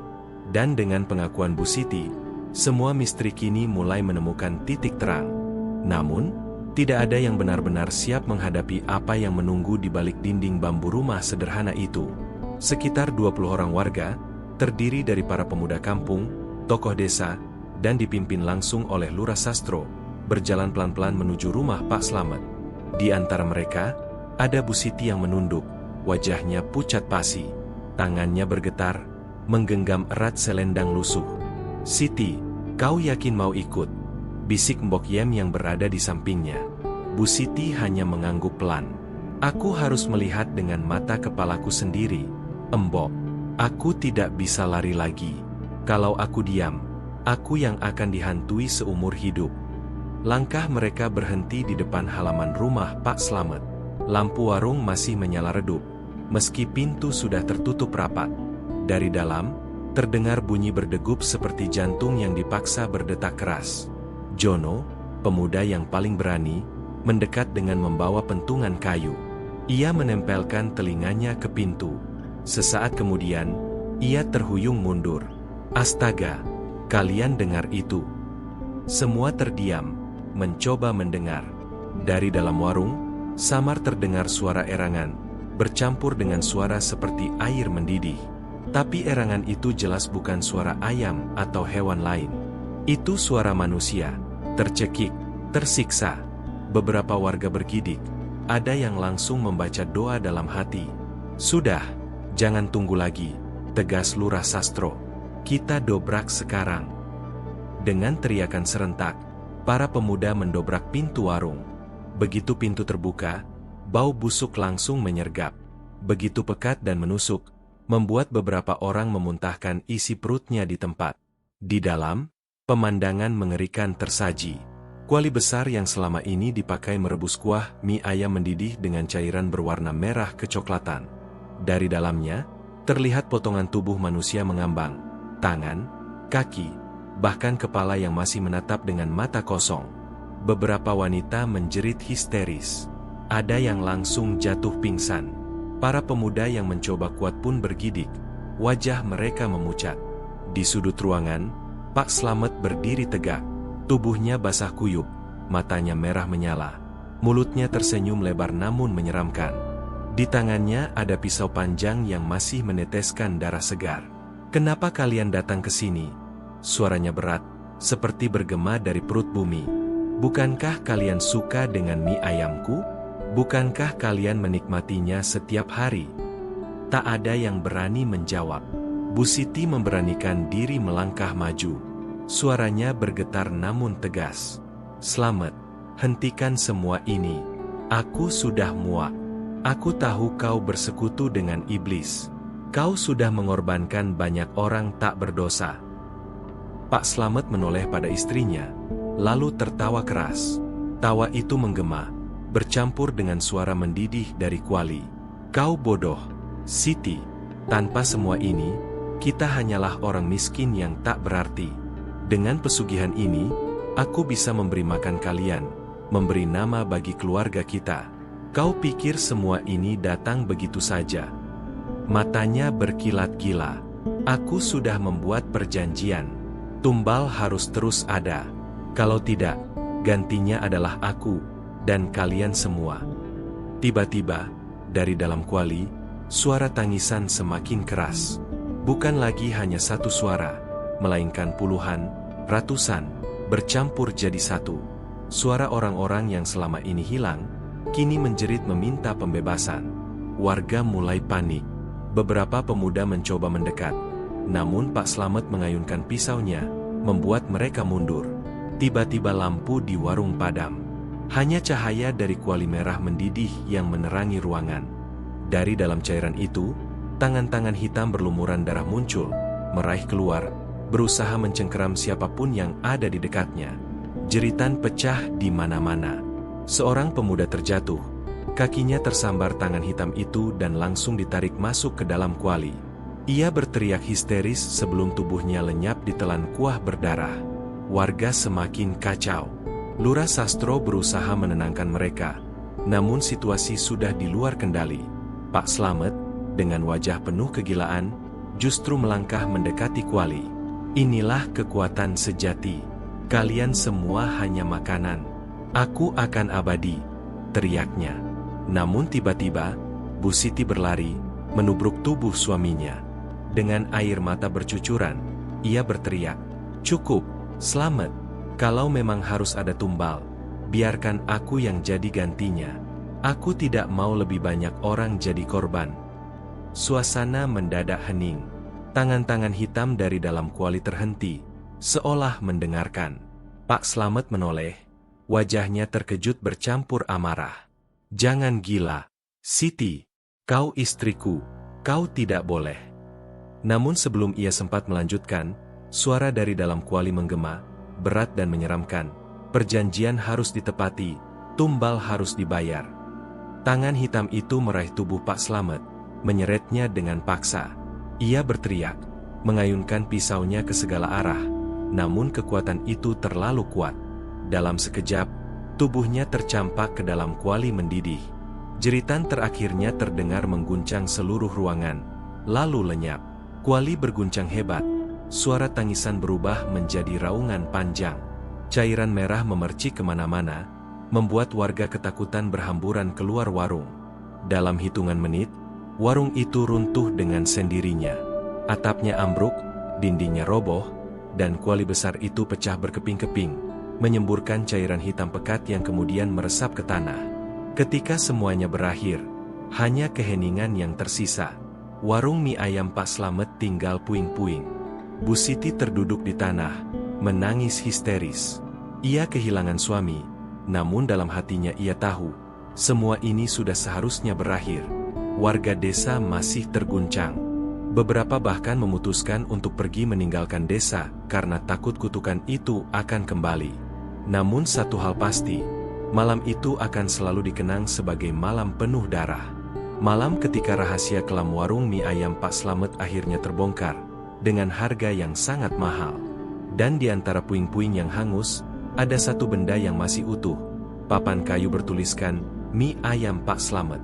Dan dengan pengakuan Bu Siti, semua misteri kini mulai menemukan titik terang. Namun, tidak ada yang benar-benar siap menghadapi apa yang menunggu di balik dinding bambu rumah sederhana itu. Sekitar 20 orang warga, terdiri dari para pemuda kampung, tokoh desa, dan dipimpin langsung oleh Lurah Sastro, berjalan pelan-pelan menuju rumah Pak Slamet. Di antara mereka, ada Bu Siti yang menunduk, wajahnya pucat pasi, tangannya bergetar, menggenggam erat selendang lusuh. "Siti, kau yakin mau ikut?" bisik Mbok Yem yang berada di sampingnya. Bu Siti hanya mengangguk pelan. "Aku harus melihat dengan mata kepalaku sendiri, Embok. Aku tidak bisa lari lagi. Kalau aku diam, aku yang akan dihantui seumur hidup." Langkah mereka berhenti di depan halaman rumah Pak Slamet. Lampu warung masih menyala redup, meski pintu sudah tertutup rapat. Dari dalam, terdengar bunyi berdegup seperti jantung yang dipaksa berdetak keras. Jono, pemuda yang paling berani, mendekat dengan membawa pentungan kayu. Ia menempelkan telinganya ke pintu. Sesaat kemudian, ia terhuyung mundur. "Astaga, kalian dengar itu?" Semua terdiam, mencoba mendengar. Dari dalam warung, samar terdengar suara erangan, bercampur dengan suara seperti air mendidih. Tapi erangan itu jelas bukan suara ayam atau hewan lain. Itu suara manusia, tercekik, tersiksa. Beberapa warga bergidik, ada yang langsung membaca doa dalam hati. "Sudah, jangan tunggu lagi," tegas Lurah Sastro. "Kita dobrak sekarang." Dengan teriakan serentak, para pemuda mendobrak pintu warung. Begitu pintu terbuka, bau busuk langsung menyergap. Begitu pekat dan menusuk, membuat beberapa orang memuntahkan isi perutnya di tempat. Di dalam, pemandangan mengerikan tersaji. Kuali besar yang selama ini dipakai merebus kuah mie ayam mendidih dengan cairan berwarna merah kecoklatan. Dari dalamnya, terlihat potongan tubuh manusia mengambang, tangan, kaki, bahkan kepala yang masih menatap dengan mata kosong. Beberapa wanita menjerit histeris. Ada yang langsung jatuh pingsan. Para pemuda yang mencoba kuat pun bergidik. Wajah mereka memucat. Di sudut ruangan, Pak Slamet berdiri tegak. Tubuhnya basah kuyup, matanya merah menyala. Mulutnya tersenyum lebar namun menyeramkan. Di tangannya ada pisau panjang yang masih meneteskan darah segar. "Kenapa kalian datang ke sini?" Suaranya berat, seperti bergema dari perut bumi. "Bukankah kalian suka dengan mie ayamku? Bukankah kalian menikmatinya setiap hari?" Tak ada yang berani menjawab. Bu Siti memberanikan diri melangkah maju. Suaranya bergetar namun tegas. "Slamet, hentikan semua ini. Aku sudah muak. Aku tahu kau bersekutu dengan iblis. Kau sudah mengorbankan banyak orang tak berdosa. Pak Slamet menoleh pada istrinya, lalu tertawa keras. Tawa itu menggema, bercampur dengan suara mendidih dari Kuali. Kau bodoh, Siti. Tanpa semua ini, kita hanyalah orang miskin yang tak berarti. Dengan pesugihan ini, aku bisa memberi makan kalian, memberi nama bagi keluarga kita. Kau pikir semua ini datang begitu saja? Matanya berkilat gila. Aku sudah membuat perjanjian. Tumbal harus terus ada. Kalau tidak, gantinya adalah aku dan kalian semua. Tiba-tiba, dari dalam Kuali, suara tangisan semakin keras. Bukan lagi hanya satu suara, melainkan puluhan, ratusan, bercampur jadi satu. Suara orang-orang yang selama ini hilang, kini menjerit meminta pembebasan. Warga mulai panik. Beberapa pemuda mencoba mendekat. Namun Pak Slamet mengayunkan pisaunya, membuat mereka mundur. Tiba-tiba lampu di warung padam. Hanya cahaya dari kuali merah mendidih yang menerangi ruangan. Dari dalam cairan itu, tangan-tangan hitam berlumuran darah muncul, meraih keluar, berusaha mencengkeram siapapun yang ada di dekatnya. Jeritan pecah di mana-mana. Seorang pemuda terjatuh. Kakinya tersambar tangan hitam itu dan langsung ditarik masuk ke dalam kuali. Ia berteriak histeris sebelum tubuhnya lenyap ditelan kuah berdarah. Warga semakin kacau. Lurah Sastro berusaha menenangkan mereka. Namun situasi sudah di luar kendali. Pak Slamet, dengan wajah penuh kegilaan, justru melangkah mendekati kuali. Inilah kekuatan sejati. Kalian semua hanya makanan. Aku akan abadi, teriaknya. Namun tiba-tiba, Bu Siti berlari, menubruk tubuh suaminya. Dengan air mata bercucuran, ia berteriak, "Cukup, Slamet. Kalau memang harus ada tumbal, biarkan aku yang jadi gantinya. Aku tidak mau lebih banyak orang jadi korban." Suasana mendadak hening. Tangan-tangan hitam dari dalam kuali terhenti, seolah mendengarkan. Pak Slamet menoleh, wajahnya terkejut bercampur amarah. "Jangan gila, Siti. Kau istriku, kau tidak boleh." Namun sebelum ia sempat melanjutkan, suara dari dalam kuali menggema, berat dan menyeramkan. Perjanjian harus ditepati, tumbal harus dibayar. Tangan hitam itu meraih tubuh Pak Slamet, menyeretnya dengan paksa. Ia berteriak, mengayunkan pisaunya ke segala arah. Namun kekuatan itu terlalu kuat. Dalam sekejap, tubuhnya tercampak ke dalam kuali mendidih. Jeritan terakhirnya terdengar mengguncang seluruh ruangan, lalu lenyap. Kuali berguncang hebat, suara tangisan berubah menjadi raungan panjang. Cairan merah memercik kemana-mana, membuat warga ketakutan berhamburan keluar warung. Dalam hitungan menit, warung itu runtuh dengan sendirinya. Atapnya ambruk, dindingnya roboh, dan kuali besar itu pecah berkeping-keping, menyemburkan cairan hitam pekat yang kemudian meresap ke tanah. Ketika semuanya berakhir, hanya keheningan yang tersisa. Warung mie ayam Pak Slamet tinggal puing-puing. Bu Siti terduduk di tanah, menangis histeris. Ia kehilangan suami, namun dalam hatinya ia tahu, semua ini sudah seharusnya berakhir. Warga desa masih terguncang. Beberapa bahkan memutuskan untuk pergi meninggalkan desa karena takut kutukan itu akan kembali. Namun satu hal pasti, malam itu akan selalu dikenang sebagai malam penuh darah. Malam ketika rahasia kelam warung mie ayam Pak Slamet akhirnya terbongkar, dengan harga yang sangat mahal. Dan di antara puing-puing yang hangus, ada satu benda yang masih utuh. Papan kayu bertuliskan, "Mie ayam Pak Slamet."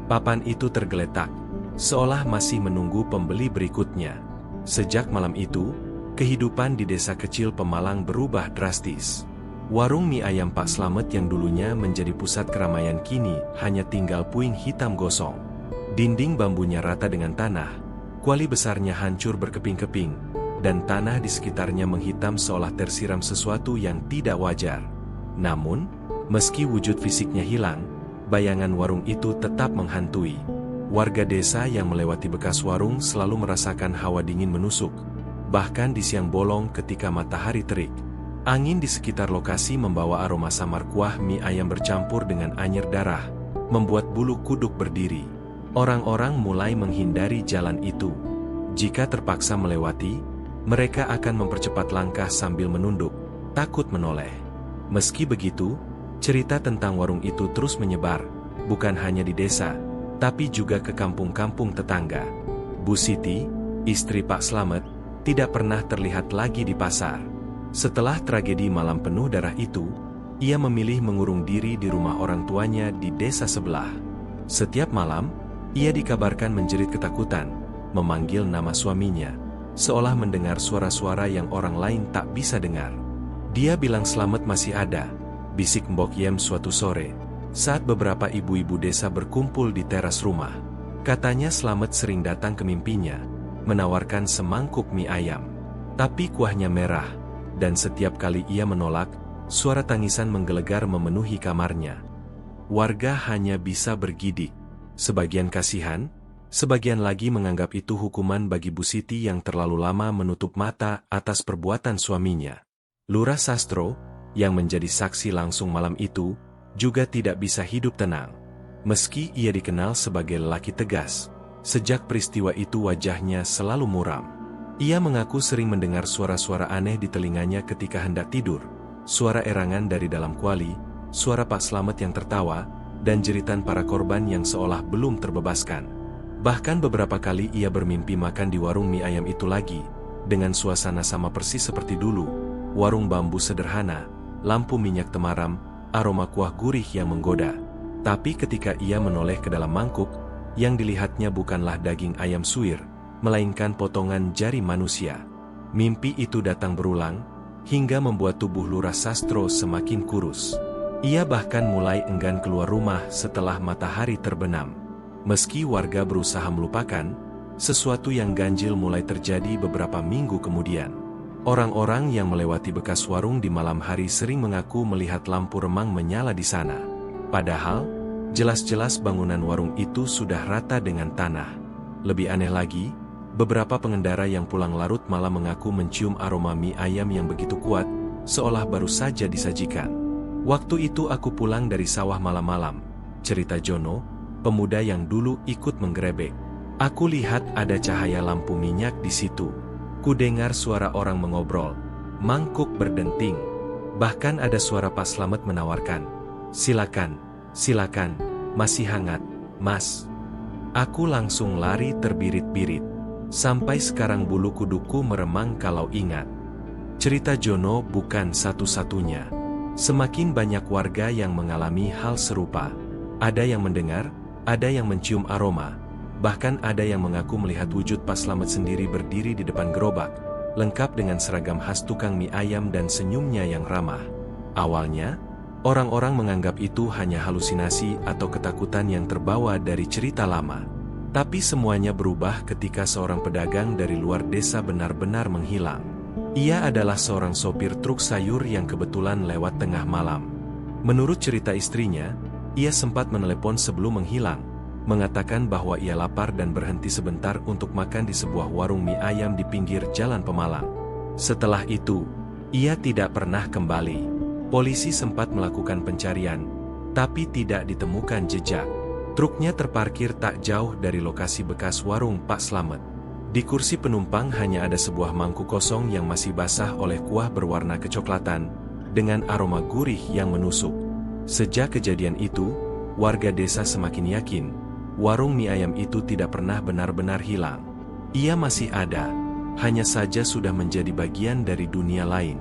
Papan itu tergeletak, seolah masih menunggu pembeli berikutnya. Sejak malam itu, kehidupan di desa kecil Pemalang berubah drastis. Warung mie ayam Pak Slamet yang dulunya menjadi pusat keramaian kini hanya tinggal puing hitam gosong. Dinding bambunya rata dengan tanah, kuali besarnya hancur berkeping-keping, dan tanah di sekitarnya menghitam seolah tersiram sesuatu yang tidak wajar. Namun, meski wujud fisiknya hilang, bayangan warung itu tetap menghantui. Warga desa yang melewati bekas warung selalu merasakan hawa dingin menusuk, bahkan di siang bolong ketika matahari terik. Angin di sekitar lokasi membawa aroma samar kuah mie ayam bercampur dengan anyir darah, membuat bulu kuduk berdiri. Orang-orang mulai menghindari jalan itu. Jika terpaksa melewati, Mereka akan mempercepat langkah sambil menunduk, takut menoleh. Meski begitu, cerita tentang warung itu terus menyebar, bukan hanya di desa, tapi juga ke kampung-kampung tetangga. Bu Siti, istri Pak Slamet, tidak pernah terlihat lagi di pasar. Setelah tragedi malam penuh darah itu, ia memilih mengurung diri di rumah orang tuanya di desa sebelah. Setiap malam, ia dikabarkan menjerit ketakutan, memanggil nama suaminya, seolah mendengar suara-suara yang orang lain tak bisa dengar. Dia bilang Slamet masih ada, bisik Mbok Yem suatu sore, saat beberapa ibu-ibu desa berkumpul di teras rumah. Katanya Slamet sering datang ke mimpinya, menawarkan semangkuk mie ayam. Tapi kuahnya merah, dan setiap kali ia menolak, suara tangisan menggelegar memenuhi kamarnya. Warga hanya bisa bergidik. Sebagian kasihan, sebagian lagi menganggap itu hukuman bagi Bu Siti yang terlalu lama menutup mata atas perbuatan suaminya. Lurah Sastro, yang menjadi saksi langsung malam itu, juga tidak bisa hidup tenang. Meski ia dikenal sebagai lelaki tegas, sejak peristiwa itu wajahnya selalu muram. Ia mengaku sering mendengar suara-suara aneh di telinganya ketika hendak tidur, suara erangan dari dalam kuali, suara Pak Slamet yang tertawa, dan jeritan para korban yang seolah belum terbebaskan. Bahkan beberapa kali ia bermimpi makan di warung mie ayam itu lagi, dengan suasana sama persis seperti dulu, warung bambu sederhana, lampu minyak temaram, aroma kuah gurih yang menggoda. Tapi ketika ia menoleh ke dalam mangkuk, yang dilihatnya bukanlah daging ayam suwir, melainkan potongan jari manusia. Mimpi itu datang berulang, hingga membuat tubuh Lurah Sastro semakin kurus. Ia bahkan mulai enggan keluar rumah setelah matahari terbenam. Meski warga berusaha melupakan, sesuatu yang ganjil mulai terjadi beberapa minggu kemudian. Orang-orang yang melewati bekas warung di malam hari sering mengaku melihat lampu remang menyala di sana. Padahal, jelas-jelas bangunan warung itu sudah rata dengan tanah. Lebih aneh lagi, beberapa pengendara yang pulang larut malam mengaku mencium aroma mie ayam yang begitu kuat, seolah baru saja disajikan. Waktu itu aku pulang dari sawah malam-malam, cerita Jono, pemuda yang dulu ikut menggerebek. Aku lihat ada cahaya lampu minyak di situ. Ku dengar suara orang mengobrol, mangkuk berdenting. Bahkan ada suara Pak Slamet menawarkan, "Silakan, silakan, masih hangat, Mas." Aku langsung lari terbirit-birit. Sampai sekarang bulu kuduku meremang kalau ingat. Cerita Jono bukan satu-satunya. Semakin banyak warga yang mengalami hal serupa. Ada yang mendengar, ada yang mencium aroma, bahkan ada yang mengaku melihat wujud Pak Slamet sendiri berdiri di depan gerobak, lengkap dengan seragam khas tukang mie ayam dan senyumnya yang ramah. Awalnya, orang-orang menganggap itu hanya halusinasi atau ketakutan yang terbawa dari cerita lama. Tapi semuanya berubah ketika seorang pedagang dari luar desa benar-benar menghilang. Ia adalah seorang sopir truk sayur yang kebetulan lewat tengah malam. Menurut cerita istrinya, ia sempat menelepon sebelum menghilang, mengatakan bahwa ia lapar dan berhenti sebentar untuk makan di sebuah warung mie ayam di pinggir jalan Pemalang. Setelah itu, ia tidak pernah kembali. Polisi sempat melakukan pencarian, tapi tidak ditemukan jejak. Truknya terparkir tak jauh dari lokasi bekas warung Pak Slamet. Di kursi penumpang hanya ada sebuah mangkuk kosong yang masih basah oleh kuah berwarna kecoklatan, dengan aroma gurih yang menusuk. Sejak kejadian itu, warga desa semakin yakin, warung mie ayam itu tidak pernah benar-benar hilang. Ia masih ada, hanya saja sudah menjadi bagian dari dunia lain.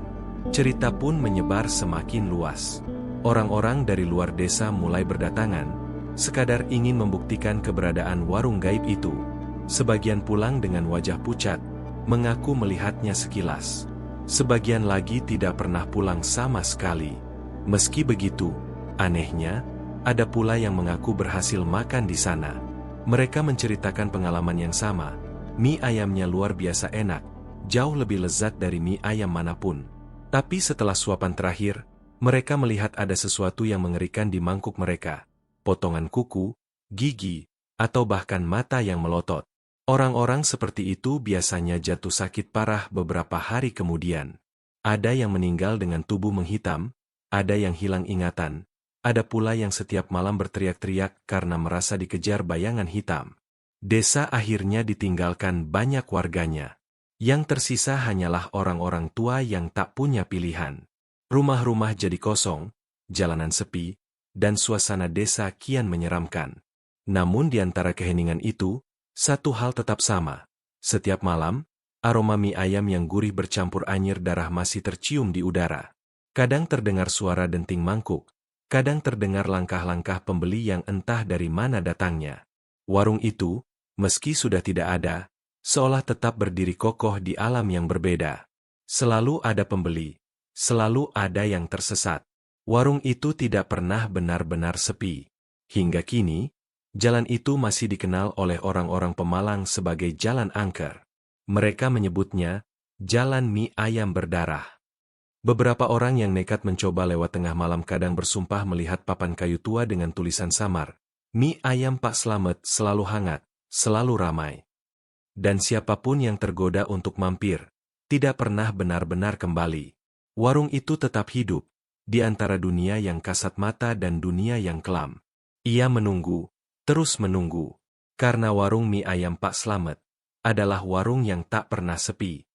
Cerita pun menyebar semakin luas. Orang-orang dari luar desa mulai berdatangan, sekadar ingin membuktikan keberadaan warung gaib itu. Sebagian pulang dengan wajah pucat, mengaku melihatnya sekilas. Sebagian lagi tidak pernah pulang sama sekali. Meski begitu, anehnya, ada pula yang mengaku berhasil makan di sana. Mereka menceritakan pengalaman yang sama. Mie ayamnya luar biasa enak, jauh lebih lezat dari mie ayam manapun. Tapi setelah suapan terakhir, mereka melihat ada sesuatu yang mengerikan di mangkuk mereka. Potongan kuku, gigi, atau bahkan mata yang melotot. Orang-orang seperti itu biasanya jatuh sakit parah beberapa hari kemudian. Ada yang meninggal dengan tubuh menghitam, ada yang hilang ingatan, ada pula yang setiap malam berteriak-teriak karena merasa dikejar bayangan hitam. Desa akhirnya ditinggalkan banyak warganya. Yang tersisa hanyalah orang-orang tua yang tak punya pilihan. Rumah-rumah jadi kosong, jalanan sepi, dan suasana desa kian menyeramkan. Namun di antara keheningan itu, satu hal tetap sama. Setiap malam, aroma mie ayam yang gurih bercampur anyir darah masih tercium di udara. Kadang terdengar suara denting mangkuk, kadang terdengar langkah-langkah pembeli yang entah dari mana datangnya. Warung itu, meski sudah tidak ada, seolah tetap berdiri kokoh di alam yang berbeda. Selalu ada pembeli, selalu ada yang tersesat. Warung itu tidak pernah benar-benar sepi. Hingga kini, jalan itu masih dikenal oleh orang-orang Pemalang sebagai Jalan Angker. Mereka menyebutnya, Jalan Mie Ayam Berdarah. Beberapa orang yang nekat mencoba lewat tengah malam kadang bersumpah melihat papan kayu tua dengan tulisan samar. Mie ayam Pak Slamet selalu hangat, selalu ramai. Dan siapapun yang tergoda untuk mampir, tidak pernah benar-benar kembali. Warung itu tetap hidup, di antara dunia yang kasat mata dan dunia yang kelam. Ia menunggu, terus menunggu, karena warung mie ayam Pak Slamet adalah warung yang tak pernah sepi.